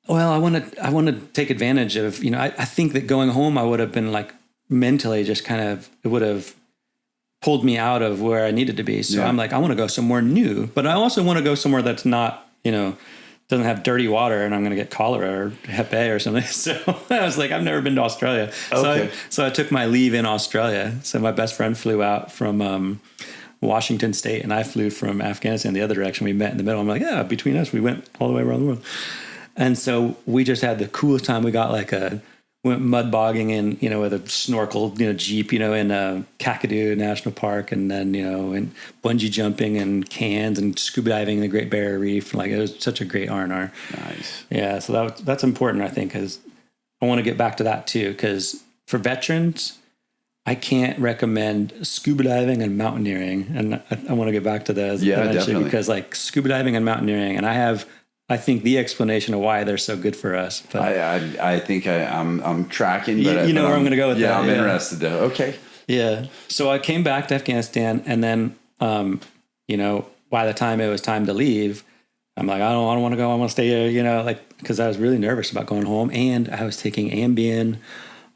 Well, I want to take advantage of, I think that going home, I would have been like mentally just kind of, it would have pulled me out of where I needed to be. So I'm like, I want to go somewhere new, but I also want to go somewhere that's not, doesn't have dirty water and I'm going to get cholera or Hep A or something. So I was like, I've never been to Australia. Okay. So I took my leave in Australia. So my best friend flew out from Washington State and I flew from Afghanistan the other direction. We met in the middle. I'm like, yeah, between us, we went all the way around the world. And so we just had the coolest time. We got went mud bogging in, with a snorkel, Jeep, in Kakadu National Park, and then, and bungee jumping and cans and scuba diving in the Great Barrier Reef. Like it was such a great R&R. Nice. Yeah. So that's important, I think, because I want to get back to that too. Because for veterans, I can't recommend scuba diving and mountaineering. And I want to get back to those eventually, definitely. Because like scuba diving and mountaineering, and I think the explanation of why they're so good for us. But I think I'm tracking. But you know where I'm going to go with that. Yeah, I'm interested though. Okay. Yeah. So I came back to Afghanistan, and then, by the time it was time to leave, I'm like, I don't want to go. I want to stay here, because I was really nervous about going home, and I was taking Ambien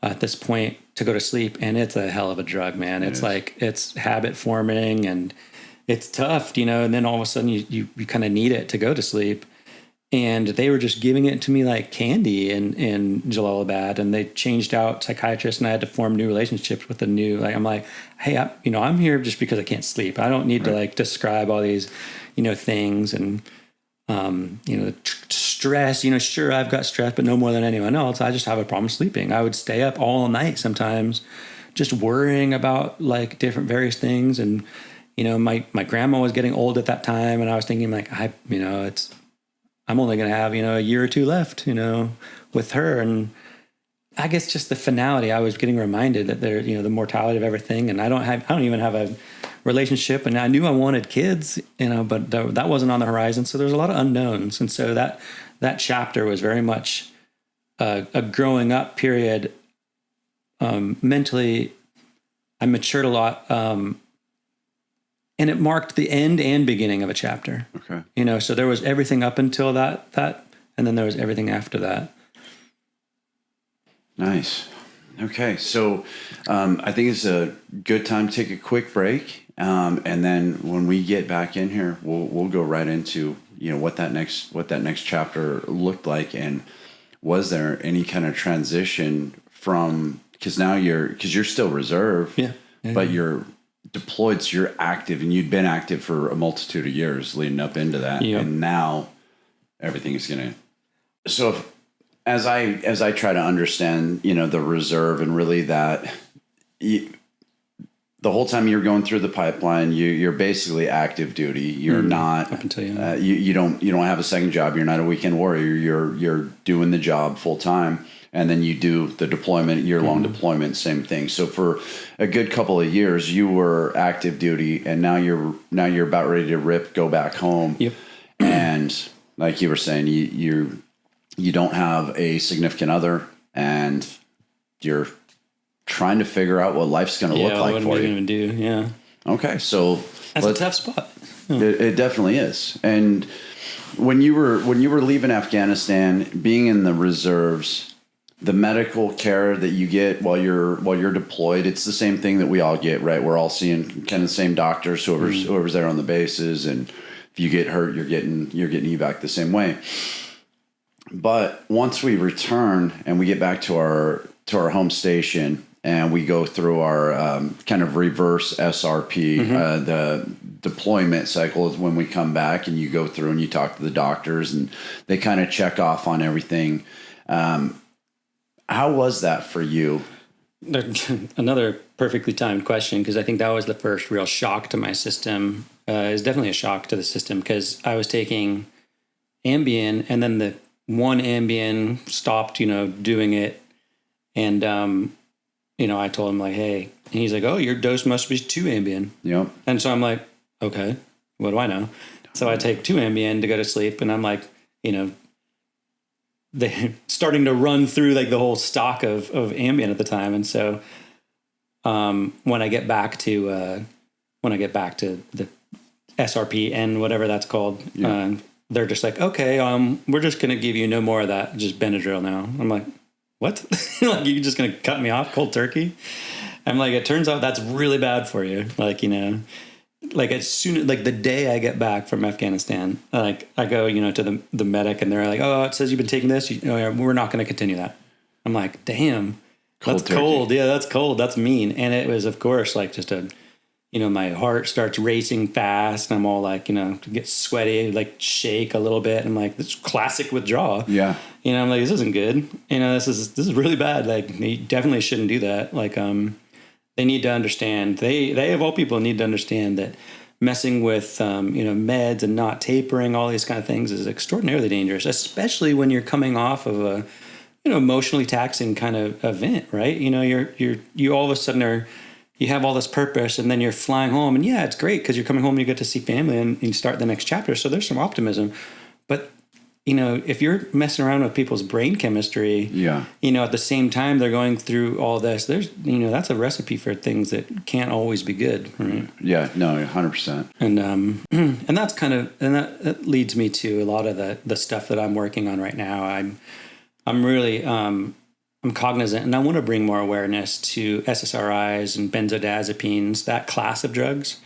at this point to go to sleep, and it's a hell of a drug, man. It's like it's habit forming, and it's tough, and then all of a sudden you kind of need it to go to sleep. And they were just giving it to me like candy in Jalalabad, and they changed out psychiatrists, and I had to form new relationships with I'm like, hey, I'm here just because I can't sleep. I don't need to describe all these, things and, stress, sure, I've got stress, but no more than anyone else. I just have a problem sleeping. I would stay up all night sometimes just worrying about like different various things. And, my grandma was getting old at that time, and I was thinking like, I'm only going to have, a year or two left, with her. And I guess just the finality, I was getting reminded that there, the mortality of everything. And I don't even have a relationship. And I knew I wanted kids, but that wasn't on the horizon. So there's a lot of unknowns. And so that chapter was very much a growing up period. Mentally, I matured a lot. And it marked the end and beginning of a chapter. Okay. So there was everything up until that, and then there was everything after that. Nice. Okay. So I think it's a good time to take a quick break. And then when we get back in here, we'll go right into, what that next chapter looked like, and was there any kind of transition from, because you're still reserve, but you're deployed, so you're active, and you'd been active for a multitude of years leading up into that, and now everything is gonna. So as I try to understand, the reserve, and really that. The whole time you're going through the pipeline, you're basically active duty. You're not up until you don't have a second job. You're not a weekend warrior. You're doing the job full time, and then you do the deployment, year-long deployment, same thing. So for a good couple of years, you were active duty, and now you're about ready to go back home. Yep. And like you were saying, you don't have a significant other, and you're trying to figure out what life's going to look like for you. Even do, yeah. Okay, so that's a tough spot. It definitely is. And when you were leaving Afghanistan, being in the reserves, the medical care that you get while you're deployed, it's the same thing that we all get, right? We're all seeing kind of the same doctors, whoever's there on the bases, and if you get hurt, you're getting evac the same way. But once we return and we get back to our home station, and we go through our kind of reverse SRP, the deployment cycle is when we come back, and you go through and you talk to the doctors, and they kind of check off on everything. How was that for you? Another perfectly timed question, because I think that was the first real shock to my system. It was definitely a shock to the system, because I was taking Ambien, and then the one Ambien stopped, doing it. And, I told him, like, hey, and he's like, oh, your dose must be 2 Ambien. Yep. And so I'm like, okay, what do I know? So I take 2 Ambien to go to sleep, and I'm like, they're starting to run through like the whole stock of Ambien at the time. And so when I get back to the SRP and whatever that's called, they're just like, okay, we're just going to give you no more of that, just Benadryl now. I'm like, what? Like, you're just going to cut me off cold turkey? I'm like, it turns out that's really bad for you. Like, like as soon like the day I get back from Afghanistan, like I go, to the medic, and they're like, oh, it says you've been taking this. We're not going to continue that. I'm like, damn, that's cold. Yeah, that's cold. That's mean. And it was, of course, like just my heart starts racing fast, and I'm all like, get sweaty, like shake a little bit. And I'm like, this is classic withdrawal. Yeah. I'm like, this isn't good. This is really bad. Like, you definitely shouldn't do that. Like, they need to understand, they of all people need to understand that messing with, meds and not tapering, all these kind of things is extraordinarily dangerous, especially when you're coming off of a, emotionally taxing kind of event, right? You all of a sudden you have all this purpose, and then you're flying home, and yeah, it's great because you're coming home and you get to see family and you start the next chapter. So there's some optimism, but if you're messing around with people's brain chemistry, at the same time they're going through all this, there's, that's a recipe for things that can't always be good. Right? Yeah, no, 100%. And that's kind of, and that leads me to a lot of the stuff that I'm working on right now. I'm really, I'm cognizant, and I want to bring more awareness to SSRIs and benzodiazepines, that class of drugs.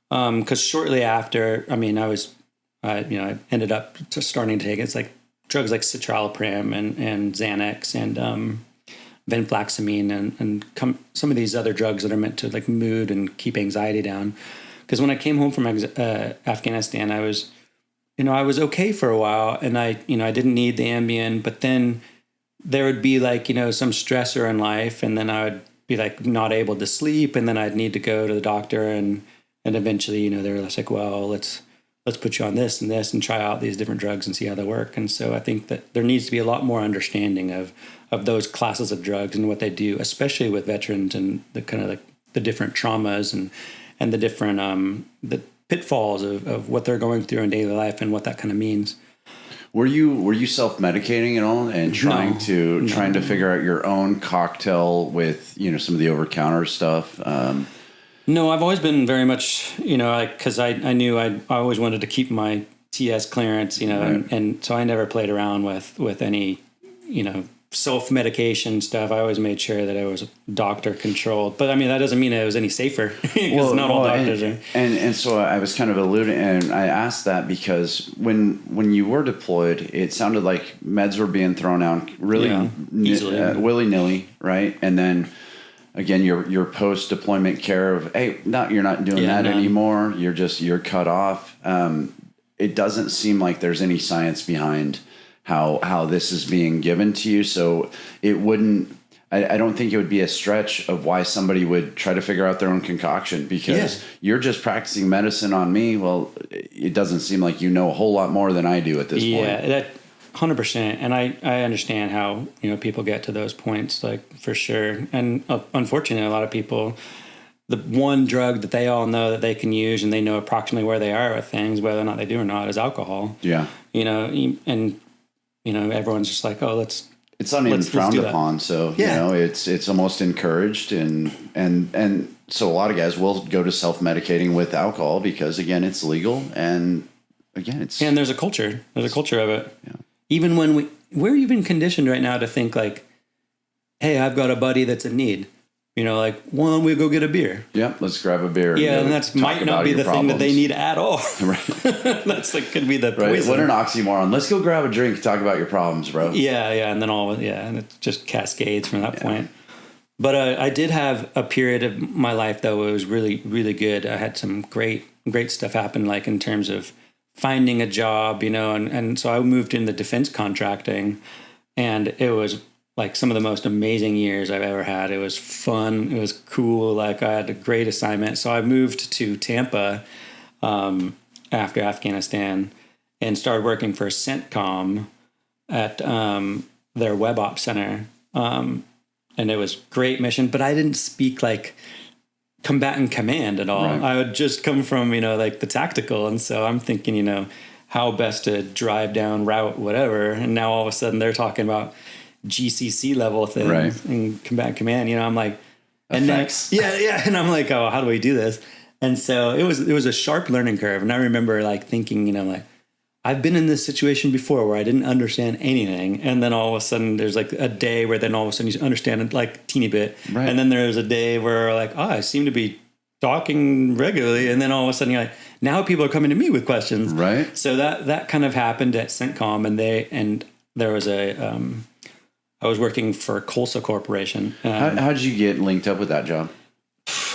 Because shortly after, I ended up just starting to take it's like drugs like citalopram and Xanax and venlafaxine and some of these other drugs that are meant to like mood and keep anxiety down. Because when I came home from Afghanistan, I was okay for a while, and I didn't need the Ambien, but then there would be like, some stressor in life, and then I would be like not able to sleep, and then I'd need to go to the doctor, and eventually, they were like, well, let's put you on this and this and try out these different drugs and see how they work. And so I think that there needs to be a lot more understanding of those classes of drugs and what they do, especially with veterans and the kind of like the different traumas and the different the pitfalls of what they're going through in daily life and what that kind of means. Were you self-medicating at all and trying to figure out your own cocktail with, some of the over-counter stuff? No, I've always been very much, because I knew I always wanted to keep my TS clearance, right. and so I never played around with any, self-medication stuff, I always made sure that it was doctor controlled. But I mean, that doesn't mean it was any safer, because not all doctors are. And so I was kind of alluding, and I asked that because when you were deployed, it sounded like meds were being thrown out really easily, willy-nilly, right? And then again, your post-deployment care of, hey, no, you're not doing that anymore. You're cut off. It doesn't seem like there's any science behind how this is being given to you. So it wouldn't, I don't think it would be a stretch of why somebody would try to figure out their own concoction, because you're just practicing medicine on me. Well, it doesn't seem like you know a whole lot more than I do at this point. Yeah, that 100%. And I understand how, people get to those points, like, for sure. And unfortunately, a lot of people, the one drug that they all know that they can use and they know approximately where they are with things, whether or not they do or not, is alcohol. Yeah. And everyone's just like, oh, it's not even frowned upon. So, it's almost encouraged. And so a lot of guys will go to self-medicating with alcohol because, again, it's legal. And again, and there's a culture. There's a culture of it. Yeah. Even when we're even conditioned right now to think like, hey, I've got a buddy that's in need. Like, why don't we go get a beer? Yeah, let's grab a beer. Yeah, and that might not be the thing that they need at all. Right. That's could be the poison. Right. What an oxymoron. Let's go grab a drink, talk about your problems, bro. Yeah, and then and it just cascades from that point. But I did have a period of my life, though, it was really, really good. I had some great stuff happen, like in terms of finding a job, and so I moved into defense contracting, and it was like some of the most amazing years I've ever had. It was fun. It was cool. Like, I had a great assignment. So I moved to Tampa after Afghanistan and started working for CENTCOM at their web ops center. And it was a great mission, but I didn't speak like combatant command at all. Right. I would just come from, like the tactical. And so I'm thinking, how best to drive down route, whatever. And now all of a sudden they're talking about GCC level things and combat command, I'm like, effects. And I'm like, oh, how do we do this? And so it was a sharp learning curve. And I remember like thinking, like, I've been in this situation before where I didn't understand anything. And then all of a sudden there's like a day where then all of a sudden you understand it like a teeny bit. Right. And then there's a day where like, I seem to be talking regularly. And then all of a sudden you're like, now people are coming to me with questions. Right. So that kind of happened at CENTCOM, and there was I was working for Colsa Corporation. How did you get linked up with that job?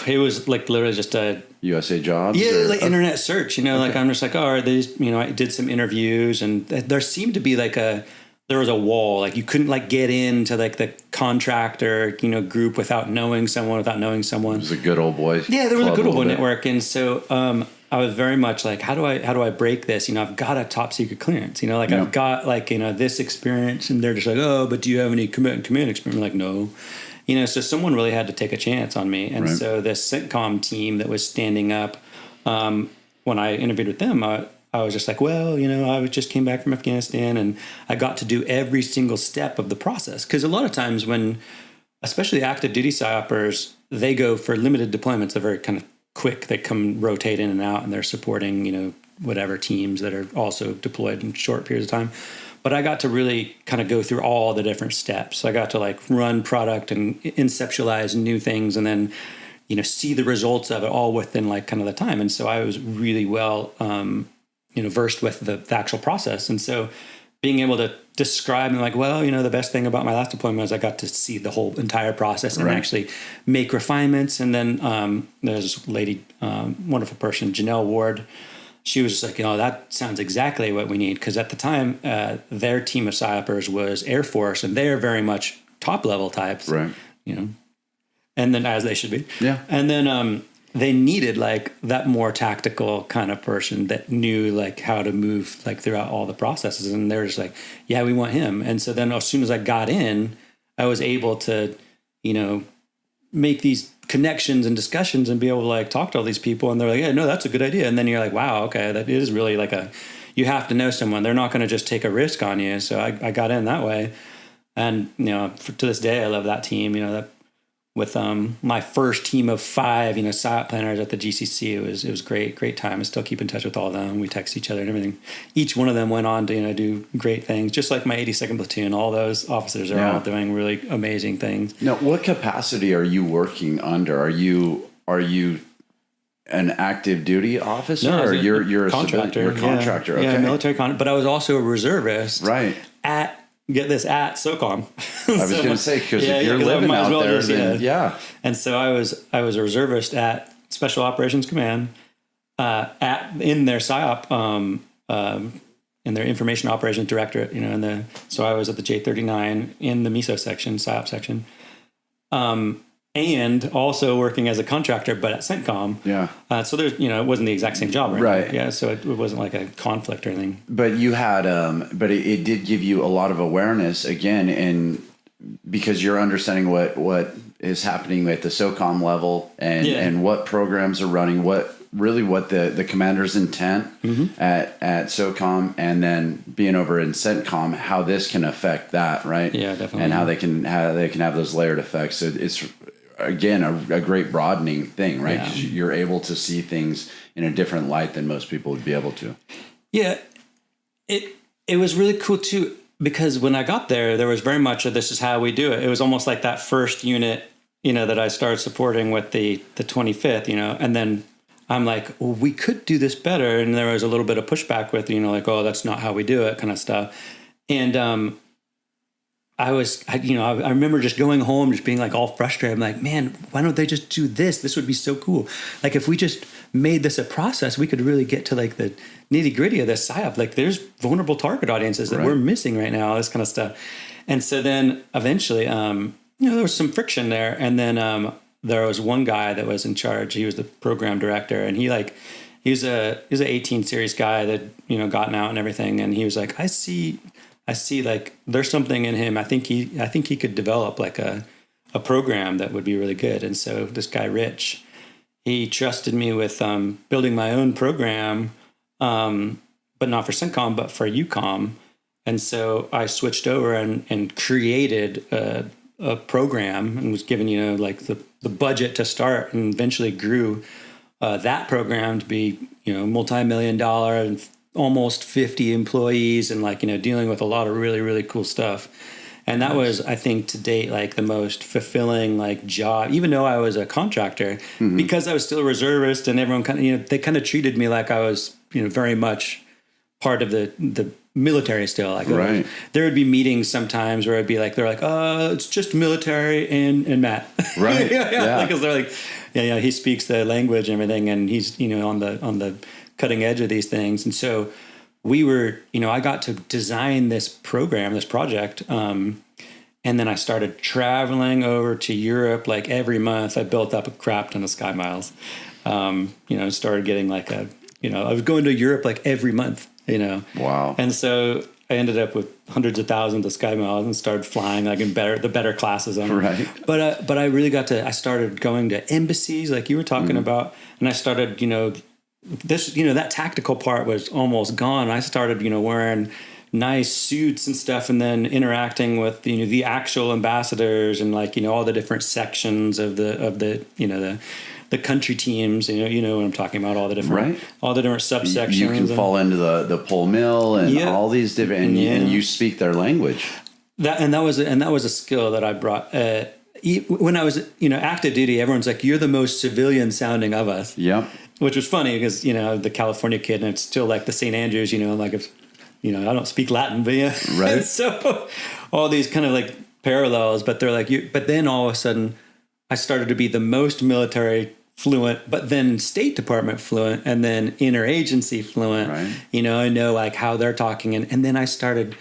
It was like literally just a USA Jobs. Yeah, like internet search. Like I'm just like, oh, are these? I did some interviews, and there seemed to be like there was a wall. Like you couldn't like get into like the contractor group without knowing someone. It was a good old boy. Yeah, there was a good old boy network, and so I was very much like, how do I break this? I've got a top secret clearance. I've got like this experience, and they're just like, oh, but do you have any command experience? I'm like, no. So someone really had to take a chance on me, and so this CENTCOM team that was standing up, when I interviewed with them, I was just like, well, I just came back from Afghanistan, and I got to do every single step of the process, because a lot of times when, especially active duty PSYOPers, they go for limited deployments. They're very kind of quick. They come rotate in and out, and they're supporting, whatever teams that are also deployed in short periods of time. But I got to really kind of go through all the different steps. So I got to like run product and conceptualize new things, and then, see the results of it all within like kind of the time. And so I was really well, versed with the actual process. And so being able to describe and like, well, the best thing about my last deployment is I got to see the whole entire process and actually make refinements. And then there's this lady, wonderful person, Janelle Ward. She was just like, that sounds exactly what we need. Because at the time, their team of PSYOPers was Air Force, and they're very much top level types, right? And then as they should be, yeah. And then they needed like that more tactical kind of person that knew like how to move like throughout all the processes. And they're just like, yeah, we want him. And so then as soon as I got in, I was able to, make these connections and discussions and be able to like talk to all these people. And they're like, yeah, no, that's a good idea. And then you're like, wow, okay, that is really like you have to know someone. They're not going to just take a risk on you. So I got in that way. And, to this day, I love that team. That with my first team of 5, PSYOP planners at the GCC. It was great time. I still keep in touch with all of them. We text each other and everything. Each one of them went on to do great things, just like my 82nd platoon. All those officers are all doing really amazing things. Now, what capacity are you working under? Are you an active duty officer, or you're a contractor? You're a contractor. Yeah, okay. military contractor. But I was also a reservist. Right. At SOCOM. I was going to say, because if you're living out there, then And so I was a reservist at Special Operations Command, in their PSYOP, in their Information Operations Directorate. So I was at the J39 in the MISO section, PSYOP section. And also working as a contractor, but at CENTCOM. Yeah. So there's, it wasn't the exact same job, right? Yeah. So it wasn't like a conflict or anything. But you had, but it did give you a lot of awareness again, and because you're understanding what is happening at the SOCOM level and what programs are running, what the commander's intent at SOCOM, and then being over in CENTCOM, how this can affect that, right? Yeah, definitely. And how they can have those layered effects. So it's, again, a great broadening thing, right? Because you're able to see things in a different light than most people would be able to. Yeah, it was really cool too, because when I got there was very much of this is how we do it. It was almost like that first unit, that I started supporting with the 25th, and then I'm like, well, we could do this better. And there was a little bit of pushback with, like, oh, that's not how we do it kind of stuff. And, I remember just going home, just being like all frustrated. I'm like, man, why don't they just do this? This would be so cool. Like if we just made this a process, we could really get to like the nitty gritty of this PSYOP. Like there's vulnerable target audiences that we're missing right now, this kind of stuff. And so then eventually, there was some friction there. And then there was one guy that was in charge. He was the program director, and he was an 18 series guy that, gotten out and everything. And he was like, I see like there's something in him. I think he could develop like a program that would be really good. And so this guy, Rich, he trusted me with building my own program, but not for CENTCOM, but for UCOM. And so I switched over and created a program and was given, like the budget to start, and eventually grew that program to be, multi-million-dollar and almost 50 employees, and dealing with a lot of really, really cool stuff. And that was, I think, to date, like the most fulfilling job, even though I was a contractor, because I was still a reservist, and everyone kind of, they kind of treated me like I was, very much part of the military still. There would be meetings sometimes where I'd be like, they're like, it's just military and Matt. Right. Because they're like, he speaks the language and everything, and he's, on the cutting edge of these things. And so we were, I got to design this program, this project. And then I started traveling over to Europe like every month. I built up a crap ton of sky miles. Started getting I was going to Europe like every month, Wow. And so I ended up with hundreds of thousands of sky miles and started flying in the better classes. Right. But I really I started going to embassies like you were talking about. And I started, that tactical part was almost gone. I started, wearing nice suits and stuff, and then interacting with, the actual ambassadors and all the different sections of the country teams, what I'm talking about, all the different subsections. You can fall into the pole mill and all these different, and you speak their language. That was a skill that I brought. When I was, active duty, everyone's like, you're the most civilian sounding of us. Yep. Which was funny because, the California kid, and it's still like the St. Andrews, if, I don't speak Latin, but yeah. Right. So all these kind of parallels, but they're like, but then all of a sudden I started to be the most military fluent, but then State Department fluent, and then interagency fluent. Right. I know how they're talking. And then I started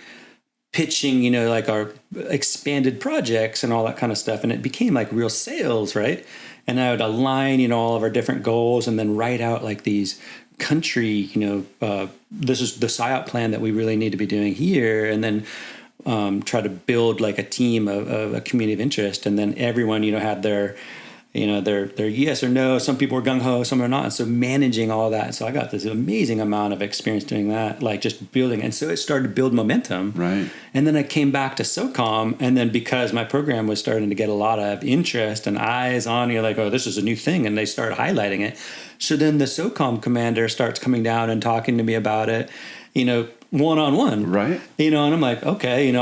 pitching, our expanded projects and all that kind of stuff. And it became real sales, right? And I would align, all of our different goals, and then write out these country, this is the PSYOP plan that we really need to be doing here. And then try to build a team of a community of interest. And then everyone, had their they're yes or no. Some people are gung ho, some are not. And so managing all that. So I got this amazing amount of experience doing that, like just building. And so it started to build momentum. Right. And then I came back to SOCOM. And then because my program was starting to get a lot of interest and eyes on, you're like, oh, this is a new thing. And they started highlighting it. So then the SOCOM commander starts coming down and talking to me about it, one-on-one. Right. And I'm like, okay,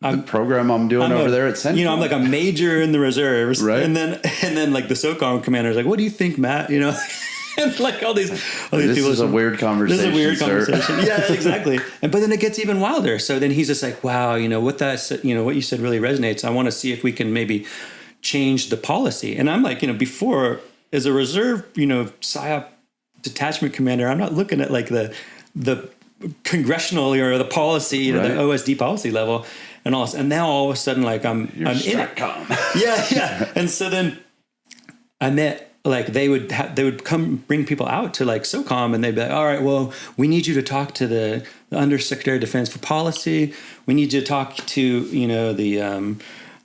the program I'm doing over there at Central. I'm like a major in the reserves. Right. And then like the SOCOM commander is like, what do you think, Matt? And like all these people. This is a weird conversation. This is a weird sir. conversation. Yeah, exactly. But then it gets even wilder. So then he's just like, wow, what you said really resonates. I want to see if we can maybe change the policy. And I'm like, before as a reserve, PSYOP detachment commander, I'm not looking at like the congressional or the policy, the OSD policy level. And now all of a sudden, like I'm in it. Yeah. And so then I met, like they would come bring people out to like SOCOM, and they'd be like, all right, well, we need you to talk to the Undersecretary of Defense for Policy. We need you to talk to, the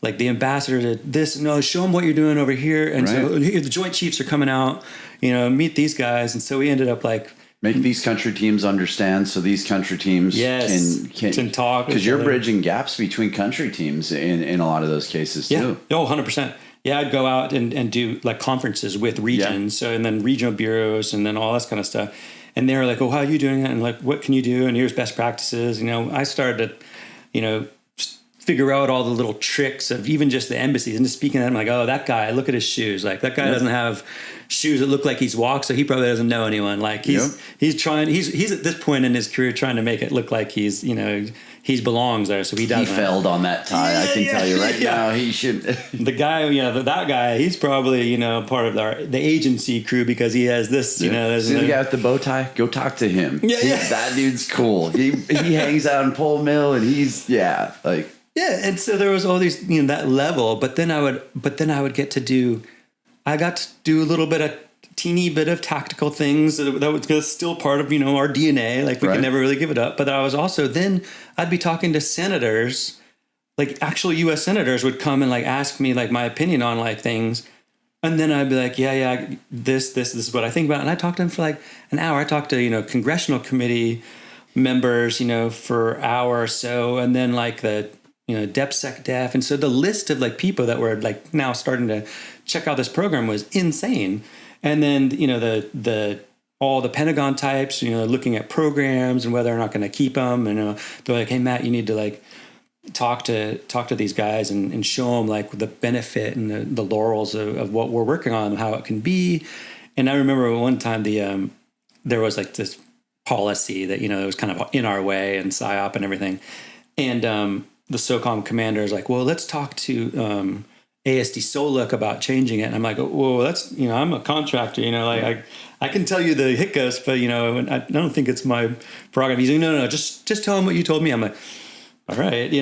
ambassador to this. No, show them what you're doing over here. And so the Joint Chiefs are coming out, meet these guys. And so we ended up like, make these country teams understand, so these country teams can talk. Because you're bridging gaps between country teams in a lot of those cases too. Yeah, 100%. Yeah, I'd go out and do like conferences with regions, so and then regional bureaus, and then all this kind of stuff. And they were like, "Oh, how are you doing it? And like, what can you do? And here's best practices." I started to, figure out all the little tricks of even just the embassies, and just speaking to them, like, oh, that guy, look at his shoes. Like that guy doesn't have shoes that look like he's walked, so he probably doesn't know anyone. Like he's at this point in his career trying to make it look like he's he belongs there, so he doesn't. He failed on that tie. I can tell you right now, he should. The guy, that guy, he's probably part of the agency crew because he has this. See the guy with the bow tie? Go talk to him. That dude's cool. He hangs out in Pole Mill, and he's like. Yeah, and so there was all these, that level, but then I would get to do, I got to do a teeny bit of tactical things that was still part of, our DNA. Like we could never really give it up. But I was also, then I'd be talking to senators, like actual U.S. senators would come and like ask me like my opinion on like things. And then I'd be like, this is what I think about it. And I talked to them for like an hour. I talked to, congressional committee members, for an hour or so. And then like the, DepSecDef. And so the list of like people that were like now starting to check out this program was insane. And then, all the Pentagon types, looking at programs and whether or not going to keep them. And they're like, hey, Matt, you need to like talk to these guys and show them like the benefit and the laurels of what we're working on, how it can be. And I remember one time there was like this policy that, it was kind of in our way and PSYOP and everything. And, the SOCOM commander is like, well, let's talk to ASD Soluk about changing it. And I'm like, well, that's, I'm a contractor, like I can tell you the hiccups, but, I don't think it's my prerogative. He's like, no, just tell him what you told me. I'm like, all right,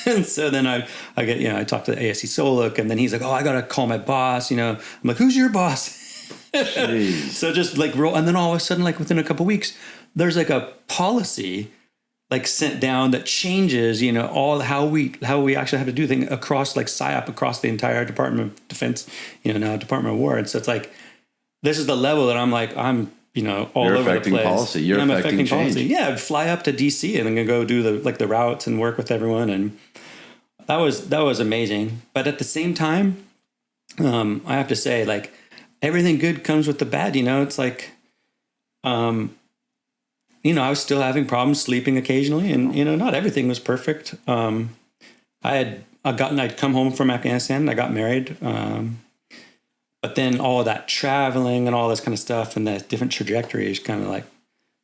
And so then I get, I talked to ASD Soluk, and then he's like, oh, I got to call my boss, I'm like, who's your boss? So just like roll. And then all of a sudden, like within a couple of weeks, there's like a policy like sent down that changes, all how we actually have to do things across like PSYOP across the entire Department of Defense, now Department of War. And so it's like, this is the level that I'm like, I'm, all You're over the place. Policy. You're affecting change. Policy. Yeah. I'd fly up to DC and then go do the routes and work with everyone. And that was amazing. But at the same time, I have to say like everything good comes with the bad, it's like, I was still having problems sleeping occasionally, and not everything was perfect. I'd come home from Afghanistan, and I got married, but then all of that traveling and all this kind of stuff, and the different trajectories, kind of like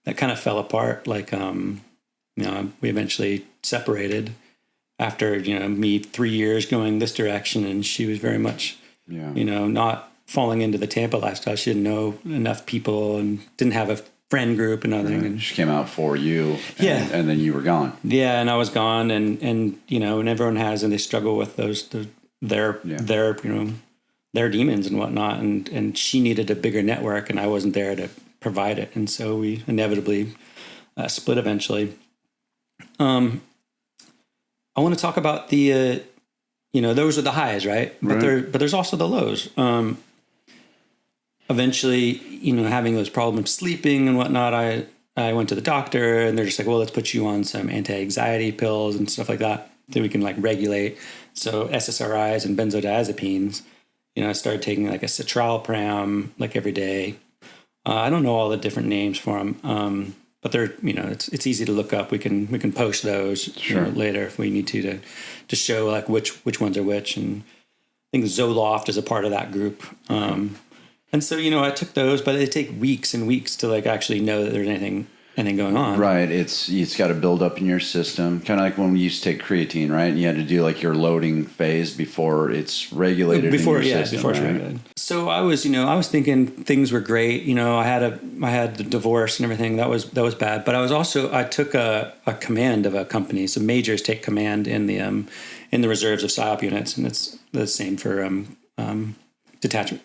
that, kind of fell apart. Like, we eventually separated after me 3 years going this direction, and she was very much, not falling into the Tampa lifestyle. She didn't know enough people and didn't have a friend group and other thing. And she came out for you, and then you were gone. Yeah, and I was gone, and and everyone has, and they struggle with their demons and whatnot, and she needed a bigger network, and I wasn't there to provide it, and so we inevitably split eventually. I want to talk about the those are the highs, right? But there's also the lows. Eventually, having those problems sleeping and whatnot, I went to the doctor and they're just like, well, let's put you on some anti-anxiety pills and stuff like that we can like regulate. So SSRIs and benzodiazepines, I started taking like a citralopram like every day. I don't know all the different names for them. But they're, it's easy to look up. We can post those later if we need to show like which ones are which. And I think Zoloft is a part of that group. And so, I took those, but it take weeks and weeks to like actually know that there's anything going on. Right. It's got to build up in your system. Kind of like when we used to take creatine, right? And you had to do like your loading phase before it's regulated in your system. Before it's regulated. So I was thinking things were great. I had the divorce and everything. That was bad. But I took a command of a company. So majors take command in the reserves of PSYOP units, and it's the same for detachment.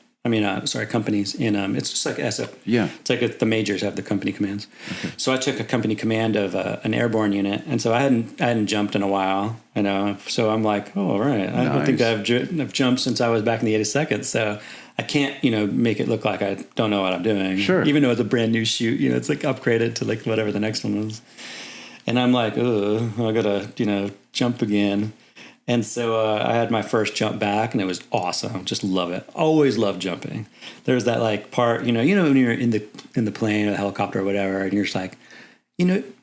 Companies in it's just like SF. Yeah, it's like the majors have the company commands. Okay. So I took a company command of an airborne unit, and so I hadn't jumped in a while. So I'm like, oh, all right. I don't think I've jumped since I was back in the 82nd. So I can't make it look like I don't know what I'm doing. Sure. Even though it's a brand new chute, it's like upgraded to like whatever the next one was. And I'm like, oh, I gotta jump again. And so I had my first jump back, and it was awesome. Just love it. Always love jumping. There's that like part, when you're in the plane or the helicopter or whatever, and you're just like,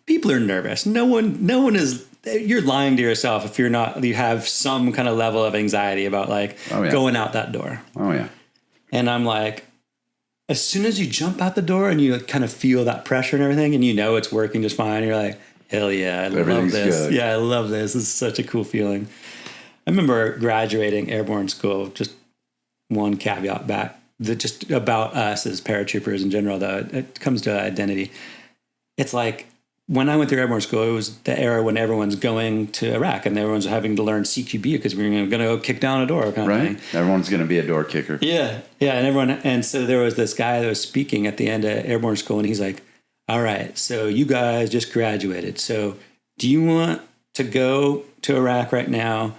people are nervous. No one is. You're lying to yourself if you're not. You have some kind of level of anxiety about like going out that door. Oh yeah. And I'm like, as soon as you jump out the door and you kind of feel that pressure and everything, and it's working just fine, you're like, hell yeah, I love this. Good. Yeah, I love this. This is such a cool feeling. I remember graduating Airborne school, just one caveat back, just about us as paratroopers in general, though, it comes to identity. It's like when I went through Airborne school, it was the era when everyone's going to Iraq and everyone's having to learn CQB because we were going to go kick down a door kind of thing. Everyone's going to be a door kicker. Yeah. And so there was this guy that was speaking at the end of Airborne school, and he's like, all right, so you guys just graduated. So do you want to go to Iraq right now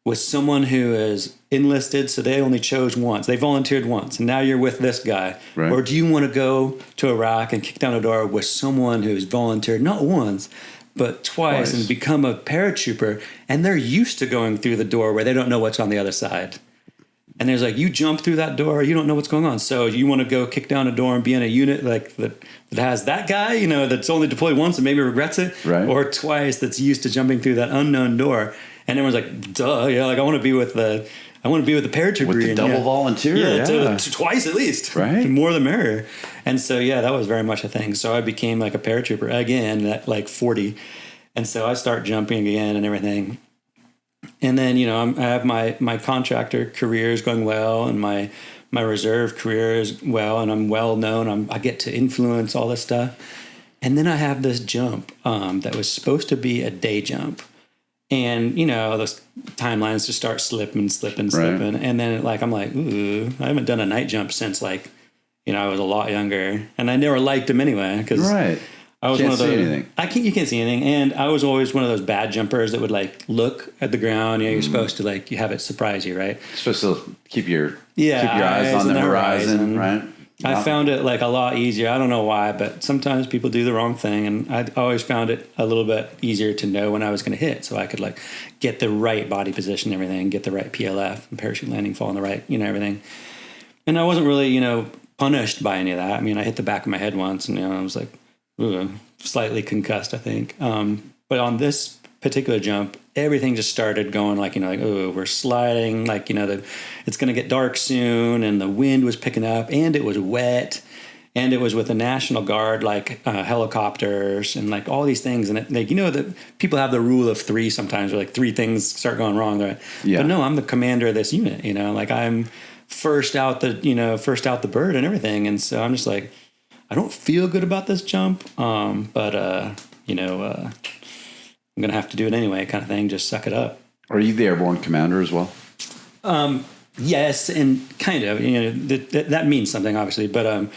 with someone who is enlisted, so they only chose once. They volunteered once, and now you're with this guy. Right. Or do you want to go to Iraq and kick down a door with someone who's volunteered not once, but twice and become a paratrooper, and they're used to going through the door where they don't know what's on the other side? And there's like, you jump through that door, you don't know what's going on. So you want to go kick down a door and be in a unit like that has that guy, that's only deployed once and maybe regrets it, right. Or twice that's used to jumping through that unknown door. And everyone's like, duh, like I want to be with the paratrooper. With the double volunteer. Yeah. Twice at least. Right. More the merrier. And so, that was very much a thing. So I became like a paratrooper again at like 40. And so I start jumping again and everything. And then, I have my contractor career is going well, and my reserve career is well, and I'm well known. I get to influence all this stuff. And then I have this jump that was supposed to be a day jump. And, those timelines just start slipping. Right. And then I'm like, ooh, I haven't done a night jump since I was a lot younger. And I never liked them anyway. Because I was one of those. You can't see anything. And I was always one of those bad jumpers that would look at the ground. You're supposed to you have it surprise you, right? You're supposed to keep your eyes on the horizon, right? I found it a lot easier. I don't know why, but sometimes people do the wrong thing, and I always found it a little bit easier to know when I was going to hit, so I could get the right body position, and everything, get the right PLF, and parachute landing, fall on the right, everything. And I wasn't really, punished by any of that. I mean, I hit the back of my head once, and I was slightly concussed, I think. But on this particular jump, everything just started going oh, we're sliding, it's going to get dark soon, and the wind was picking up, and it was wet, and it was with the National Guard, helicopters and all these things, and that people have the rule of three sometimes, where three things start going wrong, right? Yeah. But no, I'm the commander of this unit, I'm first out the bird and everything, and so I'm just I don't feel good about this jump, but I'm going to have to do it anyway, kind of thing. Just suck it up. Are you the airborne commander as well? Yes, and kind of. That means something, obviously. But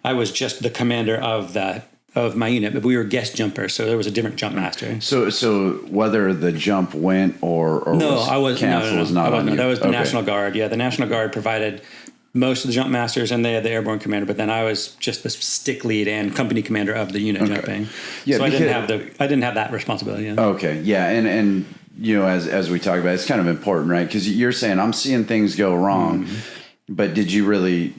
I was just the commander of that of my unit, but we were guest jumpers, so there was a different jump master. So whether the jump went or no, was I was canceled was not on you. That was the National Guard. Yeah, the National Guard provided most of the jump masters, and they had the airborne commander. But then I was just the stick lead and company commander of the unit jumping. Yeah, so I didn't have that responsibility. Yeah. Okay, yeah, and you know, as we talk about, it's kind of important, right? Because you're saying I'm seeing things go wrong, but did you really?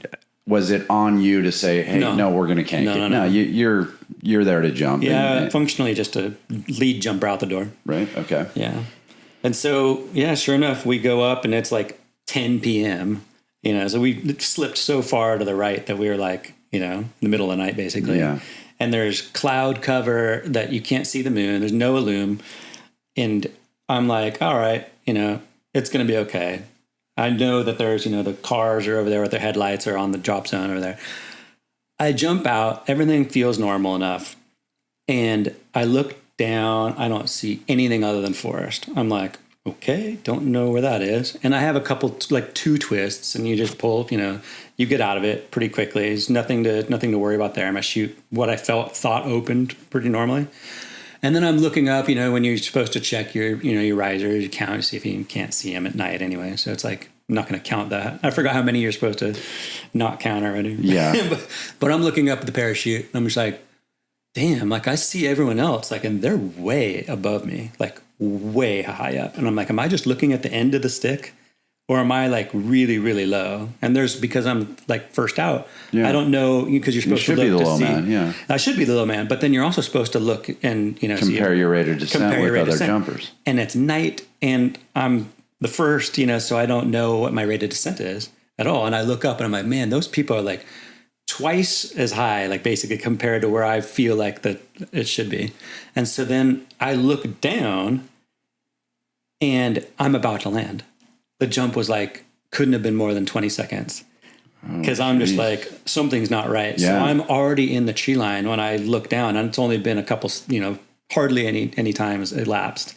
Was it on you to say, "Hey, no, we're going to cank it"? No, you're there to jump. Yeah, functionally just a lead jumper out the door. Right. Okay. Yeah, and so sure enough, we go up and it's like 10 p.m. You know, so we slipped so far to the right that we were like, you know, in the middle of the night basically. Yeah. And there's cloud cover that you can't see the moon. There's no illume, and I'm like, all right, you know, it's going to be okay. I know that there's, you know, the cars are over there with their headlights or on the drop zone over there. I jump out, everything feels normal enough. And I look down, I don't see anything other than forest. I'm like, okay, don't know where that is. And I have a couple, like 2 twists, and you just pull, you know, you get out of it pretty quickly. There's nothing to worry about there. I'm gonna shoot what I thought opened pretty normally. And then I'm looking up, you know, when you're supposed to check your, you know, your risers, you count, you see if you can't see them at night anyway. So it's like, I'm not going to count that. I forgot how many you're supposed to not count already. Yeah. but I'm looking up at the parachute, and I'm just like, damn, like I see everyone else, like, and they're way above me, like way high up. And I'm like, am I just looking at the end of the stick? Or am I like really, really low? And because I'm like first out, I don't know, because you're supposed to look be the to low see. Man, yeah. I should be the low man, but then you're also supposed to look and, you know, compare your rate of descent with other jumpers. And it's night, and I'm the first, you know, so I don't know what my rate of descent is at all. And I look up and I'm like, man, those people are like twice as high, like basically compared to where I feel like that it should be. And so then I look down and I'm about to land. The jump was like, couldn't have been more than 20 seconds. Because I'm just like, something's not right. Yeah. So I'm already in the tree line when I look down, and it's only been a couple, you know, hardly any time has elapsed.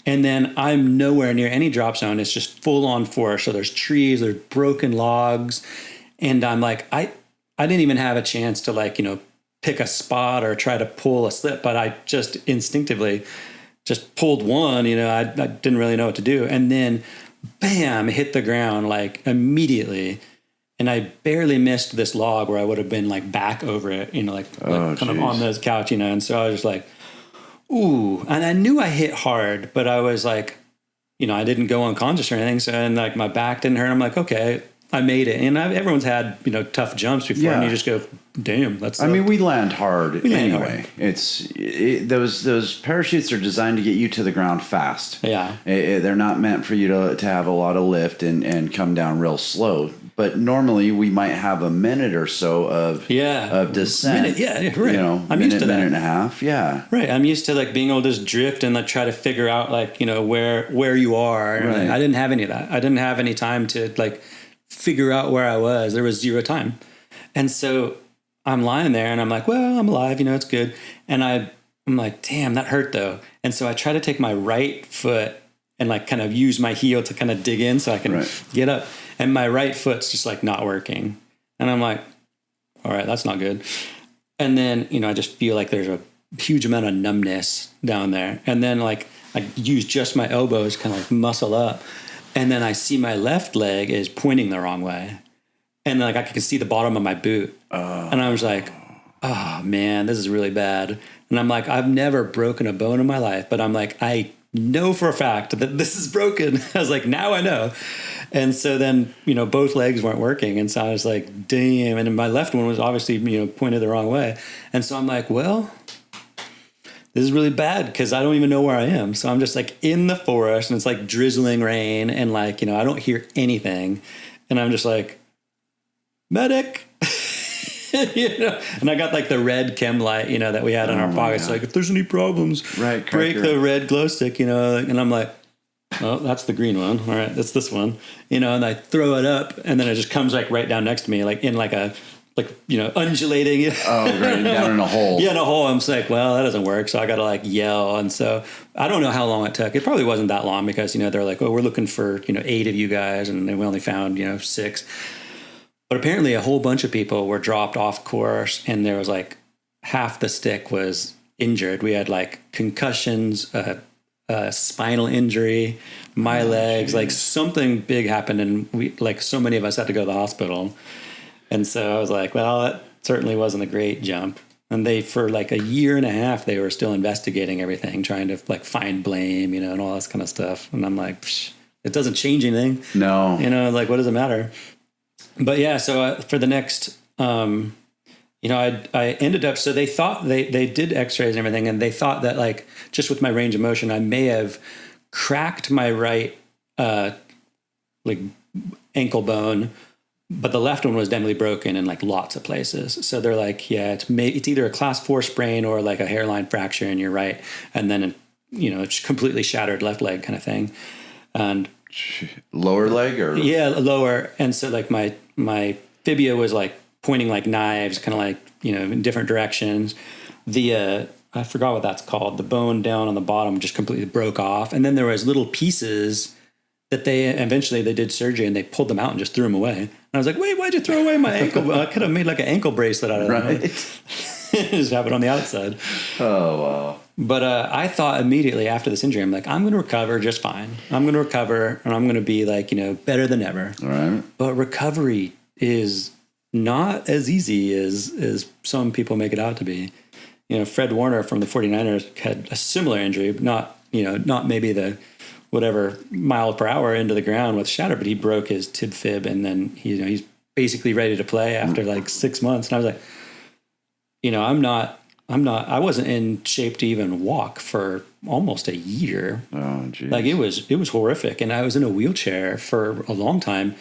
And then I'm nowhere near any drop zone. It's just full on forest. So there's trees, there's broken logs. And I'm like, I didn't even have a chance to, like, you know, pick a spot or try to pull a slip, but I just instinctively just pulled one, you know, I didn't really know what to do. And then bam, hit the ground like immediately. And I barely missed this log where I would have been like back over it, you know, like kind of on this couch, you know. And so I was just like, ooh. And I knew I hit hard, but I was like, you know, I didn't go unconscious or anything. So, and like my back didn't hurt. I'm like, okay, I made it. And everyone's had, you know, tough jumps before, and you just go, damn, that's. I mean, we land hard anyway. Those parachutes are designed to get you to the ground fast. Yeah, they're not meant for you to have a lot of lift and come down real slow. But normally we might have a minute or so of descent. Right. You know, I'm used to that. Minute and a half. Yeah. Right. I'm used to like being able to just drift and like try to figure out like, you know, where you are. Right. I didn't have any of that. I didn't have any time to like figure out where I was. There was zero time. And so I'm lying there and I'm like, well, I'm alive, you know, it's good. And I'm like, damn, that hurt though. And so I try to take my right foot and like kind of use my heel to kind of dig in so I can get up. And my right foot's just like not working. And I'm like, all right, that's not good. And then, you know, I just feel like there's a huge amount of numbness down there. And then like I use just my elbows, kind of like muscle up. And then I see my left leg is pointing the wrong way. And like I can see the bottom of my boot. And I was like, oh man, this is really bad. And I'm like, I've never broken a bone in my life, but I'm like, I know for a fact that this is broken. I was like, now I know. And so then, you know, both legs weren't working. And so I was like, damn. And my left one was obviously, you know, pointed the wrong way. And so I'm like, well, this is really bad because I don't even know where I am. So I'm just like in the forest and it's like drizzling rain and like, you know, I don't hear anything. And I'm just like, medic. You know, and I got like the red chem light, you know, that we had in our pockets. Like, if there's any problems, break the red glow stick, you know. And I'm like, oh, that's the green one. All right, that's this one, you know. And I throw it up, and then it just comes like right down next to me, like in like a, like, you know, undulating. Oh, right, down in a hole. Yeah, in a hole. I'm just like, well, that doesn't work. So I got to like yell. And so I don't know how long it took. It probably wasn't that long because, you know, they're like, oh, we're looking for, you know, 8 of you guys, and we only found, you know, 6. But apparently a whole bunch of people were dropped off course, and there was like half the stick was injured. We had like concussions, spinal injury, my legs, like something big happened, and we, like, so many of us had to go to the hospital. And so I was like, well, that certainly wasn't a great jump. And they, for like a year and a half, they were still investigating everything, trying to like find blame, you know, and all this kind of stuff. And I'm like, psh, it doesn't change anything. No. You know, like, what does it matter? But yeah, so for the next, you know, I ended up, so they thought they did x-rays and everything, and they thought that, like, just with my range of motion, I may have cracked my right, like, ankle bone, but the left one was definitely broken in like lots of places. So they're like, yeah, it's either a class 4 sprain or like a hairline fracture in your right. And then, you know, it's completely shattered left leg kind of thing. And lower leg or? Yeah, lower. And so like my fibia was like pointing like knives, kind of like, you know, in different directions. The, I forgot what that's called. The bone down on the bottom just completely broke off. And then there was little pieces that they eventually they did surgery and they pulled them out and just threw them away. And I was like, wait, why'd you throw away my ankle? I could have made like an ankle bracelet out of that. Right. Just have it on the outside. Oh, wow. But I thought immediately after this injury, I'm like, I'm going to recover just fine. I'm going to recover and I'm going to be like, you know, better than ever. All right. But recovery is not as easy as some people make it out to be. You know, Fred Warner from the 49ers had a similar injury, not maybe the whatever mile per hour into the ground with shatter, but he broke his tib fib, and then he's basically ready to play after like 6 months. And I was like, you know, I wasn't in shape to even walk for almost a year. Oh, geez. Like it was horrific. And I was in a wheelchair for a long time,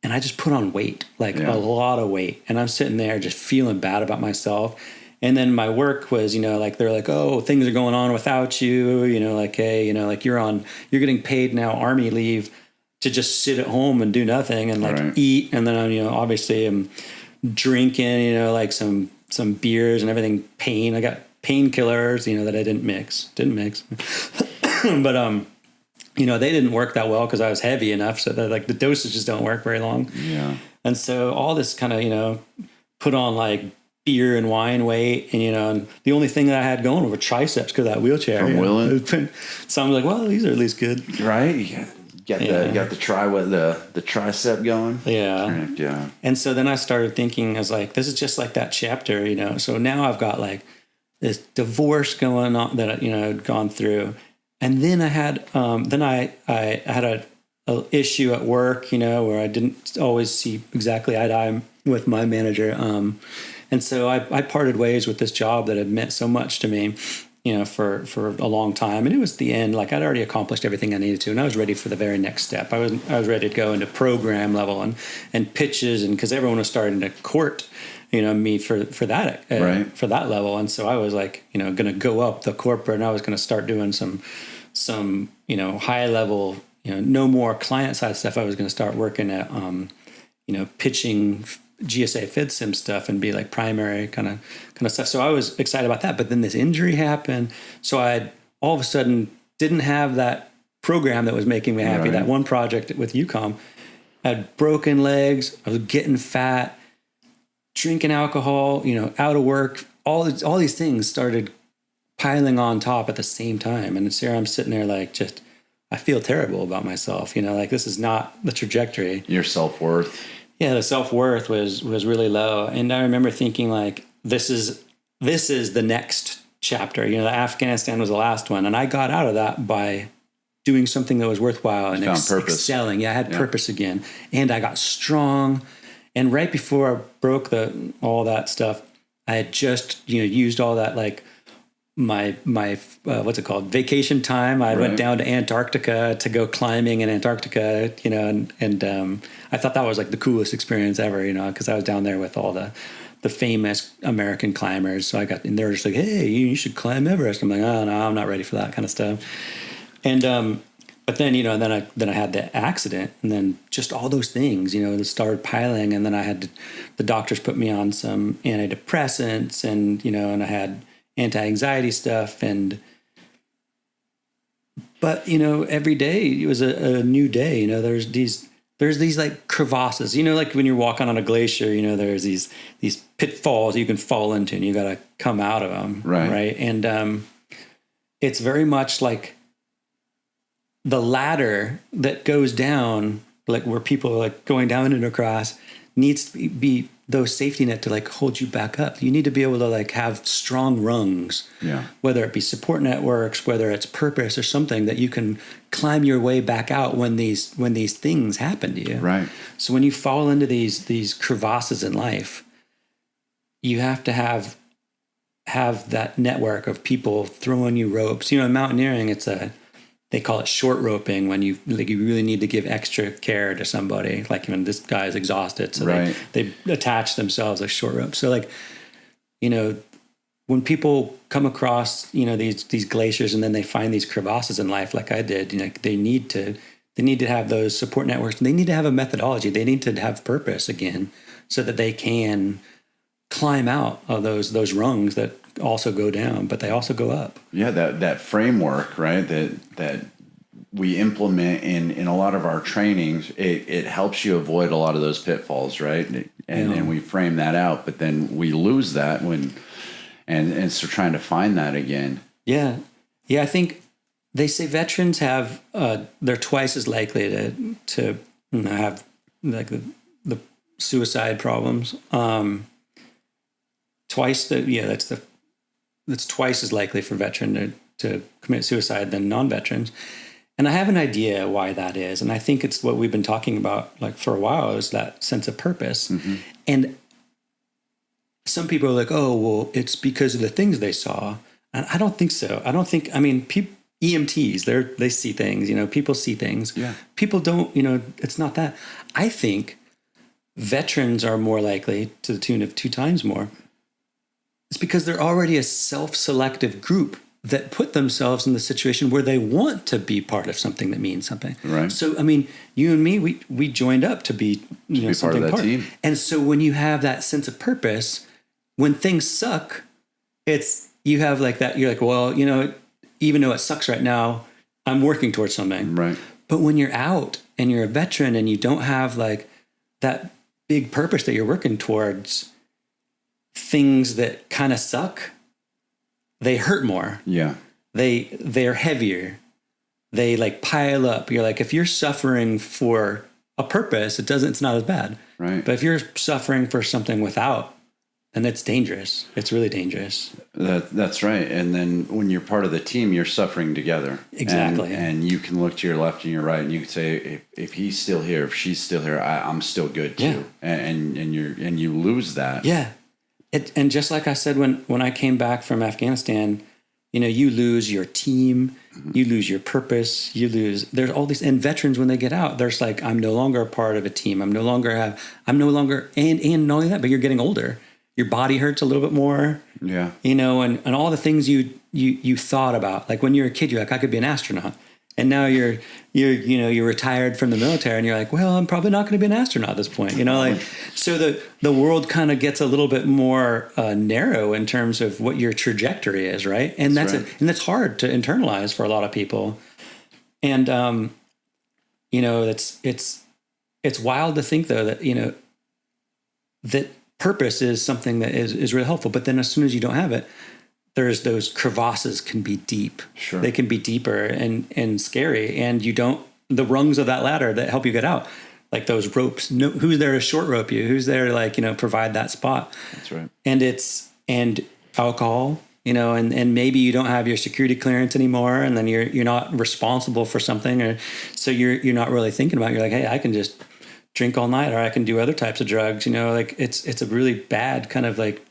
and I just put on weight, like a lot of weight. And I'm sitting there just feeling bad about myself. And then my work was, you know, like, they're like, oh, things are going on without you, you know, like, hey, you know, like you're getting paid now Army leave to just sit at home and do nothing and like eat. And then, you know, obviously I'm drinking, you know, like some beers and everything, I got painkillers, you know, that I didn't mix, but, you know, they didn't work that well because I was heavy enough. So that like the dosages don't work very long. Yeah. And so all this kind of, you know, put on like beer and wine weight, and you know, and the only thing that I had going were triceps because of that wheelchair. From willing. So I'm like, well, these are at least good, right? You got the tricep going. Yeah. Yeah. And so then I started thinking, I was like, this is just like that chapter, you know. So now I've got like this divorce going on that you know I'd gone through, and then I had I had a issue at work, you know, where I didn't always see exactly eye to eye with my manager. And so I parted ways with this job that had meant so much to me, you know, for a long time. And it was the end. Like I'd already accomplished everything I needed to, and I was ready for the very next step. I was ready to go into program level and pitches, and because everyone was starting to court, you know, me for that for that level. And so I was like, you know, going to go up the corporate, and I was going to start doing some you know high level, you know, no more client side stuff. I was going to start working at you know, pitching GSA FidSim stuff and be like primary kind of stuff. So I was excited about that. But then this injury happened. So I all of a sudden didn't have that program that was making me happy. Right. That one project with UCOM. I had broken legs. I was getting fat, drinking alcohol, you know, out of work. All these things started piling on top at the same time. And so I'm sitting there like just, I feel terrible about myself. You know, like this is not the trajectory. Your self-worth. Yeah, the self-worth was really low. And I remember thinking like, this is the next chapter. You know, Afghanistan was the last one. And I got out of that by doing something that was worthwhile and excelling. Yeah, I had purpose again. And I got strong. And right before I broke all that stuff, I had just, you know, used all that like my what's it called? Vacation time. I went down to Antarctica to go climbing in Antarctica, you know, and I thought that was like the coolest experience ever, you know, because I was down there with all the famous American climbers. So I got, and they were just like, hey, you should climb Everest. I'm like, oh no, I'm not ready for that kind of stuff. And but then, you know, then I had the accident, and then just all those things, you know, started piling, and then I had the doctors put me on some antidepressants, and you know, and I had anti-anxiety stuff, but you know, every day it was a new day. You know, there's these there's these like crevasses, like when you're walking on a glacier, there's these pitfalls you can fall into and you got to come out of them. Right. And it's very much like the ladder that goes down, like where people are like going down into a cross, needs to be those safety net to like hold you back up. You need to be able to like have strong rungs, whether it be support networks, whether it's purpose or something that you can climb your way back out when these things happen to you. Right. So when you fall into these crevasses in life, you have to have that network of people throwing you ropes. In mountaineering, they call it short roping when you really need to give extra care to somebody. Like this guy is exhausted, so they attach themselves like short ropes. So like, when people come across these glaciers and then they find these crevasses in life, like I did, they need to have those support networks. They need to have a methodology. They need to have purpose again, so that they can climb out of those rungs that also go down, but they also go up. Yeah, that framework, right? That we implement in a lot of our trainings, it helps you avoid a lot of those pitfalls, right? And we frame that out, but then we lose that and so trying to find that again. Yeah. I think they say veterans have they're twice as likely to have like the suicide problems. That's twice as likely for veteran to commit suicide than non-veterans. And I have an idea why that is. And I think it's what we've been talking about like for a while, is that sense of purpose. Mm-hmm. And some people are like, oh, well, it's because of the things they saw. And I don't think so. EMTs, they see things, people see things. Yeah. People don't, it's not that. I think veterans are more likely, to the tune of 2 times more. It's because they're already a self-selective group that put themselves in the situation where they want to be part of something that means something. Right. So, you and me, we joined up to be, part of that team. And so when you have that sense of purpose, when things suck, you have like that, you're like, well, even though it sucks right now, I'm working towards something. Right. But when you're out and you're a veteran and you don't have like that big purpose that you're working towards, things that kind of suck, they hurt more. Yeah. They're heavier. They like pile up. You're like, if you're suffering for a purpose, it's not as bad. Right. But if you're suffering for something without, then it's dangerous. It's really dangerous. That's right. And then when you're part of the team, you're suffering together. Exactly. And you can look to your left and your right, and you can say, if he's still here, if she's still here, I'm still good too. Yeah. And you lose that. Yeah. And just like I said, when I came back from Afghanistan, you lose your team, you lose your purpose, there's all these, and veterans, when they get out, there's like, I'm no longer a part of a team. I'm no longer, and not only that, but you're getting older. Your body hurts a little bit more. Yeah. And all the things you thought about, like when you're a kid, you're like, I could be an astronaut. And now you're retired from the military and you're like, well, I'm probably not going to be an astronaut at this point. So the world kind of gets a little bit more narrow in terms of what your trajectory is. Right. And that's hard to internalize for a lot of people. And, it's wild to think though that, that purpose is something that is really helpful. But then as soon as you don't have it, there's those crevasses can be deep. Sure. They can be deeper and scary. And the rungs of that ladder that help you get out, like those ropes, who's there to short rope you? Who's there to provide that spot? That's right. And alcohol, and maybe you don't have your security clearance anymore. And then you're not responsible for something, or so you're not really thinking about it. You're like, hey, I can just drink all night, or I can do other types of drugs, it's a really bad kind of like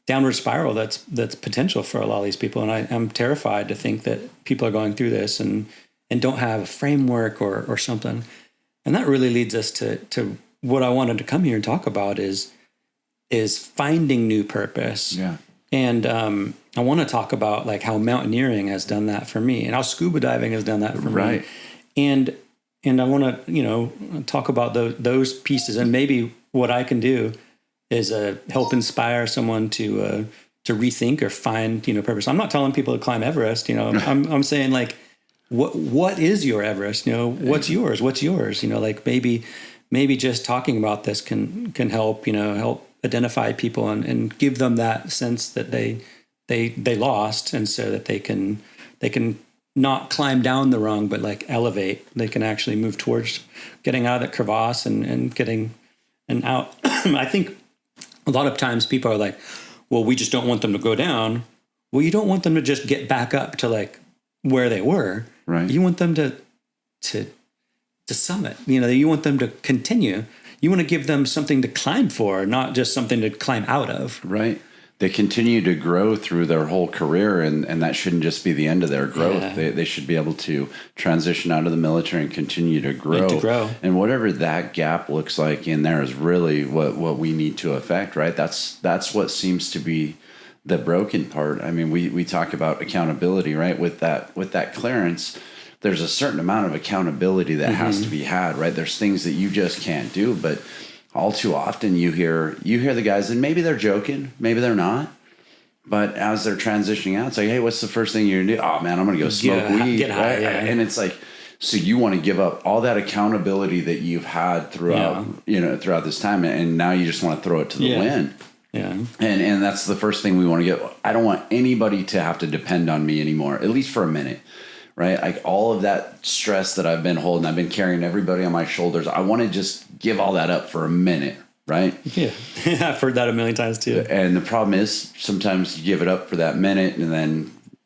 downward spiral that's potential for a lot of these people. And I'm terrified to think that people are going through this and don't have a framework or something. And that really leads us to what I wanted to come here and talk about is finding new purpose. Yeah. And I want to talk about like how mountaineering has done that for me and how scuba diving has done that for me. And I want to, talk about those pieces, and maybe what I can do is help inspire someone to rethink or find, purpose. I'm not telling people to climb Everest. I'm saying like what is your Everest? What's yours? What's yours? Like maybe just talking about this can help, help identify people and give them that sense that they lost. And so that they can not climb down the rung, but like elevate. They can actually move towards getting out of that crevasse and getting out. I think a lot of times people are like, well, we just don't want them to go down. Well, you don't want them to just get back up to like where they were. Right. You want them to summit. You want them to continue. You want to give them something to climb for, not just something to climb out of. Right. They continue to grow through their whole career, and that shouldn't just be the end of their growth. Yeah. They should be able to transition out of the military and continue to grow. And whatever that gap looks like in there is really what we need to affect, right? That's what seems to be the broken part. I mean, we talk about accountability, right? With that clearance, there's a certain amount of accountability that has to be had, right? There's things that you just can't do, but all too often you hear the guys, and maybe they're joking, maybe they're not, but as they're transitioning out, it's like, hey, what's the first thing you're gonna do? Oh man, I'm gonna go smoke weed, get high, right? Yeah. And it's like, so you want to give up all that accountability that you've had throughout this time, and now you just want to throw it to the wind. Yeah. And that's the first thing we want to get. I don't want anybody to have to depend on me anymore, at least for a minute. Right? Like all of that stress that I've been holding, I've been carrying everybody on my shoulders. I want to just give all that up for a minute, right? Yeah. I've heard that a million times too. And the problem is sometimes you give it up for that minute and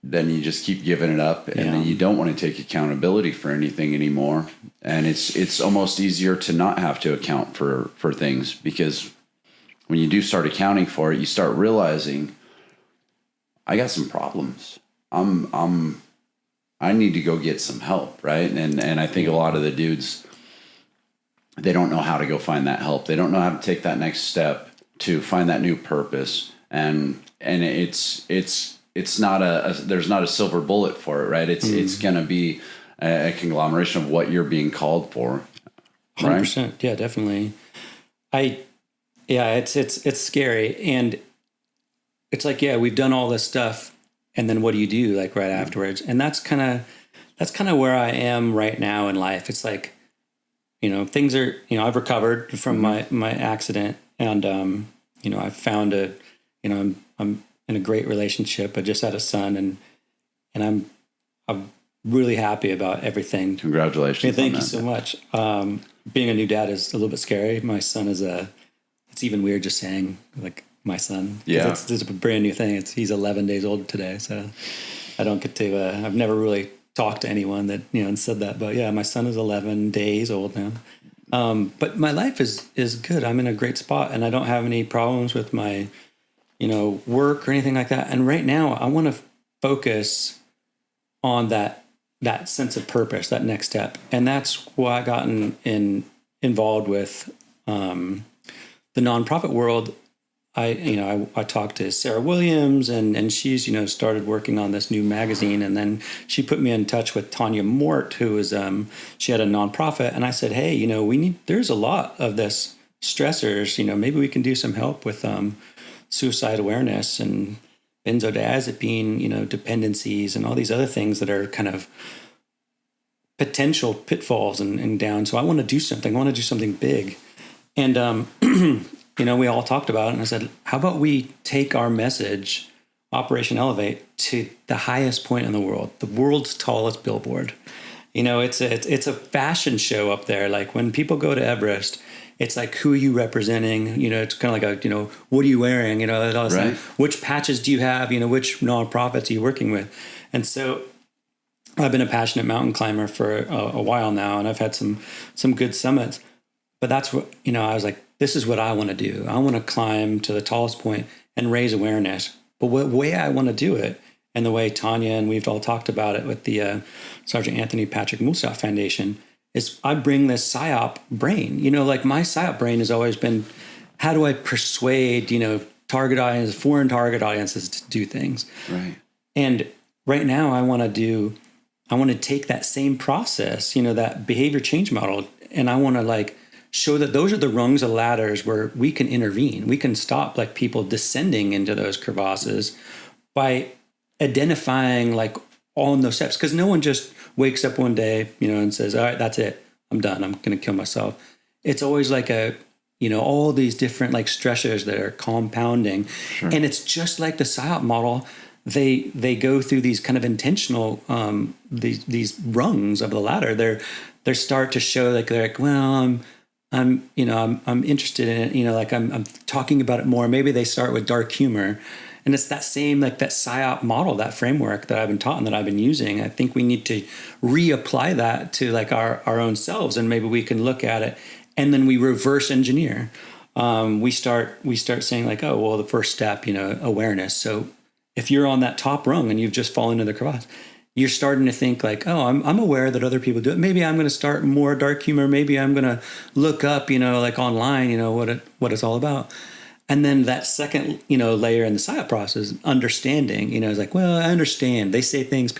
then you just keep giving it up, and then you don't want to take accountability for anything anymore. And it's almost easier to not have to account for things, because when you do start accounting for it, you start realizing I got some problems. I need to go get some help, right? And I think a lot of the dudes, they don't know how to go find that help. They don't know how to take that next step to find that new purpose. And it's not there's not a silver bullet for it, right? It's going to be a conglomeration of what you're being called for. Right? 100%. Yeah, definitely. It's scary. And it's like, we've done all this stuff. And then what do you do like right afterwards? And that's kind of where I am right now in life. It's like, things are, I've recovered from my accident, and, I've found I'm in a great relationship. I just had a son, and I'm really happy about everything. Congratulations. Thank you so much. Being a new dad is a little bit scary. My son is it's even weird just saying like, my son. Yeah. It's a brand new thing. He's 11 days old today. So I don't get to, I've never really talked to anyone that, and said that, but yeah, my son is 11 days old now. But my life is good. I'm in a great spot, and I don't have any problems with my, work or anything like that. And right now I want to focus on that sense of purpose, that next step. And that's why I got involved with, the nonprofit world. I talked to Sarah Williams, and she's, started working on this new magazine. And then she put me in touch with Tanya Mort, who was, she had a nonprofit. And I said, hey, there's a lot of this stressors, maybe we can do some help with suicide awareness and benzodiazepine, dependencies and all these other things that are kind of potential pitfalls and down. So I want to do something. I want to do something big. And, we all talked about it, and I said, how about we take our message, Operation Elevate, to the highest point in the world's tallest billboard. It's a fashion show up there. Like when people go to Everest, it's like, who are you representing? It's kind of like what are you wearing? Right. Which patches do you have? Which nonprofits are you working with? And so I've been a passionate mountain climber for a while now, and I've had some good summits. But that's what, I was like, this is what I want to do. I want to climb to the tallest point and raise awareness. But what way I want to do it, and the way Tanya and we've all talked about it with the Sergeant Anthony Patrick Mulsat Foundation, is I bring this PSYOP brain. Like my PSYOP brain has always been, how do I persuade, foreign target audiences to do things? Right. And right now I want to take that same process, that behavior change model, and I want to show that those are the rungs of ladders where we can intervene. We can stop people descending into those crevasses by identifying all in those steps, because no one just wakes up one day, and says, all right, that's it, I'm done, I'm going to kill myself. It's always like all these different like stressors that are compounding. Sure. And it's just like the PSYOP model. They go through these kind of intentional these rungs of the ladder. They start to show like they're like, well, I'm interested in it. Like I'm talking about it more. Maybe they start with dark humor, and it's that same like that PSYOP model, that framework that I've been taught and that I've been using. I think we need to reapply that to like our own selves, and maybe we can look at it, and then we reverse engineer. We start saying like, oh well, the first step, awareness. So if you're on that top rung and you've just fallen into the crevasse, you're starting to think like, oh, I'm aware that other people do it. Maybe I'm going to start more dark humor. Maybe I'm going to look up, like online, what it's all about. And then that second, layer in the PSYOP process, understanding, is like, well, I understand. They say things,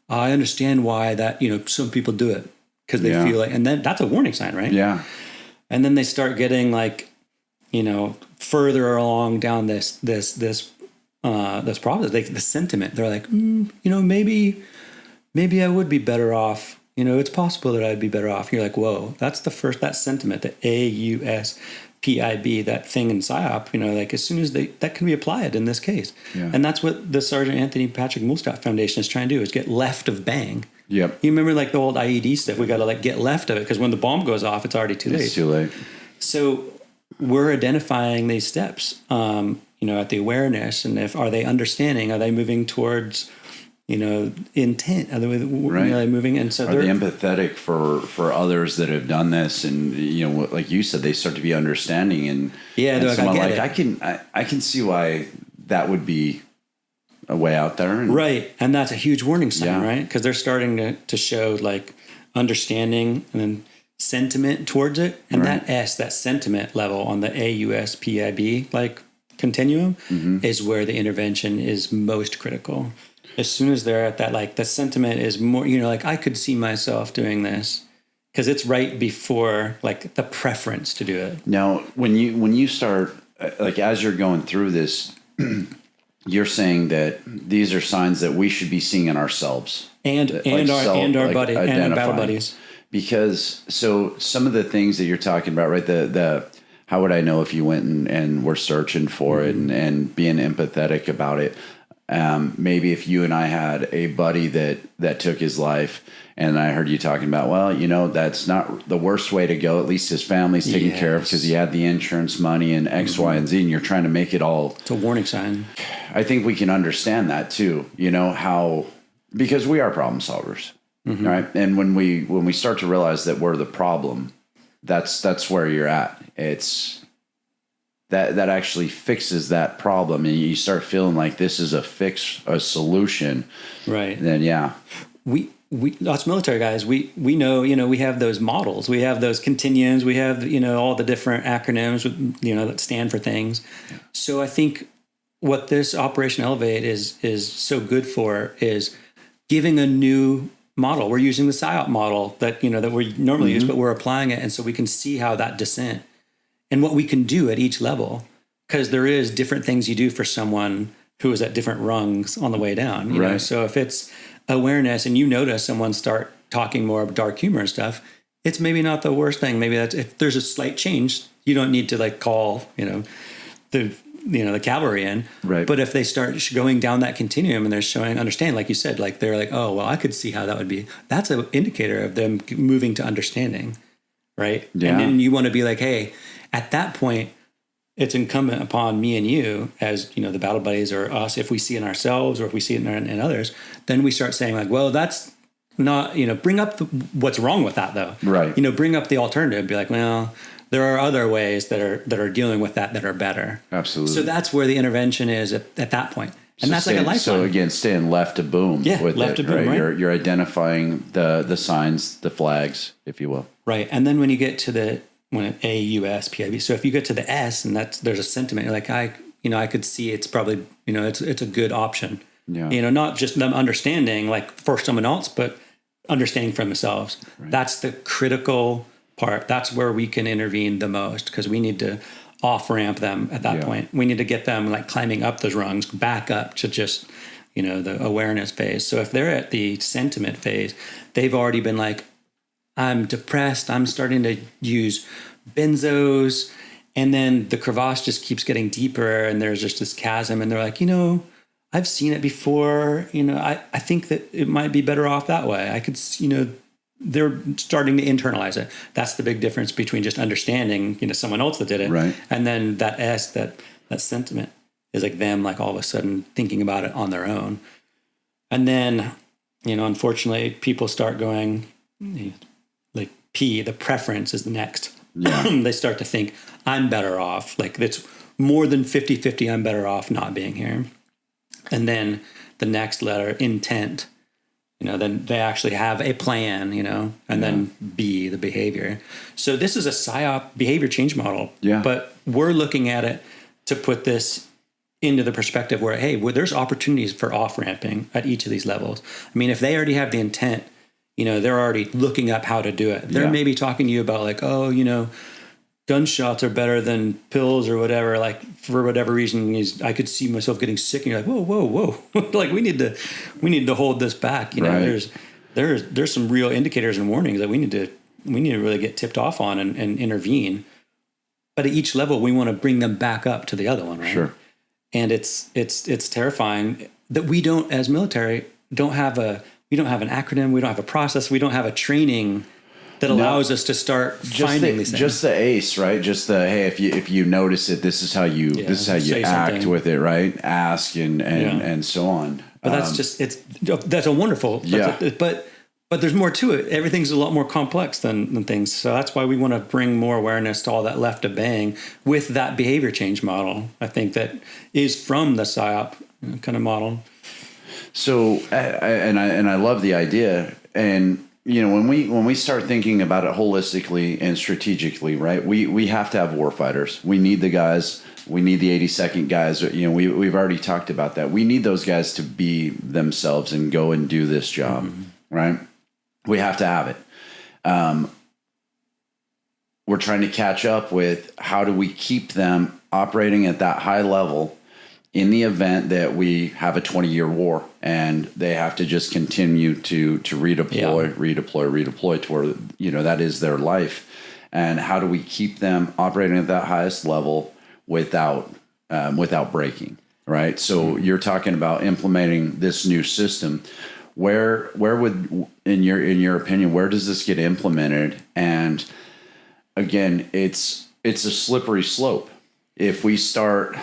I understand why that, some people do it because they feel like, and then that's a warning sign, right? Yeah. And then they start getting like, further along down this process, like the sentiment. They're like, maybe I would be better off. It's possible that I'd be better off. You're like, whoa, that's that sentiment, the AUSPIB, that thing in PSYOP, like as soon as that can be applied in this case. Yeah. And that's what the Sergeant Anthony Patrick Mulstaff Foundation is trying to do, is get left of bang. Yep. You remember like the old IED stuff? We got to like get left of it, because when the bomb goes off, it's already too late. It's too late. So we're identifying these steps, at the awareness, and are they understanding? Are they moving towards, intent? Are they moving? And so are they empathetic for others that have done this? And like you said, they start to be understanding. And they're like, I can see why that would be a way out there. Right, and that's a huge warning sign, right? Because they're starting to show like understanding and then sentiment towards it, and that sentiment level on the AUSPIB like continuum is where the intervention is most critical. As soon as they're at that, like the sentiment is more, like I could see myself doing this, because it's right before like the preference to do it. Now, when you start, like as you're going through this, you're saying that these are signs that we should be seeing in ourselves and our buddy and our battle buddies. Because so some of the things that you're talking about, right? The how would I know if you went and were searching for it and being empathetic about it? Maybe if you and I had a buddy that took his life, and I heard you talking about, well, that's not the worst way to go. At least his family's taken care of because he had the insurance money and X, Y, and Z, and you're trying to make it all. It's a warning sign. I think we can understand that too. Because we are problem solvers, right? And when we start to realize that we're the problem, that's where you're at. It's that actually fixes that problem, and you start feeling like this is a solution, right? Then we us military guys, we know, we have those models, we have those continuums, we have all the different acronyms that stand for things. So I think what this Operation Elevate is so good for is giving a new model. We're using the PSYOP model that that we normally use, but we're applying it, and so we can see how that descent and what we can do at each level, because there is different things you do for someone who is at different rungs on the way down. You know? So if it's awareness and you notice someone start talking more of dark humor and stuff, it's maybe not the worst thing. Maybe that's, if there's a slight change, you don't need to like call the cavalry in. Right. But if they start going down that continuum and they're showing understand, like you said, like they're like, oh well, I could see how that would be. That's an indicator of them moving to understanding, right? Yeah. And then you want to be like, hey, at that point, it's incumbent upon me and you as, the battle buddies, or us, if we see it in ourselves or if we see it in others, then we start saying like, well, that's not, bring up what's wrong with that though. Right. Bring up the alternative, be like, well, there are other ways that are dealing with that are better. Absolutely. So that's where the intervention is at that point. And so that's like a lifeline. So again, staying left to boom. Yeah, with left to boom, right? You're identifying the signs, the flags, if you will. Right. And then when you get to AUSPIB. So if you get to the S and there's a sentiment, you're like, I could see it's probably, it's a good option. Yeah. Not just them understanding like for someone else, but understanding for themselves. Right. That's the critical part. That's where we can intervene the most, because we need to off ramp them at that point. We need to get them like climbing up those rungs, back up to just, the awareness phase. So if they're at the sentiment phase, they've already been like, I'm depressed. I'm starting to use benzos. And then the crevasse just keeps getting deeper and there's just this chasm. And they're like, I've seen it before. I think that it might be better off that way. I could, they're starting to internalize it. That's the big difference between just understanding, someone else that did it. Right. And then that sentiment is like them, like all of a sudden thinking about it on their own. And then, unfortunately people start going like the preference is the next. Yeah. They start to think I'm better off. Like it's more than 50-50. I'm better off not being here. And then the next letter, intent, then they actually have a plan, and then B, the behavior. So this is a PSYOP behavior change model. Yeah. But we're looking at it to put this into the perspective where, hey, there's opportunities for off-ramping at each of these levels. I mean, if they already have the intent, they're already looking up how to do it. They're maybe talking to you about like, gunshots are better than pills or whatever. Like for whatever reason, I could see myself getting sick. And you're like, whoa. Like we need to hold this back. Right. There's some real indicators and warnings that we need to really get tipped off on and intervene. But at each level, we want to bring them back up to the other one. Right. Sure. And it's terrifying that we don't, as military, don't have an acronym. We don't have a process. We don't have a training that allows us to start finding these things. Just the ACE, right? Just the, hey, if you notice it, this is how you act something with it, right? Ask and so on. But that's a wonderful. But there's more to it. Everything's a lot more complex than things. So that's why we want to bring more awareness to all that left to bang with that behavior change model. I think that is from the PSYOP kind of model. So, I love the idea. And, when we start thinking about it holistically and strategically, right, we have to have warfighters. We need the guys. We need the 82nd guys. We've already talked about that. We need those guys to be themselves and go and do this job, right? We have to have it. We're trying to catch up with how do we keep them operating at that high level in the event that we have a 20-year war and they have to just continue to redeploy to where, that is their life. And how do we keep them operating at that highest level without breaking, right? So you're talking about implementing this new system. Where would, in your opinion, where does this get implemented? And again, it's a slippery slope. If we start,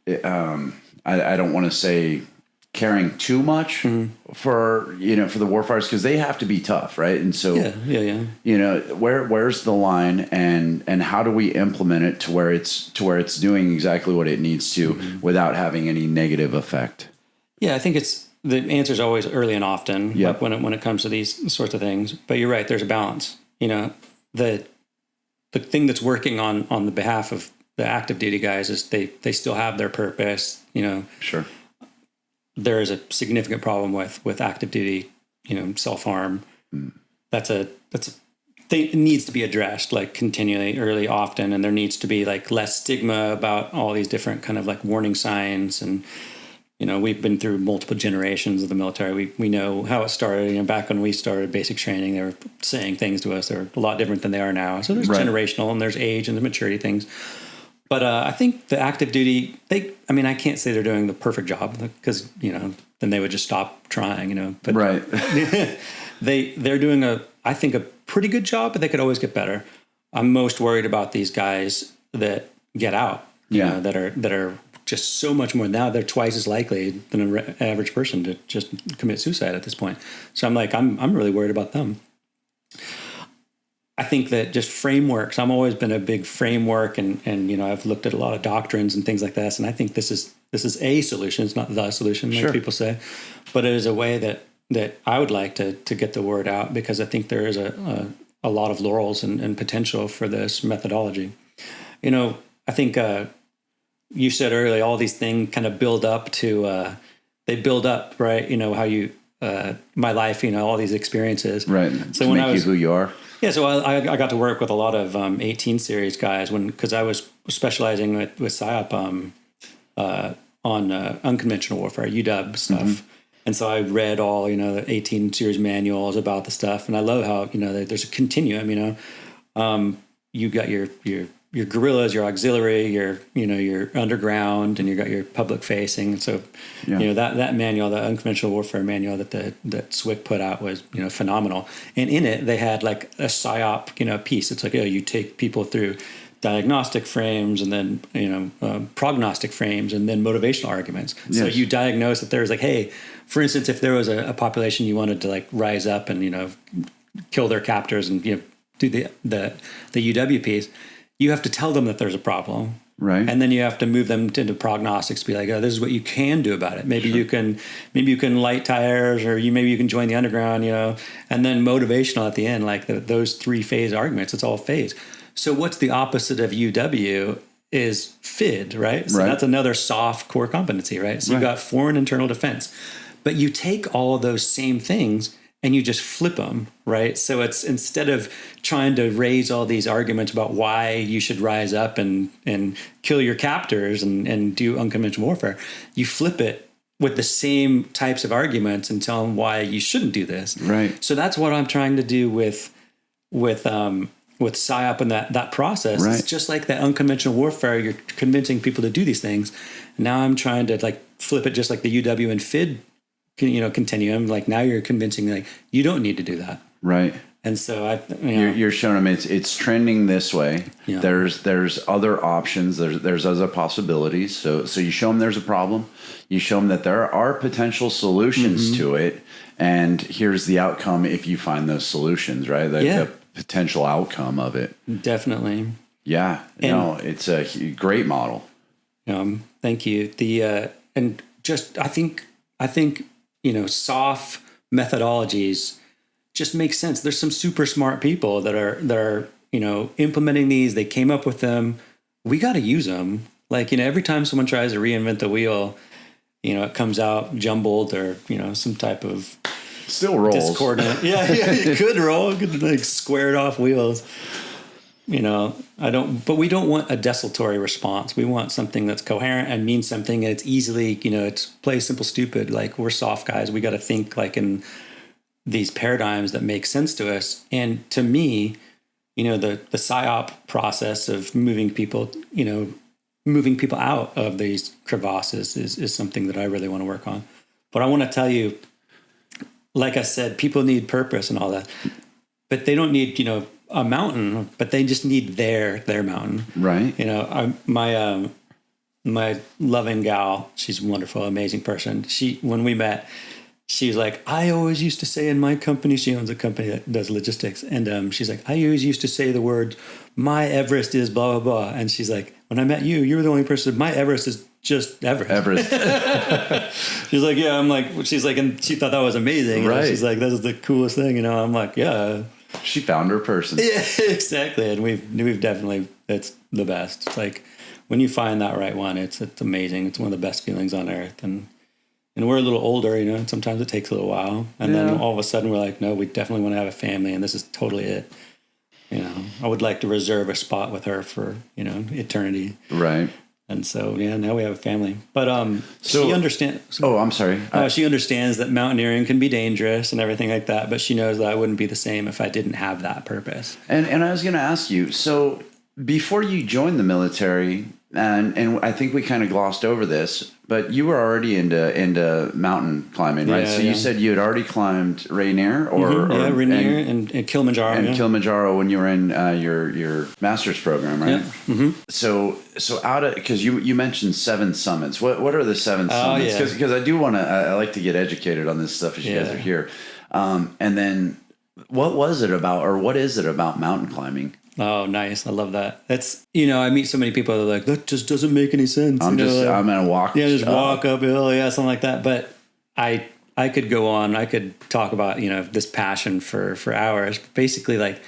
I don't want to say caring too much for the warfighters, because they have to be tough, right? And so, where's the line, and how do we implement it to where it's doing exactly what it needs to without having any negative effect? Yeah, I think the answer is always early and often, like when it comes to these sorts of things. But you're right, there's a balance. The thing that's working on the behalf of the active duty guys is they still have their purpose. Sure. There is a significant problem with active duty, self-harm. That's a thing. It needs to be addressed like continually, early, often, and there needs to be like less stigma about all these different kind of like warning signs. And we've been through multiple generations of the military. We know how it started. Back when we started basic training, they were saying things to us that were a lot different than they are now. So there's generational and there's age and the maturity things. But I think the active duty, I can't say they're doing the perfect job because, then they would just stop trying, But they're doing I think a pretty good job, but they could always get better. I'm most worried about these guys that get out, that are just so much more. Now they're twice as likely than an average person to just commit suicide at this point. So I'm really worried about them. I think that just frameworks, I've always been a big framework and I've looked at a lot of doctrines and things like this. And I think this is a solution. It's not the solution, like people say, but it is a way that I would like to get the word out, because I think there is a lot of laurels and potential for this methodology. I think, you said earlier, all these things kind of build up to, they build up, right? How you, my life, all these experiences. Right. So to when make you who you are. Yeah. So I got to work with a lot of 18 series guys because I was specializing with PSYOP unconventional warfare, UW stuff. And so I read all, the 18 series manuals about the stuff. And I love how, there's a continuum, you got your guerrillas, your auxiliary, your underground, and you got your public facing. So, that manual, the unconventional warfare manual that SWIC put out was, phenomenal. And in it, they had like a PSYOP, piece. It's like, you take people through diagnostic frames and then, prognostic frames and then motivational arguments. Yes. So you diagnose that there's like, hey, for instance, if there was a population you wanted to like rise up and, kill their captors and, do the UW piece, you have to tell them that there's a problem. Right. And then you have to move them into prognostics, be like, oh, this is what you can do about it. Maybe you can light tires, or maybe you can join the underground, and then motivational at the end, like those 3-phase arguments, it's all phase. So what's the opposite of UW is FID, right? So that's another soft core competency, right? So you got foreign internal defense, but you take all of those same things and you just flip them, right? So it's, instead of trying to raise all these arguments about why you should rise up and kill your captors and do unconventional warfare, you flip it with the same types of arguments and tell them why you shouldn't do this. Right. So that's what I'm trying to do with PSYOP and that process. Right. It's just like that unconventional warfare. You're convincing people to do these things. And now I'm trying to like flip it, just like the UW and FID, continuum. Like now you're convincing like you don't need to do that. Right. And so you're showing them it's trending this way. Yeah. There's other options. There's other possibilities. So you show them there's a problem. You show them that there are potential solutions to it, and here's the outcome if you find those solutions. Right. The potential outcome of it. Definitely. Yeah. It's a great model. Thank you. And just I think soft methodologies just make sense. There's some super smart people that are implementing these. They came up with them. We got to use them. Like, every time someone tries to reinvent the wheel, it comes out jumbled or, some type of still rolls. Discordant. Yeah, it could roll. It could like squared off wheels. But we don't want a desultory response. We want something that's coherent and means something, and it's easily, it's play simple, stupid. Like, we're soft guys. We got to think like in these paradigms that make sense to us. And to me, the PSYOP process of moving people out of these crevasses is something that I really want to work on. But I want to tell you, like I said, people need purpose and all that, but they don't need, a mountain, but they just need their mountain. Right. My loving gal, she's a wonderful, amazing person. When we met, she's like, I always used to say in my company, she owns a company that does logistics. And she's like, I always used to say the word, my Everest is blah, blah, blah. And she's like, when I met you were the only person, my Everest is just Everest. She's like, yeah, I'm like, she's like, and she thought that was amazing. Right. She's like, this is the coolest thing. I'm like, yeah. She found her person. Yeah, exactly. And we've definitely, it's the best. It's like when you find that right one, it's amazing. It's one of the best feelings on earth. And we're a little older, and sometimes it takes a little while. And then all of a sudden we're like, no, we definitely want to have a family, and this is totally it. I would like to reserve a spot with her for, eternity. Right. And so, now we have a family. But she understands. Oh, I'm sorry. She understands that mountaineering can be dangerous and everything like that, but she knows that I wouldn't be the same if I didn't have that purpose. And I was going to ask you, so before you joined the military, and I think we kind of glossed over this, but you were already into mountain climbing, right? So you said you had already climbed Rainier Rainier and Kilimanjaro. And Kilimanjaro when you were in your master's program, right? Yeah. Mm-hmm. So because you mentioned 7 summits. What are the 7 summits? Because I do want to, I like to get educated on this stuff as you guys are here. And then what was it about, or what is it about mountain climbing? Oh, nice. I love that. That's, I meet so many people that are like, that just doesn't make any sense. I'm going to walk. Yeah, just walk uphill. Yeah, something like that. But I could go on. I could talk about, this passion for hours. Basically, like,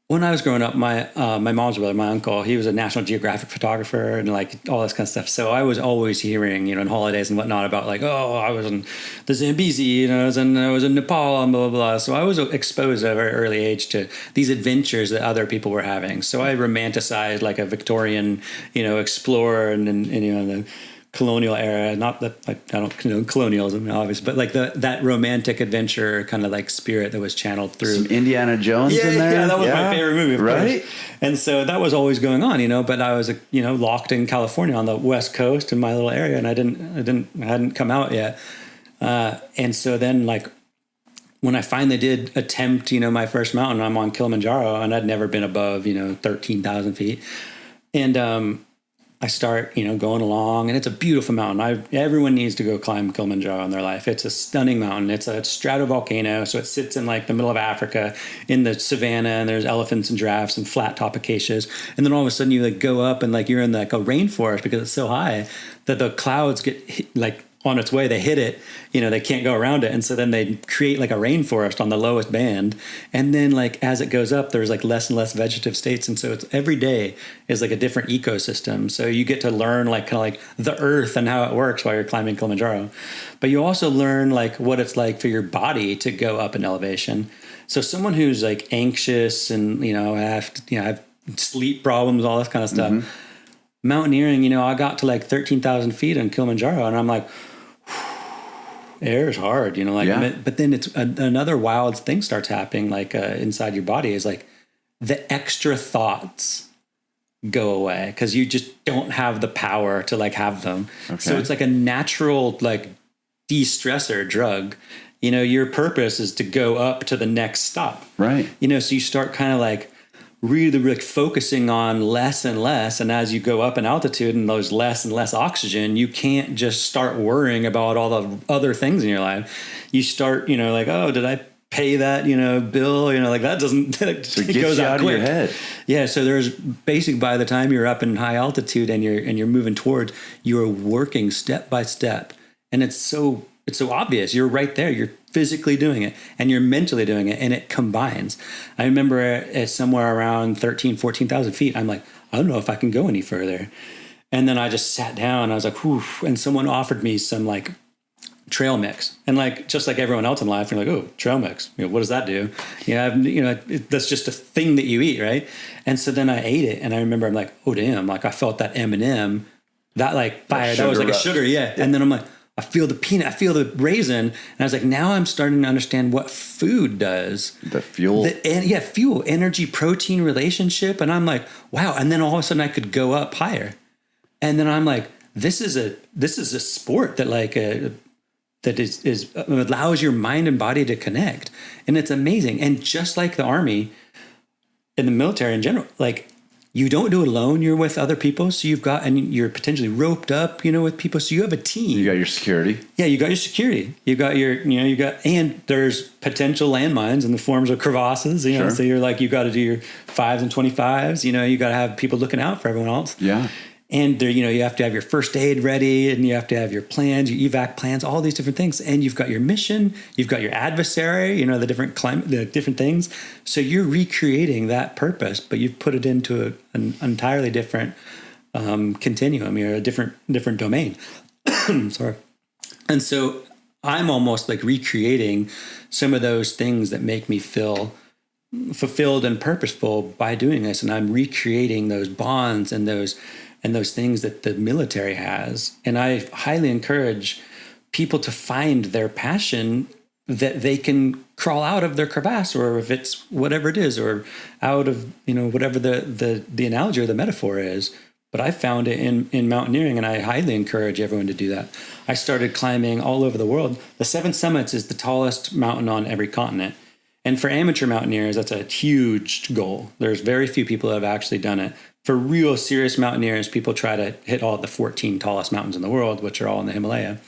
when I was growing up, my mom's brother, my uncle, he was a National Geographic photographer and like all this kind of stuff. So I was always hearing, on holidays and whatnot about like, oh, I was in the Zambezi, I was in Nepal and blah, blah, blah. So I was exposed at a very early age to these adventures that other people were having. So I romanticized like a Victorian, explorer and the colonial era. Not that like, I don't know colonialism, obviously, but like that romantic adventure kind of like spirit that was channeled through. Some Indiana Jones in there. Yeah, that was my favorite movie, of right? course. And so that was always going on, but I was, locked in California on the West Coast in my little area, and I hadn't come out yet. And so then like when I finally did attempt, my first mountain, I'm on Kilimanjaro, and I'd never been above, 13,000 feet. And I start, going along, and it's a beautiful mountain. Everyone needs to go climb Kilimanjaro in their life. It's a stunning mountain. It's a stratovolcano, so it sits in like the middle of Africa in the savannah, and there's elephants and giraffes and flat top acacias. And then all of a sudden you like go up and like you're in like a rainforest because it's so high that the clouds get hit, like on its way, they hit it, they can't go around it. And so then they create like a rainforest on the lowest band. And then like, as it goes up, there's like less and less vegetative states. And so it's every day is like a different ecosystem. So you get to learn like kind of like the earth and how it works while you're climbing Kilimanjaro. But you also learn like what it's like for your body to go up in elevation. So someone who's like anxious and, have sleep problems, all this kind of stuff, mountaineering, I got to like 13,000 feet on Kilimanjaro, and I'm like, air is hard, but then it's another wild thing starts happening, like inside your body is like the extra thoughts go away because you just don't have the power to like have them. Okay. So it's like a natural like de-stressor drug. Your purpose is to go up to the next stop. Right. So you start kind of like really like focusing on less and less. And as you go up in altitude and there's less and less oxygen, you can't just start worrying about all the other things in your life. You start, like, oh, did I pay that, bill? Like that doesn't, so it goes out of your head. Yeah. So there's basically by the time you're up in high altitude and you're moving towards, you're working step by step. And it's so obvious. You're right there. You're physically doing it and you're mentally doing it, and it combines. I remember at somewhere around 14,000 feet, I'm like, I don't know if I can go any further. And then I just sat down. I was like, whew, and someone offered me some like trail mix. And like, just like everyone else in life, you're like, oh, trail mix. What does that do? That's just a thing that you eat, right? And so then I ate it, and I remember I'm like, oh damn, like I felt that M&M, that like fire, that was like a sugar, yeah. And then I'm like, I feel the peanut, I feel the raisin. And I was like, now I'm starting to understand what food does. The fuel. Fuel, energy, protein relationship. And I'm like, wow. And then all of a sudden I could go up higher. And then I'm like, this is a sport that like, that is allows your mind and body to connect. And it's amazing. And just like the Army and the military in general, like, you don't do it alone. You're with other people. So you're potentially roped up, with people. So you have a team. You got your security. Yeah, you got your security. You got and there's potential landmines in the forms of crevasses, sure. So you're like, you got to do your 5s and 25s, you got to have people looking out for everyone else. Yeah. And there, you have to have your first aid ready, and you have to have your plans, your evac plans, all these different things. And you've got your mission, you've got your adversary, the different climate, the different things. So you're recreating that purpose, but you've put it into an entirely different continuum, a different domain. Sorry. And so I'm almost like recreating some of those things that make me feel fulfilled and purposeful by doing this. And I'm recreating those bonds and those things that the military has. And I highly encourage people to find their passion that they can crawl out of their crevasse, or if it's whatever it is, or out of, whatever the analogy or the metaphor is. But I found it in mountaineering, and I highly encourage everyone to do that. I started climbing all over the world. The Seven Summits is the tallest mountain on every continent. And for amateur mountaineers, that's a huge goal. There's very few people that have actually done it. For real serious mountaineers, people try to hit all the 14 tallest mountains in the world, which are all in the Himalaya.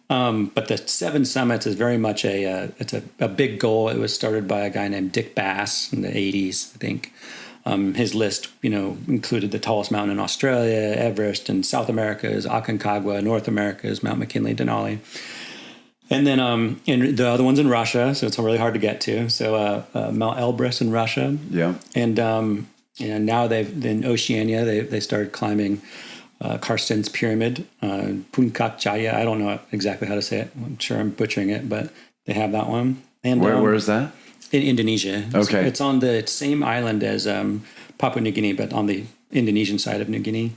But the Seven Summits is very much it's a big goal. It was started by a guy named Dick Bass in the 80s, I think. His list, included the tallest mountain in Australia, Everest, and South America is Aconcagua, North America is Mount McKinley, Denali. And then and the other one's in Russia, so it's really hard to get to. So Mount Elbrus in Russia. Yeah. And now in Oceania, they started climbing Karsten's Pyramid, Puncak-Jaya. I don't know exactly how to say it. I'm sure I'm butchering it, but they have that one. And where is that? In Indonesia. Okay. It's on the same island as Papua New Guinea, but on the Indonesian side of New Guinea.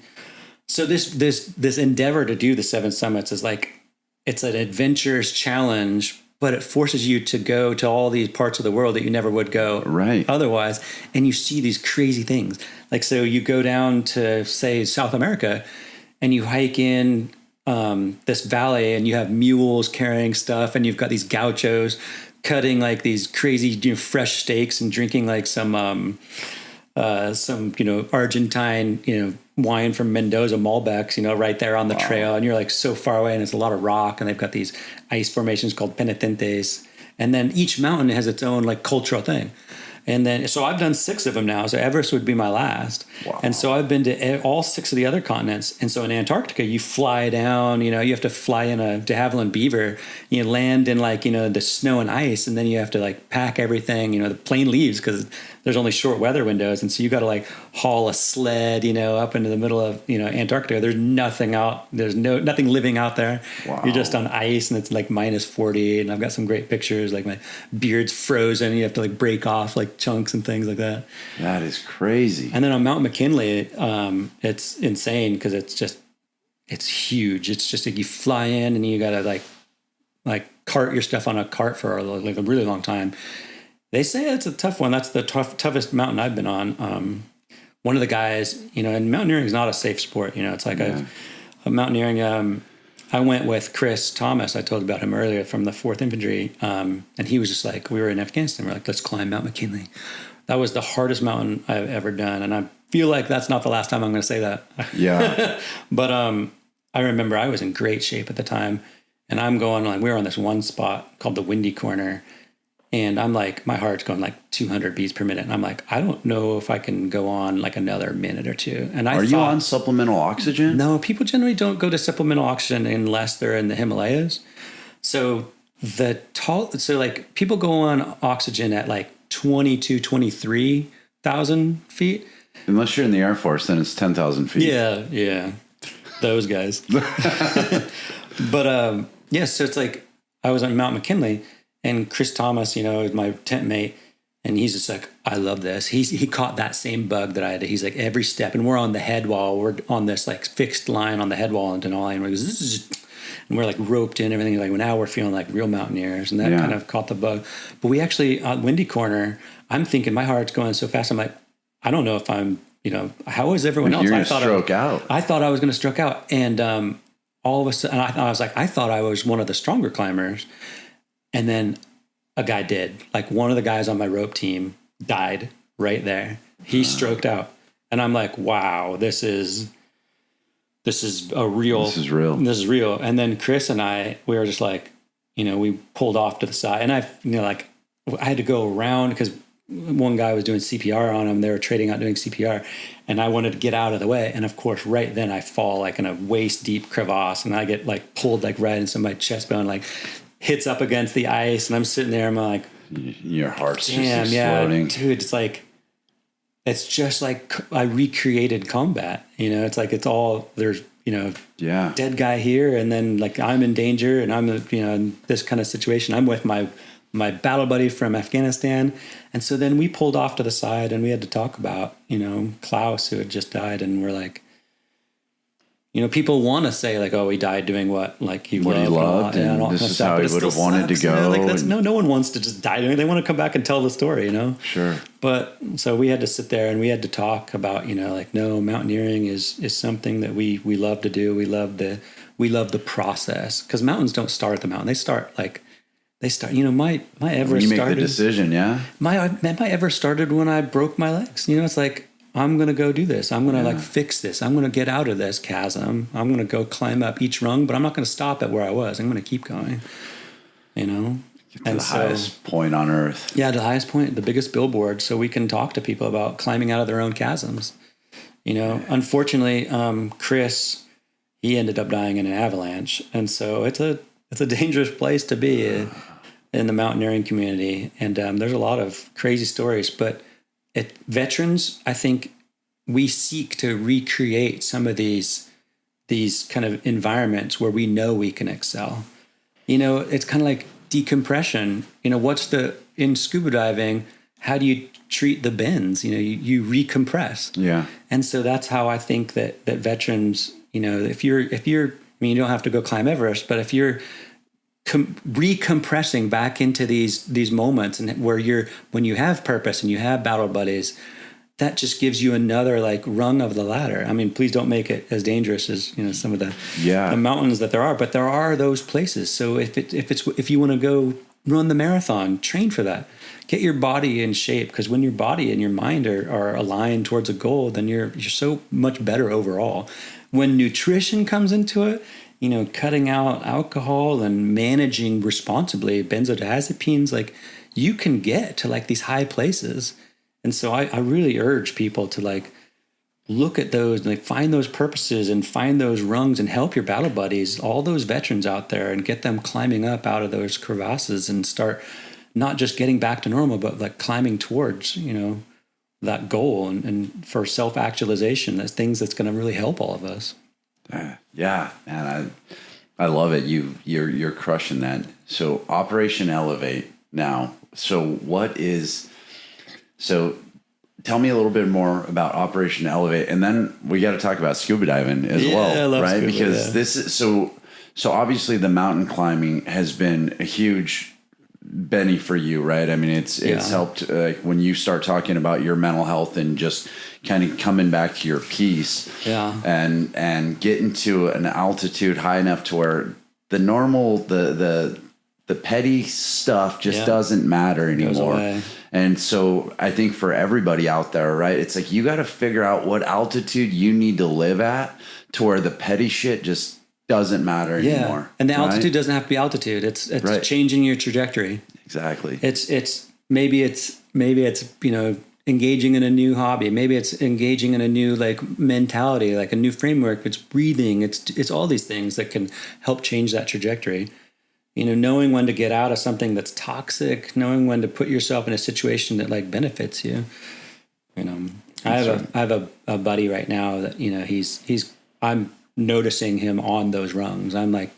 So this endeavor to do the 7 summits is like, it's an adventurous challenge, but it forces you to go to all these parts of the world that you never would go otherwise. And you see these crazy things. Like, so you go down to, say, South America, and you hike in this valley, and you have mules carrying stuff, and you've got these gauchos cutting like these crazy, fresh steaks and drinking like some Argentine, wine from Mendoza Malbecs, right there on the trail. And you're like so far away, and it's a lot of rock, and they've got these ice formations called penitentes. And then each mountain has its own like cultural thing. And then, so I've done 6 of them now. So Everest would be my last. Wow. And so I've been to all 6 of the other continents. And so in Antarctica, you fly down, you have to fly in a de Havilland Beaver. You land in like, the snow and ice. And then you have to like pack everything, the plane leaves because there's only short weather windows. And so you got to like haul a sled, up into the middle of, Antarctica. There's nothing out. There's nothing living out there. Wow. You're just on ice, and it's like -40. And I've got some great pictures, like my beard's frozen. You have to like break off like chunks and things like that. That is crazy. And then on Mount McKinley, it's insane because it's huge. It's just like you fly in, and you got to like cart your stuff on a cart for like a really long time. They say it's a tough one. That's the toughest mountain I've been on. One of the guys, and mountaineering is not a safe sport. It's like a mountaineering. I went with Chris Thomas. I told about him earlier from the 4th Infantry. And he was just like, we were in Afghanistan. We're like, let's climb Mount McKinley. That was the hardest mountain I've ever done. And I feel like that's not the last time I'm going to say that. Yeah. But I remember I was in great shape at the time. And I'm going like, we were on this one spot called the Windy Corner. And I'm like, my heart's going like 200 beats per minute. And I'm like, I don't know if I can go on like another minute or two. And Are you on supplemental oxygen? No, people generally don't go to supplemental oxygen unless they're in the Himalayas. So like people go on oxygen at like 23,000 feet. Unless you're in the Air Force, then it's 10,000 feet. Yeah. Those guys. But so it's like I was on Mount McKinley. And Chris Thomas, is my tent mate, and he's just like, I love this. He caught that same bug that I had. He's like, every step, and we're on the head wall. We're on this like fixed line on the head wall in Denali, and we're like roped in everything. Like now we're feeling like real mountaineers, and that kind of caught the bug. But we actually on Windy Corner, I'm thinking my heart's going so fast. I'm like, I don't know if I'm, how is everyone else? You're going to stroke out. I thought I was going to stroke out, and all of a sudden, I thought I was one of the stronger climbers. And then a guy did. Like one of the guys on my rope team died right there. He stroked out. And I'm like, wow, this is real. This is real. And then Chris and I, we were just like, we pulled off to the side. And I had to go around because one guy was doing CPR on him. They were trading out doing CPR. And I wanted to get out of the way. And of course, right then I fall like in a waist deep crevasse. And I get like pulled like right into my chest bone, like hits up against the ice, and I'm sitting there. I'm like, your heart's just exploding. Yeah, dude. It's just like I recreated combat. It's like it's all there's. Dead guy here, and then like I'm in danger, and I'm in this kind of situation. I'm with my battle buddy from Afghanistan, and so then we pulled off to the side, and we had to talk about Klaus, who had just died, and we're like. People want to say like, oh, he died doing what? Like he loved, and this is how he would have wanted to go. No one wants to just die doing it. They want to come back and tell the story, Sure. But so we had to sit there and we had to talk about, no, mountaineering is something that we love to do. We love the process, because mountains don't start at the mountain. They start. My Everest when you make started. The decision, yeah. My Everest started when I broke my legs. It's like. I'm going to go do this. I'm going to fix this. I'm going to get out of this chasm. I'm going to go climb up each rung, but I'm not going to stop at where I was. I'm going to keep going, Get to the highest point on earth. Yeah, the highest point, the biggest billboard, so we can talk to people about climbing out of their own chasms. Unfortunately, Chris, he ended up dying in an avalanche. And so it's a dangerous place to be in the mountaineering community. And there's a lot of crazy stories, but veterans, I think we seek to recreate some of these kind of environments where we know we can excel. It's kind of like decompression. In scuba diving, how do you treat the bends? You recompress. Yeah. And so that's how I think that veterans if you're, I mean, you don't have to go climb Everest, but if you're recompressing back into these moments and when you have purpose and you have battle buddies, that just gives you another like rung of the ladder. I mean, please don't make it as dangerous as some of the mountains that there are, but there are those places. So if you want to go run the marathon, train for that, get your body in shape, because when your body and your mind are aligned towards a goal, then you're so much better overall. When nutrition comes into it, cutting out alcohol and managing responsibly benzodiazepines, like you can get to like these high places. And so I really urge people to like look at those and like find those purposes and find those rungs and help your battle buddies, all those veterans out there, and get them climbing up out of those crevasses and start not just getting back to normal, but like climbing towards, that goal and for self-actualization. That's things that's going to really help all of us. Yeah, man, I love it. You're crushing that. So Operation Elevate now. So tell me a little bit more about Operation Elevate, and then we got to talk about scuba diving as well, I love right? scuba, because this is so obviously the mountain climbing has been a huge benny for you, right? I mean, it's helped when you start talking about your mental health and just kind of coming back to your peace, and getting to an altitude high enough to where the normal the petty stuff just doesn't matter anymore. And so I think for everybody out there, right, it's like you got to figure out what altitude you need to live at to where the petty shit just doesn't matter anymore. And the altitude doesn't have to be altitude. It's changing your trajectory. Exactly. It's maybe it's engaging in a new hobby. Maybe it's engaging in a new like mentality, like a new framework. It's breathing. It's all these things that can help change that trajectory. Knowing when to get out of something that's toxic, knowing when to put yourself in a situation that like benefits you. I have a buddy right now that, I'm noticing him on those rungs. I'm like,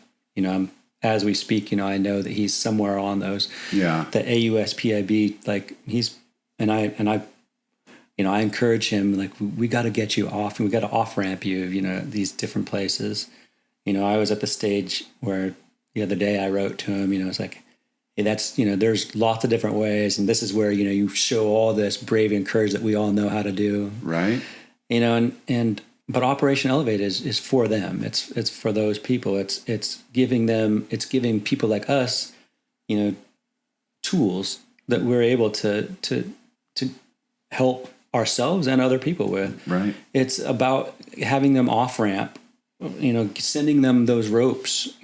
as we speak, I know that he's somewhere on those. Yeah. The AUSPIB, like I encourage him, like, we got to get you off and we got to off ramp you, these different places. I was at the stage where the other day I wrote to him, it's like, hey, that's, there's lots of different ways. And this is where, you show all this bravery and courage that we all know how to do. Right. But Operation Elevate is for them. It's for those people. It's giving people like us, tools that we're able to help ourselves and other people with. Right. It's about having them off ramp, sending them those ropes,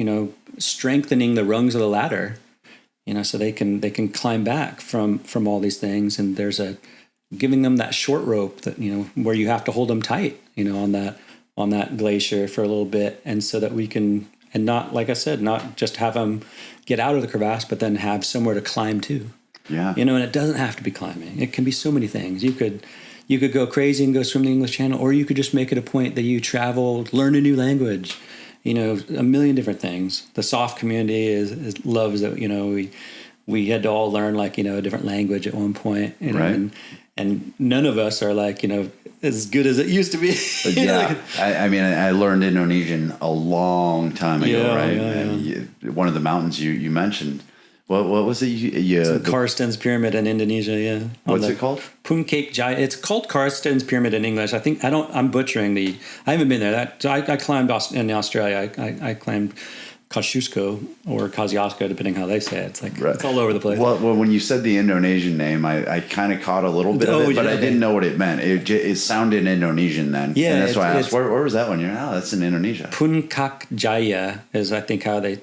strengthening the rungs of the ladder, so they can climb back from all these things. And there's giving them that short rope that, where you have to hold them tight, on that glacier for a little bit. And so that we can, and not, like I said, not just have them get out of the crevasse, but then have somewhere to climb to. Yeah. And it doesn't have to be climbing. It can be so many things. You could go crazy and go swim the English Channel, or you could just make it a point that you travel, learn a new language, a million different things. The soft community loves that, we had to all learn like, a different language at one point, and none of us are like, as good as it used to be. Yeah. I learned Indonesian a long time ago, right? One of the mountains you mentioned. What was it? It's Karsten's Pyramid in Indonesia. Yeah. What's it called? Puncak Jaya. It's called Karsten's Pyramid in English. I'm butchering I haven't been there. I climbed in Australia. I climbed Kosciuszko or Kosciuszko, depending how they say it. It's like, It's all over the place. Well, when you said the Indonesian name, I kind of caught a little bit of it, but I didn't know what it meant. It sounded Indonesian then. Yeah. And that's why I asked, where was that one? That's in Indonesia. Puncak Jaya is, I think, how they...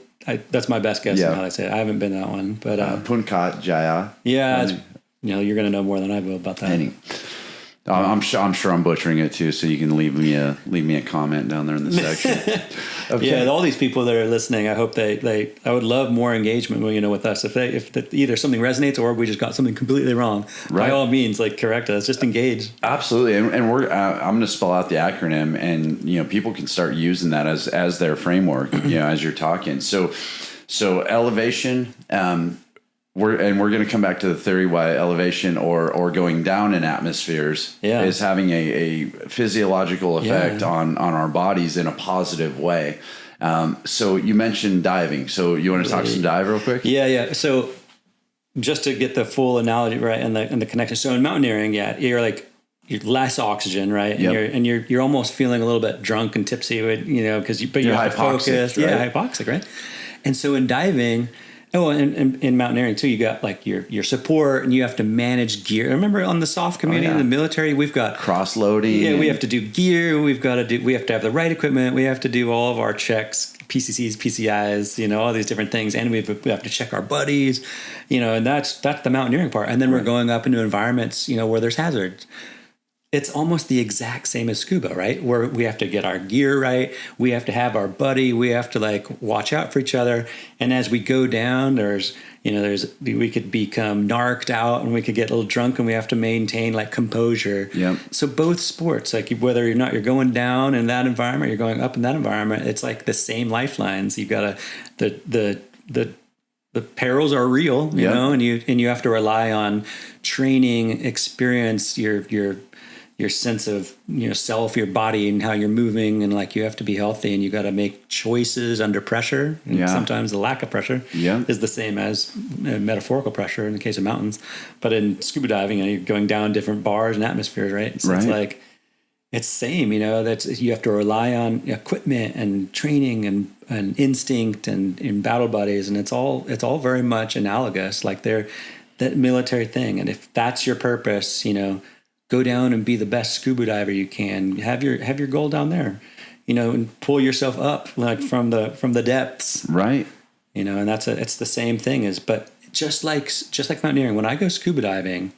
that's my best guess on how they say it. I haven't been to that one, but Puncak Jaya. Yeah, you're going to know more than I will about that. I'm sure I'm butchering it too. So you can leave me a comment down there in the section. Okay. Yeah, all these people that are listening, I hope I would love more engagement, with us. If either something resonates or we just got something completely wrong, by all means, correct us. Just engage. Absolutely, and we're I'm going to spell out the acronym, and people can start using that as their framework. As you're talking. So elevation. we're going to come back to the theory why elevation or going down in atmospheres is having a physiological effect on our bodies in a positive way. So you mentioned diving. So you want to talk some dive real quick? Yeah. So just to get the full analogy right and the connection. So in mountaineering, you're less oxygen, right? And you're almost feeling a little bit drunk and tipsy, because you're hypoxic, right? Yeah, hypoxic, right? And so in diving, and in mountaineering too, you got like your support, and you have to manage gear. Remember on the SOF community in the military, we've got cross loading. Yeah, we have to do gear. We have to have the right equipment. We have to do all of our checks, PCCs, PCIs, all these different things, and we have to check our buddies, and that's the mountaineering part. And then we're going up into environments, where there's hazards. It's almost the exact same as scuba, right? Where we have to get our gear right. We have to have our buddy. We have to watch out for each other. And as we go down, we could become narked out and we could get a little drunk, and we have to maintain composure. Yep. So both sports, whether you're going down in that environment, you're going up in that environment, it's like the same lifelines. You've got the perils are real, you know, and you have to rely on training, experience, your sense of self, your body, and how you're moving, and you have to be healthy, and you got to make choices under pressure. And sometimes the lack of pressure is the same as metaphorical pressure in the case of mountains. But in scuba diving, you're going down different bars and atmospheres, right? So it's it's the same. That's you have to rely on equipment and training and instinct and battle buddies, and it's all very much analogous. They're that military thing, and if that's your purpose, go down and be the best scuba diver you can. Have your goal down there, and pull yourself up from the depths, right? And it's the same thing but just like mountaineering. When I go scuba diving,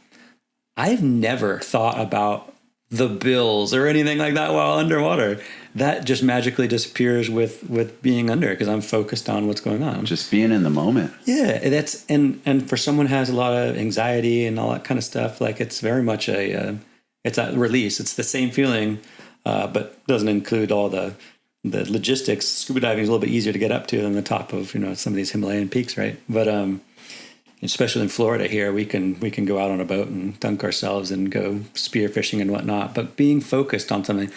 I've never thought about the bills or anything like that while underwater. That just magically disappears with being under, because I'm focused on what's going on. Just being in the moment. Yeah, that's and for someone who has a lot of anxiety and all that kind of stuff, it's very much it's a release. It's the same feeling, but doesn't include all the logistics. Scuba diving is a little bit easier to get up to than the top of some of these Himalayan peaks, right? But especially in Florida here, we can go out on a boat and dunk ourselves and go spear fishing and whatnot. But being focused on something.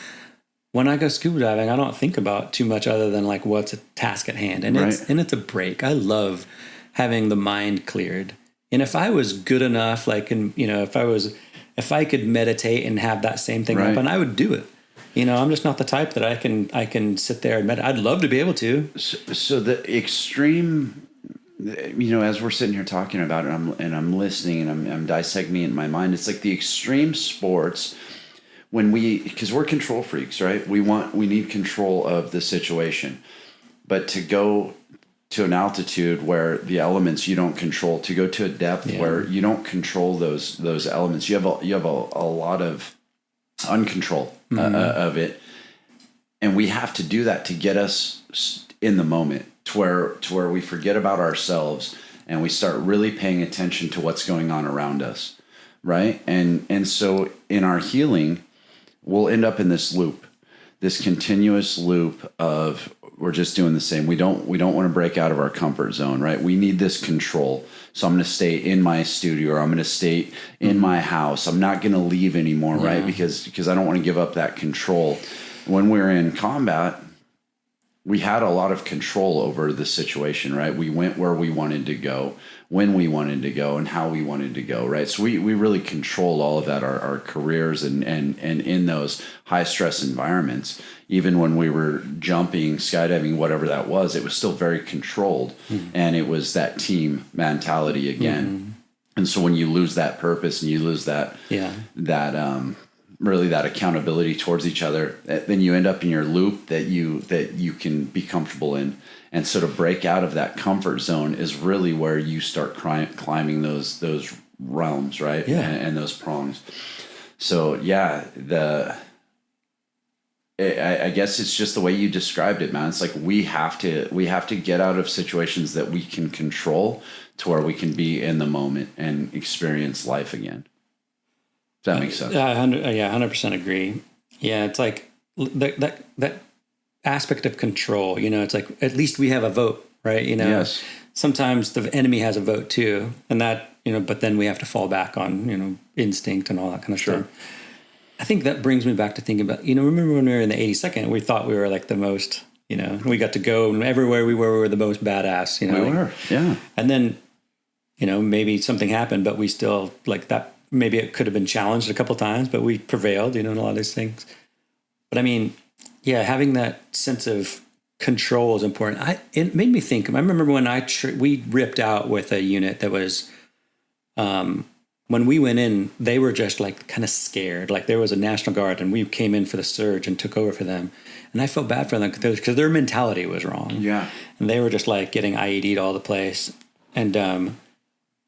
When I go scuba diving, I don't think about too much other than what's a task at hand, and it's a break. I love having the mind cleared. And if I was good enough, if I could meditate and have that same thing happen, I would do it. I'm just not the type that I can sit there and meditate. I'd love to be able to. So the extreme, as we're sitting here talking about it, I'm listening and I'm dissecting it in my mind. It's like the extreme sports. Because we're control freaks, right? We need control of the situation, but to go to an altitude where the elements you don't control, to go to a depth where you don't control those elements, you have a lot of uncontrol of it, and we have to do that to get us in the moment, to where we forget about ourselves and we start really paying attention to what's going on around us, right? And so in our healing, we'll end up in this loop, this continuous loop of we're just doing the same. We don't want to break out of our comfort zone, right? We need this control. So I'm going to stay in my studio, or I'm going to stay in my house. I'm not going to leave anymore, right? Because I don't want to give up that control. When we're in combat, we had a lot of control over the situation, right? We went where we wanted to go, when we wanted to go, and how we wanted to go, right? So we really controlled all of that, our careers and in those high stress environments. Even when we were jumping, skydiving, whatever that was, it was still very controlled. And it was that team mentality again. And so when you lose that purpose and you lose that really that accountability towards each other, then you end up in your loop that you can be comfortable in. And so to break out of that comfort zone is really where you start climbing those realms, right? And those prongs. So I guess it's just the way you described it, man. It's like we have to get out of situations that we can control to where we can be in the moment and experience life again. Does that make sense? 100% agree. Yeah, it's like that aspect of control. It's like at least we have a vote, right? Yes. sometimes the enemy has a vote too. And that, but then we have to fall back on, instinct and all that kind of stuff. I think that brings me back to thinking about, remember when we were in the 82nd, we thought we were like the most, we got to go and everywhere we were the most badass, We were, yeah. And then, maybe something happened, but we still like that. Maybe it could have been challenged a couple of times, but we prevailed, in a lot of these things. But I mean, yeah, having that sense of control is important. It made me think. I remember when we ripped out with a unit that was, when we went in, they were just like kind of scared. Like there was a National Guard, and we came in for the surge and took over for them. And I felt bad for them because their mentality was wrong. Yeah, and they were just like getting IED'd all the place, and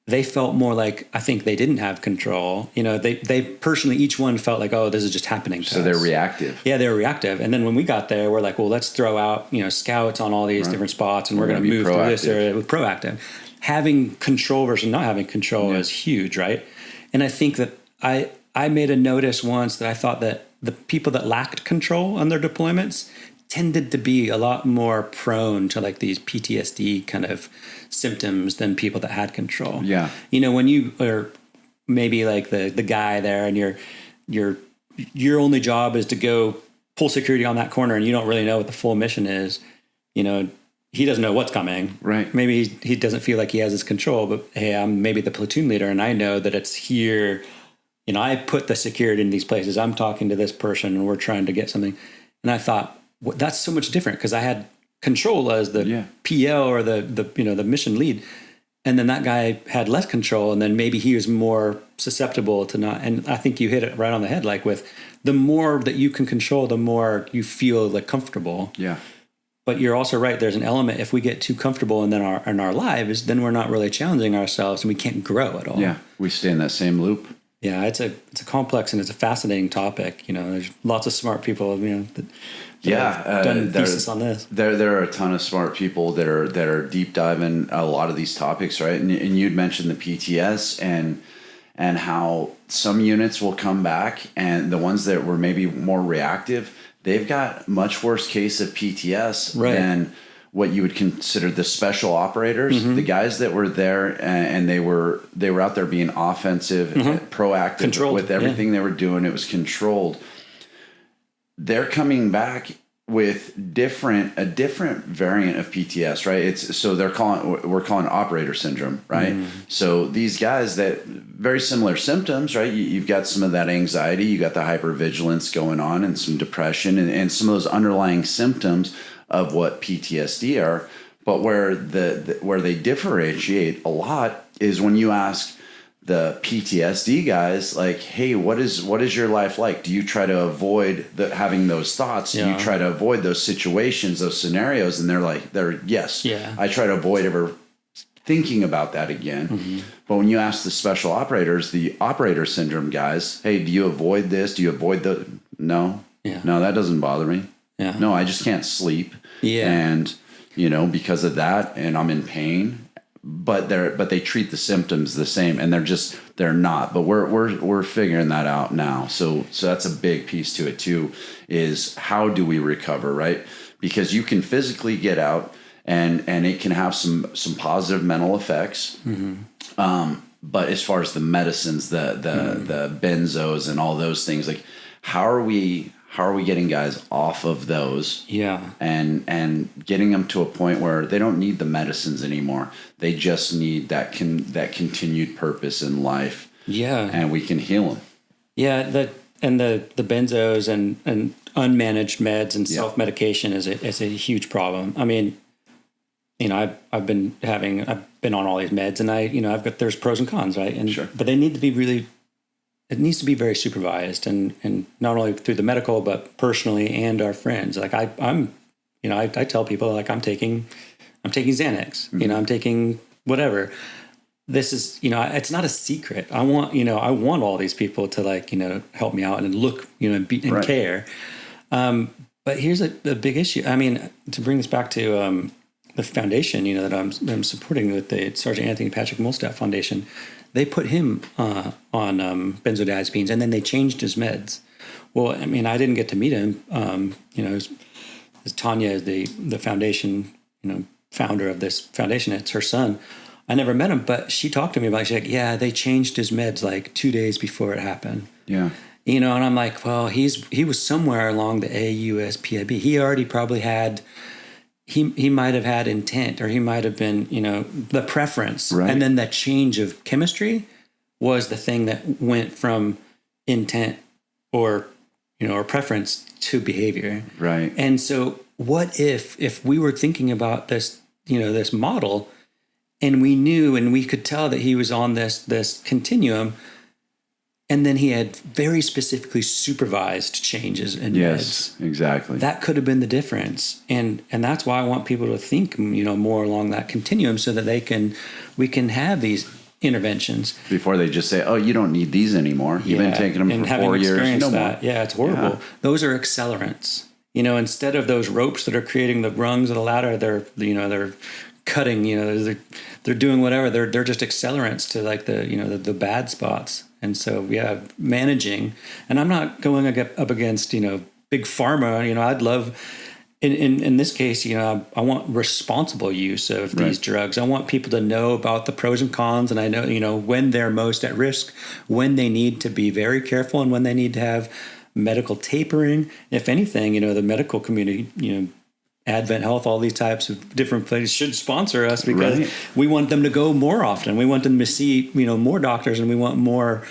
they felt more like, I think they didn't have control. They personally, each one felt like, oh, this is just happening to us. So they're reactive. Yeah, they're reactive. And then when we got there, we're like, well, let's throw out, scouts on all these different spots, and we're going to move through this area with proactive. Having control versus not having control is huge, right? And I think that I made a notice once that I thought that the people that lacked control on their deployments tended to be a lot more prone to like these PTSD kind of symptoms than people that had control. Yeah. When you are maybe like the guy there, and your only job is to go pull security on that corner, and you don't really know what the full mission is, he doesn't know what's coming. Right. Maybe he doesn't feel like he has his control, but hey, I'm maybe the platoon leader, and I know that it's here. I put the security in these places. I'm talking to this person, and we're trying to get something. And I thought, well, that's so much different, because I had control as the PL or the mission lead, and then that guy had less control, and then maybe he was more susceptible to not. And I think you hit it right on the head. Like with the more that you can control, the more you feel like comfortable. Yeah. But you're also right. There's an element, if we get too comfortable in our lives, then we're not really challenging ourselves, and we can't grow at all. Yeah, we stay in that same loop. Yeah, it's a complex and it's a fascinating topic. There's lots of smart people. That have done thesis on this. There are a ton of smart people that are deep diving a lot of these topics, right? And you'd mentioned the PTS and how some units will come back, and the ones that were maybe more reactive, they've got much worse case of PTS than what you would consider the special operators, the guys that were there and they were out there being offensive, proactive, controlled, with everything they were doing. It was controlled. They're coming back with a different variant of PTS, right? We're calling operator syndrome, right? So these guys that very similar symptoms, right? You've got some of that anxiety, you got the hypervigilance going on, and some depression, and some of those underlying symptoms of what PTSD are. But where they differentiate a lot is when you ask the PTSD guys, like, hey, what is your life like? Do you try to avoid having those thoughts? Do you try to avoid those situations, those scenarios? And they're yes. Yeah. I try to avoid ever thinking about that again. But when you ask the special operators, the operator syndrome guys, hey, do you avoid this? Do you avoid no? Yeah. No, that doesn't bother me. Yeah. No, I just can't sleep. Yeah. And, because of that, and I'm in pain, but they treat the symptoms the same, and they're not, but we're figuring that out now. So that's a big piece to it too, is how do we recover, right? Because you can physically get out and it can have some positive mental effects. But as far as the medicines, the benzos and all those things, like how are we getting guys off of those? Yeah. And getting them to a point where they don't need the medicines anymore. They just need that continued purpose in life. Yeah. And we can heal them. Yeah. The benzos and unmanaged meds and self-medication is a huge problem. I mean, I've been on all these meds, and there's pros and cons, right? And but they need to be it needs to be very supervised, and not only through the medical, but personally and our friends. Like I tell people, like I'm taking Xanax, I'm taking whatever. This is, it's not a secret. I want all these people to help me out and look, and care. But here's a big issue. I mean, to bring this back to the foundation, that I'm supporting with the Sergeant Anthony Patrick Molstaff Foundation. They put him on benzodiazepines, and then they changed his meds. Well, I mean, I didn't get to meet him. Tanya, the foundation, founder of this foundation. It's her son. I never met him, but she talked to me about it. She's like, yeah, they changed his meds like 2 days before it happened. Yeah. And I'm like, well, he was somewhere along the AUSPIB. He already probably had, he might have had intent, or he might have been, the preference. Right. And then that change of chemistry was the thing that went from intent or preference to behavior. Right. And so what if we were thinking about this, this model, and we knew and we could tell that he was on this continuum, and then he had very specifically supervised changes in yes, meds. Exactly. That could have been the difference. And that's why I want people to think, more along that continuum, so that we can have these interventions before they just say, oh, you don't need these anymore. You've been taking them for 4 years. No more. Yeah, it's horrible. Yeah. Those are accelerants. Instead of those ropes that are creating the rungs of the ladder, they're cutting, they're doing whatever. They're just accelerants to like the bad spots. And so, managing, and I'm not going up against, big pharma. I'd love, in this case, I want responsible use of these drugs. I want people to know about the pros and cons, and I know, when they're most at risk, when they need to be very careful, and when they need to have medical tapering. If anything, the medical community, Advent Health, all these types of different places should sponsor us, because we want them to go more often. We want them to see, more doctors, and we want more,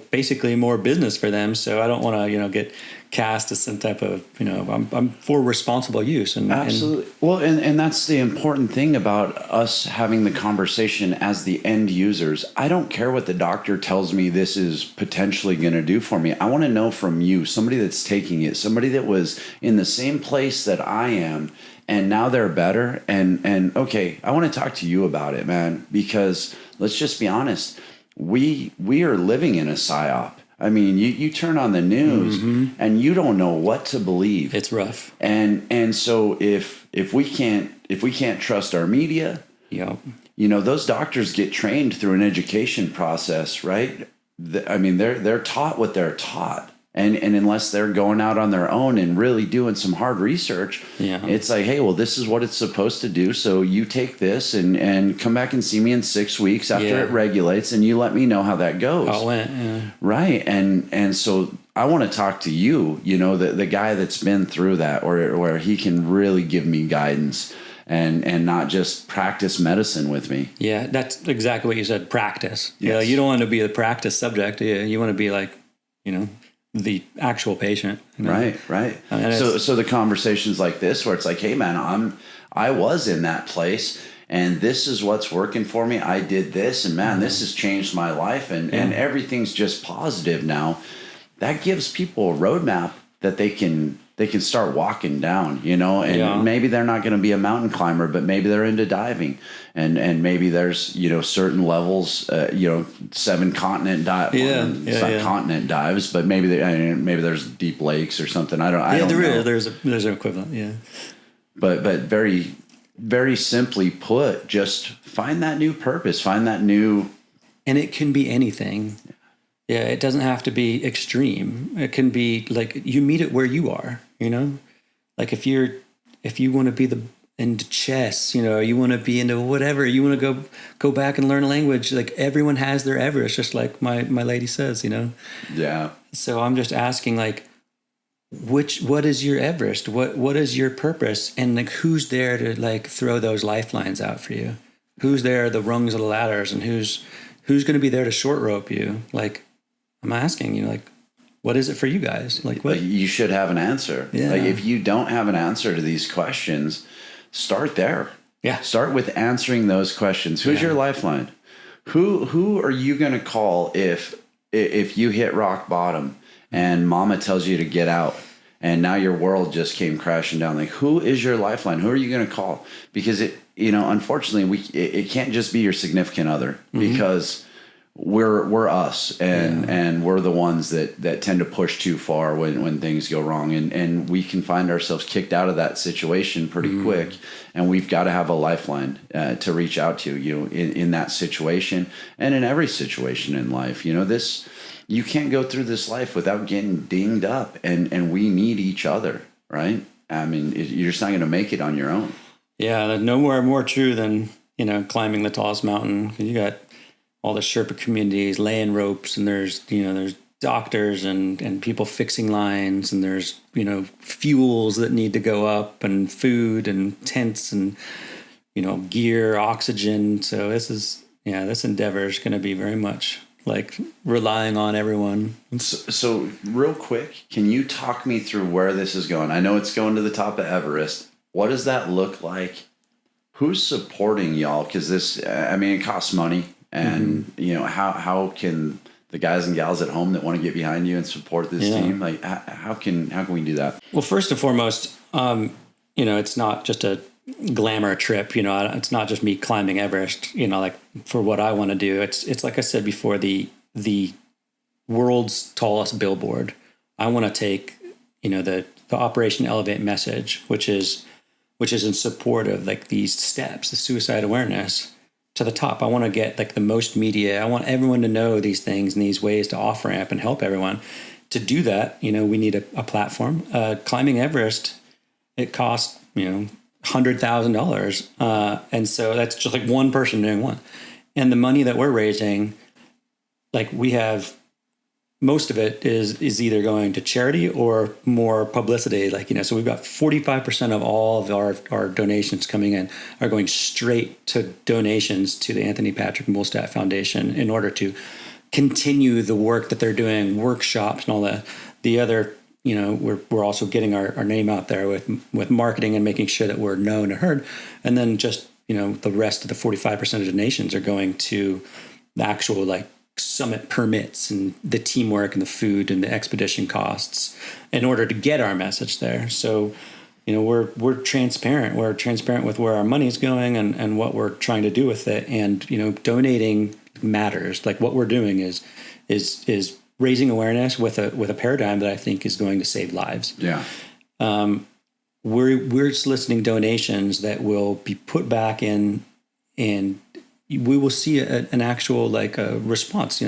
basically more business for them. So I don't want to, get cast as some type of, I'm for responsible use. Absolutely. And that's the important thing about us having the conversation as the end users. I don't care what the doctor tells me this is potentially going to do for me. I want to know from you, somebody that's taking it, somebody that was in the same place that I am, and now they're better. And okay, I want to talk to you about it, man, because let's just be honest. We are living in a PSYOP. I mean, you turn on the news and you don't know what to believe. It's rough. And so if we can't trust our media, those doctors get trained through an education process, right? They're taught what they're taught. And unless they're going out on their own and really doing some hard research, it's like, hey, well, this is what it's supposed to do. So you take this and come back and see me in 6 weeks after it regulates, and you let me know how that goes. How it went, Right. And so I want to talk to you, the guy that's been through that, where he can really give me guidance and not just practice medicine with me. Yeah, that's exactly what you said, practice. Yes. You don't want to be the practice subject. You want to be like, the actual patient. Right. So the conversations like this, where it's like, hey man, I was in that place, and this is what's working for me. I did this, and man, this has changed my life, and everything's just positive now. That gives people a roadmap that they can start walking down, and maybe they're not going to be a mountain climber, but maybe they're into diving, and maybe there's, certain levels, 7 continent continent dives, but maybe there's deep lakes or something. I don't know. There's an equivalent. Yeah. But very, very simply put, just find that new purpose, find that new, and it can be anything. Yeah, it doesn't have to be extreme. It can be like you meet it where you are, Like if you want to be into chess, you want to be into whatever, you want to go back and learn a language, like everyone has their Everest, just like my lady says, Yeah. So I'm just asking, like, what is your Everest? What is your purpose? And like who's there to like throw those lifelines out for you? Who's there, the rungs of the ladders, and who's going to be there to short rope you? Like, I'm asking, like, what is it for you guys? Like, what? You should have an answer. Yeah. Like, if you don't have an answer to these questions, start there. Yeah. Start with answering those questions. Who's your lifeline? Who are you going to call if you hit rock bottom and mama tells you to get out and now your world just came crashing down? Like, who is your lifeline? Who are you going to call? Because unfortunately, it can't just be your significant other, because we're us, and we're the ones that tend to push too far when things go wrong, and we can find ourselves kicked out of that situation pretty quick, and we've got to have a lifeline to reach out to, in that situation, and in every situation in life. You can't go through this life without getting dinged up, and we need each other, right? I mean, you're just not going to make it on your own. Yeah, there's nowhere more true than, climbing the tallest mountain. You got all the Sherpa communities laying ropes, and there's doctors and people fixing lines, and there's, fuels that need to go up, and food and tents and, gear, oxygen. So this endeavor is going to be very much like relying on everyone. So real quick, can you talk me through where this is going? I know it's going to the top of Everest. What does that look like? Who's supporting y'all? Because it costs money. And, how can the guys and gals at home that want to get behind you and support this team, like, how can we do that? Well, first and foremost, it's not just a glamour trip. It's not just me climbing Everest, like for what I want to do. It's like I said before, the world's tallest billboard. I want to take, the Operation Elevate message, which is in support of like these steps, the suicide awareness, to the top. I want to get like the most media. I want everyone to know these things and these ways to off ramp and help everyone. To do that, we need a platform. Climbing Everest, it costs, $100,000. And so that's just like one person doing one. And the money that we're raising, like we have, most of it is either going to charity or more publicity. Like, so we've got 45% of all of our donations coming in are going straight to donations to the Anthony Patrick Mulstat Foundation in order to continue the work that they're doing, workshops and all that. The other, we're also getting our name out there with marketing and making sure that we're known and heard. And then just, the rest of the 45% of donations are going to the actual like summit permits and the teamwork and the food and the expedition costs in order to get our message there. So, we're transparent. We're transparent with where our money's going and what we're trying to do with it. And, donating matters. Like what we're doing is raising awareness with a paradigm that I think is going to save lives. Yeah. We're soliciting donations that will be put back in, and we will see an actual like a response.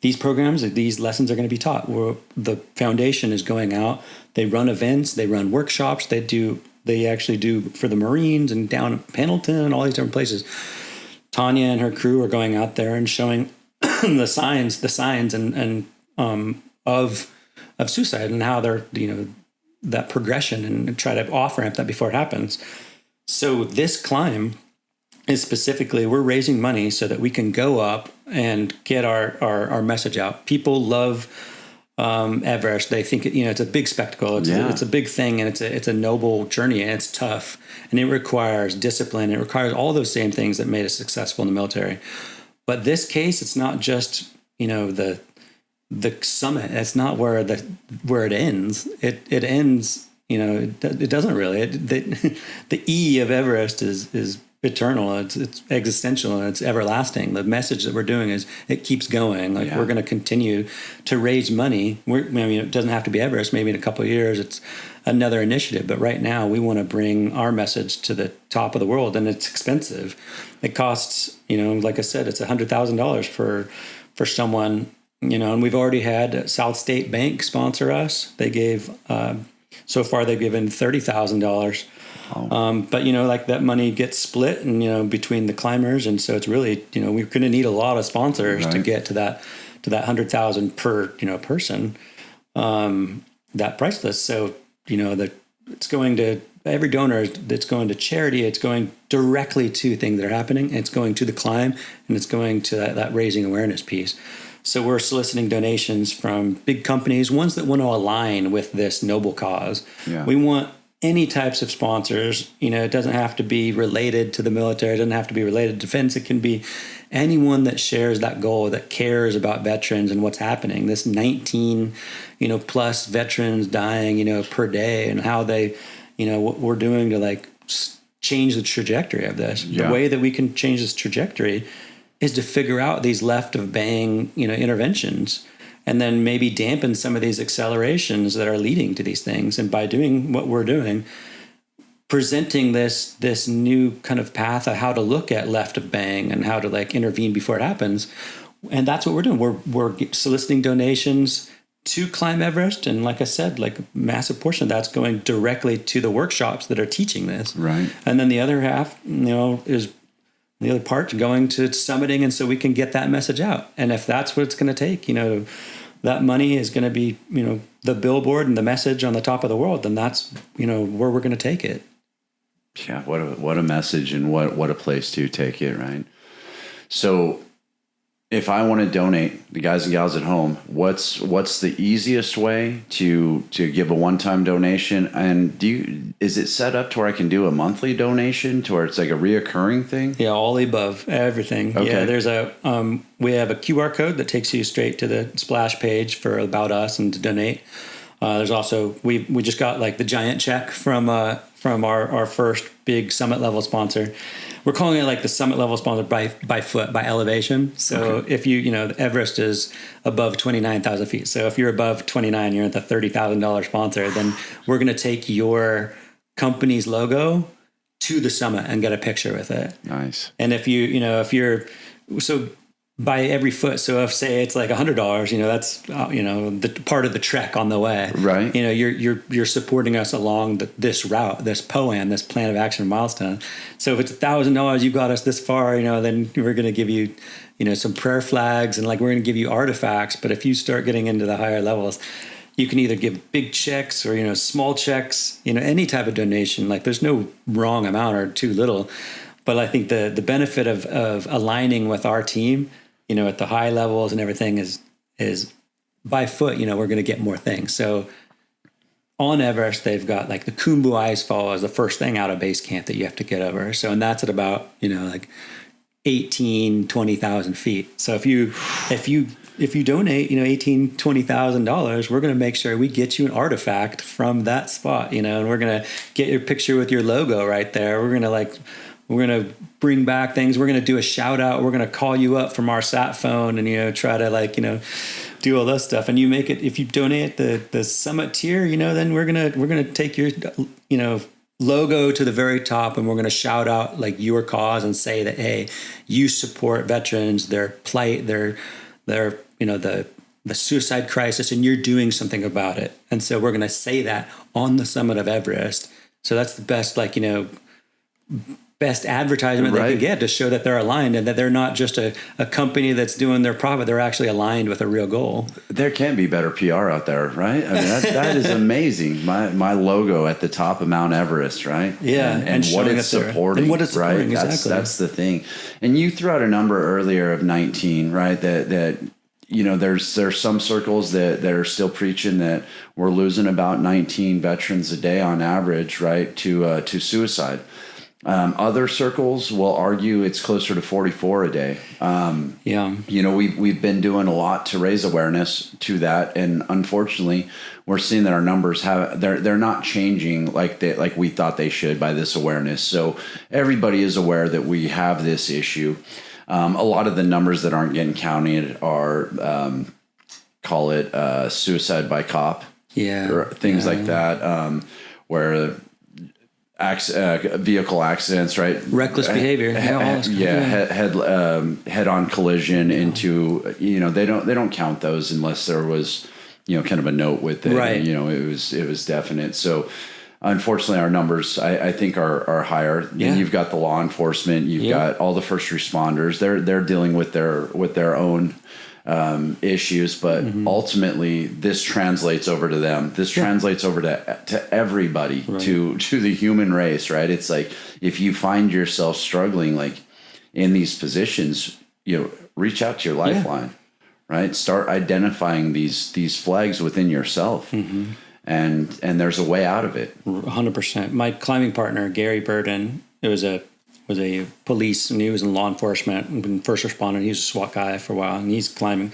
These programs, these lessons are going to be taught. The foundation is going out. They run events. They run workshops. They actually do for the Marines and down at Pendleton, all these different places. Tanya and her crew are going out there and showing the signs and of suicide and how they're, that progression and try to off ramp that before it happens. So this climb is specifically, we're raising money so that we can go up and get our message out. People love Everest. They think it's a big spectacle. It's a big thing, and it's a noble journey, and it's tough, and it requires discipline. It requires all those same things that made us successful in the military. But this case, it's not just the summit. It's not where it ends. It ends. It doesn't really. The E of Everest is eternal. It's existential, and it's everlasting. The message that we're doing is it keeps going. Like we're going to continue to raise money. It doesn't have to be Everest. Maybe in a couple of years, it's another initiative. But right now, we want to bring our message to the top of the world, and it's expensive. It costs, like I said, it's $100,000 for someone. And we've already had South State Bank sponsor us. They gave so far they've given $30,000. But like that money gets split and between the climbers, and so it's really we're going to need a lot of sponsors to get to that 100,000 per person, that price list. So it's going to every donor. It's going to charity. It's going directly to things that are happening. It's going to the climb, and it's going to that raising awareness piece. So we're soliciting donations from big companies, ones that want to align with this noble cause. Yeah. We want any types of sponsors. It doesn't have to be related to the military. It doesn't have to be related to defense. It can be anyone that shares that goal, that cares about veterans and what's happening. This 19, plus veterans dying, per day, and how they, what we're doing to like change the trajectory of this. Yeah. The way that we can change this trajectory is to figure out these left of bang, interventions, and then maybe dampen some of these accelerations that are leading to these things. And by doing what we're doing, presenting this new kind of path of how to look at left of bang and how to like intervene before it happens. And that's what we're doing. We're soliciting donations to climb Everest. And like I said, like a massive portion of that's going directly to the workshops that are teaching this. Right. And then the other half, is the other part going to summiting. And so we can get that message out. And if that's what it's going to take, that money is going to be, the billboard and the message on the top of the world, then that's, where we're going to take it. Yeah. What a message, and what a place to take it. Right. So if I want to donate, the guys and gals at home, what's the easiest way to give a one-time donation? And is it set up to where I can do a monthly donation, to where it's like a reoccurring thing? Yeah, all the above, everything. Okay. Yeah, there's we have a QR code that takes you straight to the splash page for About Us and to donate. There's also, we just got like the giant check from our first big summit level sponsor. We're calling it like the summit level sponsor by foot, by elevation. So okay. If Everest is above 29,000 feet. So if you're above 29, you're at the $30,000 sponsor, then we're going to take your company's logo to the summit and get a picture with it. Nice. And if so by every foot, so if say it's like $100, that's the part of the trek on the way, right? You're supporting us along this route, this POAM, this plan of action milestone. So if it's $1,000, you got us this far, then we're going to give you, some prayer flags, and like we're going to give you artifacts. But if you start getting into the higher levels, you can either give big checks or small checks, any type of donation. Like there's no wrong amount or too little. But I think the benefit of aligning with our team, at the high levels and everything is by foot, we're going to get more things. So on Everest, they've got like the Khumbu Icefall is the first thing out of base camp that you have to get over. So, and that's at about, like 20,000 feet. So if you donate, $18,000-$20,000, we're going to make sure we get you an artifact from that spot, and we're going to get your picture with your logo right there. We're going to bring back things. We're going to do a shout out. We're going to call you up from our sat phone and, try to do all this stuff. And you make it, if you donate the summit tier, then we're going to take your, logo to the very top, and we're going to shout out like your cause and say that, hey, you support veterans, their plight, their the suicide crisis, and you're doing something about it. And so we're going to say that on the summit of Everest. So that's the best, best advertisement right. they can get to show that they're aligned and that they're not just a company that's doing their profit. They're actually aligned with a real goal. There can be better PR out there, right? I mean, that is amazing. My logo at the top of Mount Everest, right? Yeah. And what it's supporting. And what it's supporting, right? exactly. That's the thing. And you threw out a number earlier of 19, right? That there's some circles that are still preaching that we're losing about 19 veterans a day on average, right? To suicide. Other circles will argue it's closer to 44 a day. We've been doing a lot to raise awareness to that, and unfortunately, we're seeing that our numbers they're not changing like we thought they should by this awareness. So everybody is aware that we have this issue. A lot of the numbers that aren't getting counted are call it suicide by cop, or things like that, where vehicle accidents, right? Reckless behavior. Head-on collision into, they don't count those unless there was, kind of a note with it. Right. It was definite. So unfortunately our numbers, I think are higher. Then you've got the law enforcement, you've got all the first responders. They're dealing with their own issues, but ultimately this translates over to them. This translates over to everybody, right. to the human race, right? It's like, if you find yourself struggling, like in these positions, reach out to your lifeline, right? Start identifying these flags within yourself. And there's a way out of it. 100%. My climbing partner, Gary Burden, was a police, and he was in law enforcement and first responder. He was a SWAT guy for a while, and he's climbing.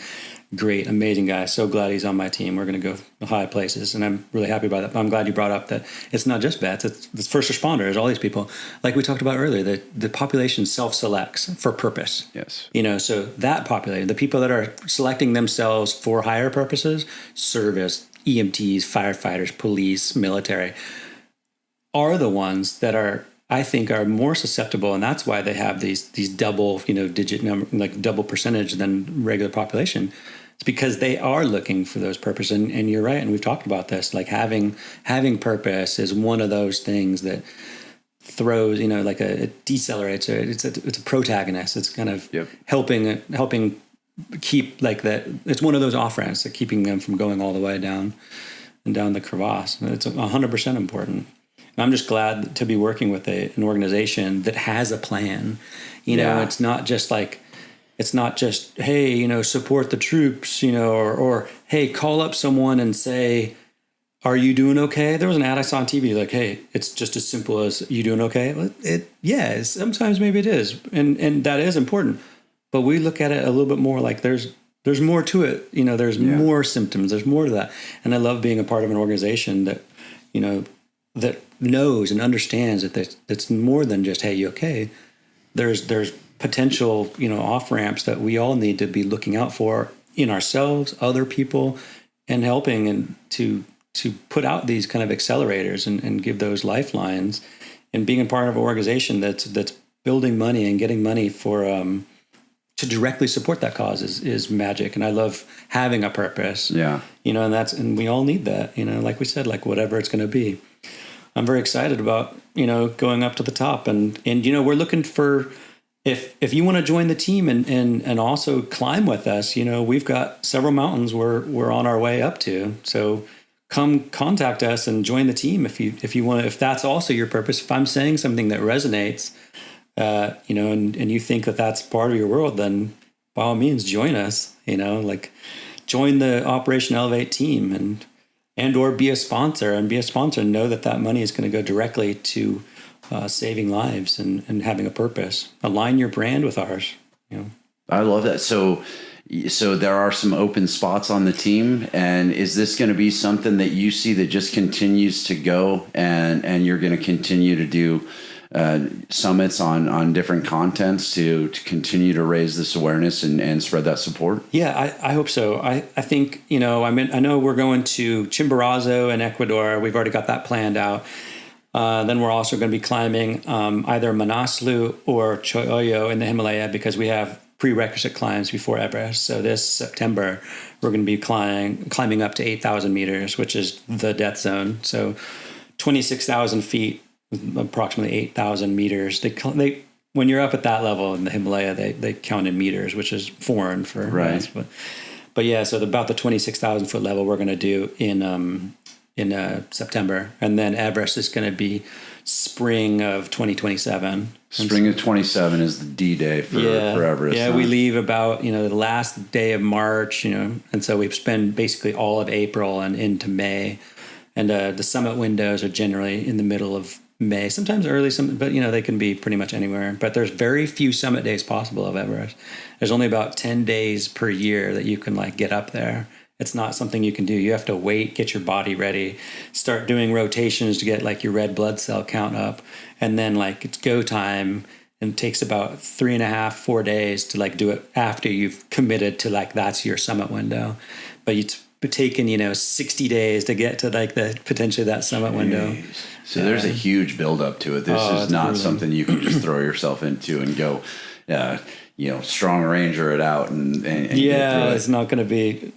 Great, amazing guy. So glad he's on my team. We're going to go high places, and I'm really happy about that. But I'm glad you brought up that it's not just vets, it's first responders, all these people. Like we talked about earlier, the population self-selects for purpose. Yes. So that population, the people that are selecting themselves for higher purposes, service, EMTs, firefighters, police, military, are the ones that I think are more susceptible, and that's why they have these double, digit number, like double percentage than regular population, It's because they are looking for those purpose. And you're right. And we've talked about this, like having purpose is one of those things that throws, like it decelerates, or it's a protagonist. It's kind of helping keep like that. It's one of those off ramps that keeping them from going all the way down the crevasse. It's 100% important. And I'm just glad to be working with an organization that has a plan. It's not just hey, support the troops, or hey, call up someone and say, are you doing okay? There was an ad I saw on TV like, hey, it's just as simple as, you doing okay? Sometimes maybe it is. And that is important. But we look at it a little bit more like there's more to it. There's more symptoms. There's more to that. And I love being a part of an organization that, that knows and understands that it's more than just, hey, you okay? There's potential, off ramps that we all need to be looking out for in ourselves, other people, and helping and to put out these kind of accelerators and give those lifelines. And being a part of an organization that's building money and getting money for to directly support that cause is magic. And I love having a purpose. Yeah. And we all need that, like we said, like whatever it's going to be. I'm very excited about, going up to the top and we're looking for, if you want to join the team and also climb with us, we've got several mountains we're on our way up to. So come contact us and join the team if you want, if that's also your purpose. If I'm saying something that resonates, and you think that that's part of your world, then by all means join us, like join the Operation Elevate team and or be a sponsor and know that money is going to go directly to saving lives and having a purpose. Align your brand with ours. I love that. So there are some open spots on the team, and is this going to be something that you see that just continues to go, and you're going to continue to do summits on different contents to continue to raise this awareness and spread that support? Yeah, I hope so. I think, I know we're going to Chimborazo in Ecuador. We've already got that planned out. Then we're also going to be climbing either Manaslu or Choyo in the Himalaya, because we have prerequisite climbs before Everest. So this September, we're going to be climbing up to 8,000 meters, which is the death zone. So 26,000 feet, approximately 8,000 meters. They when you're up at that level in the Himalaya, they count in meters, which is foreign for us. But yeah, so about the 26,000 foot level we're going to do in September, and then Everest is going to be spring of 2027. Spring of 27 is the D-Day for Everest. Yeah, we leave about the last day of March, and so we spend basically all of April and into May, and the summit windows are generally in the middle of May, sometimes early, but they can be pretty much anywhere. But there's very few summit days possible of Everest. There's only about 10 days per year that you can get up there. It's not something you can do. You have to wait, get your body ready, start doing rotations to get your red blood cell count up. And then it's go time, and it takes about 3.5-4 days to do it after you've committed to that's your summit window. But it's taken, 60 days to get to the potentially that summit window. So there's a huge buildup to it. This is not brutal. Something you can just throw yourself into and go, strong ranger it out and get through it. It's not going to be.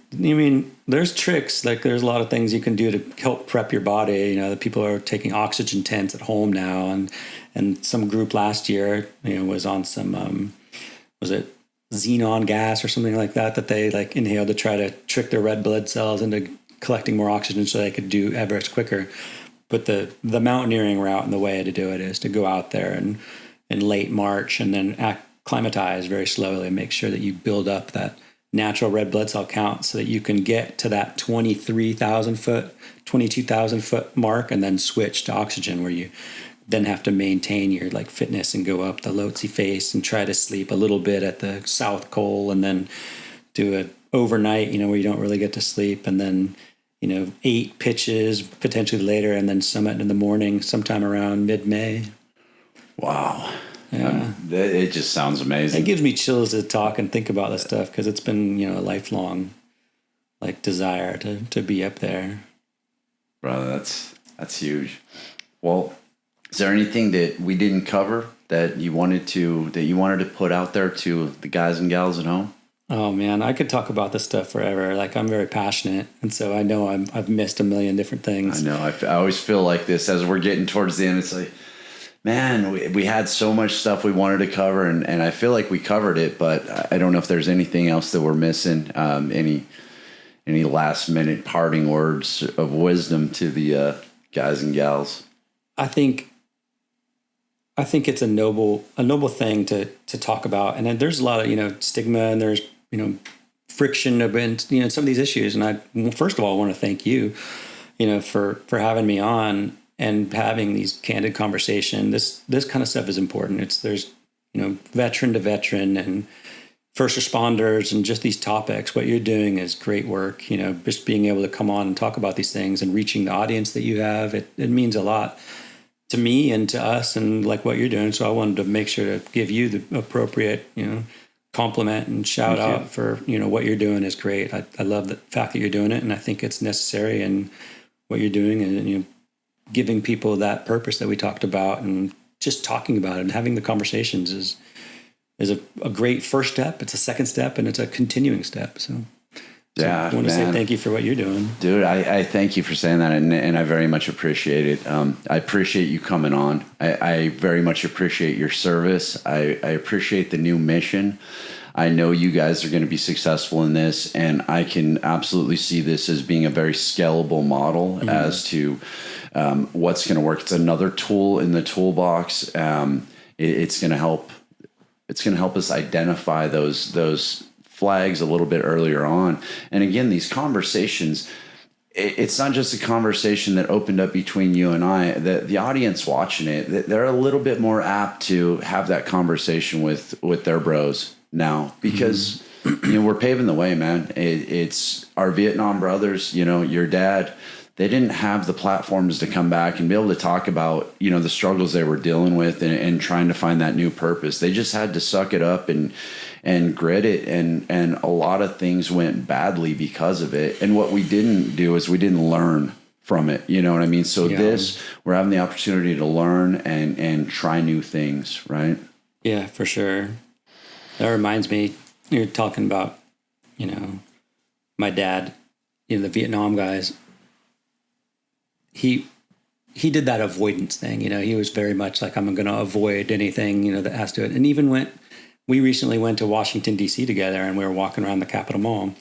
There's tricks. There's a lot of things you can do to help prep your body. The people are taking oxygen tents at home now, and some group last year, was on some was it xenon gas or something like that they inhaled to try to trick their red blood cells into collecting more oxygen so they could do Everest quicker. But the mountaineering route and the way to do it is to go out there and in late March and then acclimatize very slowly and make sure that you build up that natural red blood cell count so that you can get to that 23,000 foot, 22,000 foot mark, and then switch to oxygen, where you then have to maintain your fitness and go up the Lhotse face and try to sleep a little bit at the South Col, and then do it overnight, where you don't really get to sleep, and then 8 pitches potentially later, and then summit in the morning sometime around mid-May. Wow. Yeah. It just sounds amazing. It gives me chills to talk and think about this stuff, because it's been, a lifelong desire to be up there. Brother, that's huge. Well, is there anything that we didn't cover that you wanted to put out there to the guys and gals at home? Oh man, I could talk about this stuff forever. Like I'm very passionate, and so I know I've missed a million different I things. know. I always feel like this as we're getting towards the end. It's like, man, we had so much stuff we wanted to cover, and I feel like we covered it, but I don't know if there's anything else that we're missing. Any last minute parting words of wisdom to the guys and gals? I think it's a noble thing to talk about, and then there's a lot of stigma, and there's friction about some of these issues. And I first of all want to thank you, for having me on and having these candid conversation. This kind of stuff is important. There's veteran to veteran and first responders and just these topics. What you're doing is great work. Just being able to come on and talk about these things and reaching the audience that you have, it means a lot to me and to us, and like what you're doing. So I wanted to make sure to give you the appropriate, compliment and shout out for, what you're doing is great. I love the fact that you're doing it, and I think it's necessary, and what you're doing, and giving people that purpose that we talked about, and just talking about it and having the conversations is a great first step. It's a second step, and it's a continuing step. So I want to say thank you for what you're doing. Dude, I thank you for saying that, and I very much appreciate it. I appreciate you coming on. I very much appreciate your service. I appreciate the new mission. I know you guys are going to be successful in this, and I can absolutely see this as being a very scalable model as to what's going to work. It's another tool in the toolbox. It's going to help. It's going to help us identify those flags a little bit earlier on. And again, these conversations, it's not just a conversation that opened up between you and I. The audience watching it, they're a little bit more apt to have that conversation with their bros now, because we're paving the way, man. It's our Vietnam brothers, your dad. They didn't have the platforms to come back and be able to talk about, the struggles they were dealing with and trying to find that new purpose. They just had to suck it up and grit it. And a lot of things went badly because of it. And what we didn't do is we didn't learn from it. You know what I mean? So we're having the opportunity to learn and try new things, right? Yeah, for sure. That reminds me, you're talking about, my dad, the Vietnam guys. He did that avoidance thing. He was very much like, I'm going to avoid anything, that has to do it. And even we recently went to Washington, D.C. together, and we were walking around the Capitol Mall,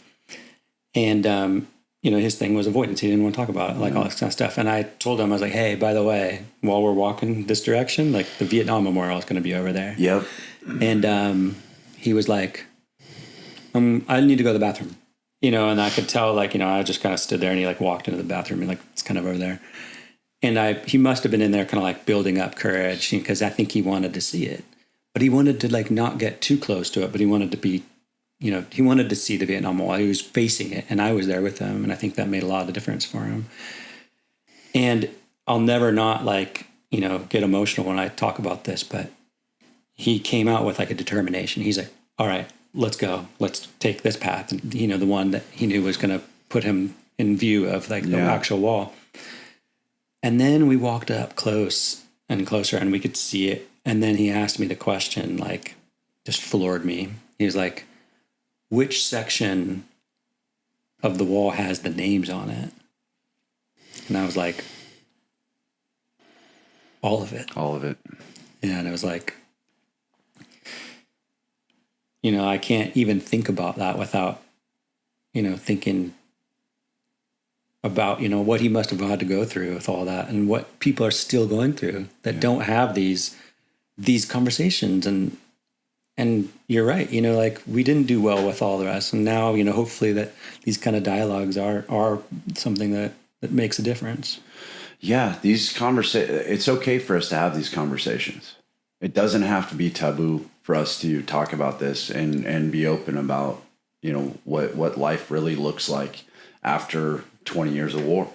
and, his thing was avoidance. He didn't want to talk about it, like all this kind of stuff. And I told him, I was like, hey, by the way, while we're walking this direction, like the Vietnam Memorial is going to be over there. Yep. And he was like, I need to go to the bathroom. And I could tell, I just kind of stood there, and he walked into the bathroom and it's kind of over there. And he must have been in there kind of building up courage, because I think he wanted to see it, but he wanted to not get too close to it, but he wanted to be, he wanted to see the Vietnam Wall. He was facing it, and I was there with him. And I think that made a lot of difference for him. And I'll never not get emotional when I talk about this, but he came out with a determination. He's like, all right, let's go. Let's take this path. And, the one that he knew was going to put him in view of the actual wall. And then we walked up close and closer, and we could see it. And then he asked me the question, just floored me. He was like, which section of the wall has the names on it? And I was like, all of it. All of it. Yeah. And I was like, I can't even think about that without, thinking about, what he must have had to go through with all that, and what people are still going through that don't have these conversations. And you're right, we didn't do well with all the rest. And now, hopefully that these kind of dialogues are something that makes a difference. Yeah. It's okay for us to have these conversations. It doesn't have to be taboo for us to talk about this and be open about, what life really looks like after 20 years of war.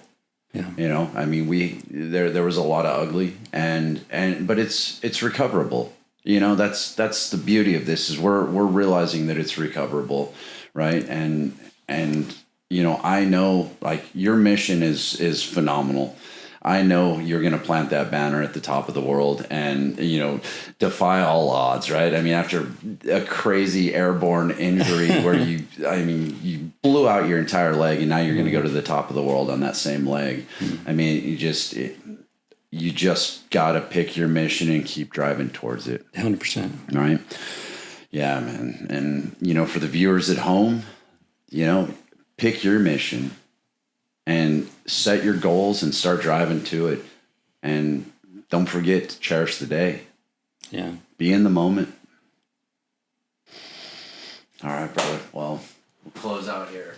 Yeah. There was a lot of ugly but it's recoverable. That's the beauty of this, is we're realizing that it's recoverable. Right. And I know your mission is phenomenal. I know you're going to plant that banner at the top of the world and, you know, defy all odds, right? I mean, after a crazy airborne injury where you blew out your entire leg and now you're going to go to the top of the world on that same leg. I mean, you just got to pick your mission and keep driving towards it. 100%. Right? Yeah, man. And, you know, for the viewers at home, you know, pick your mission and set your goals and start driving to it. And don't forget to cherish the day. Yeah. Be in the moment. All right, brother. Well, we'll close out here.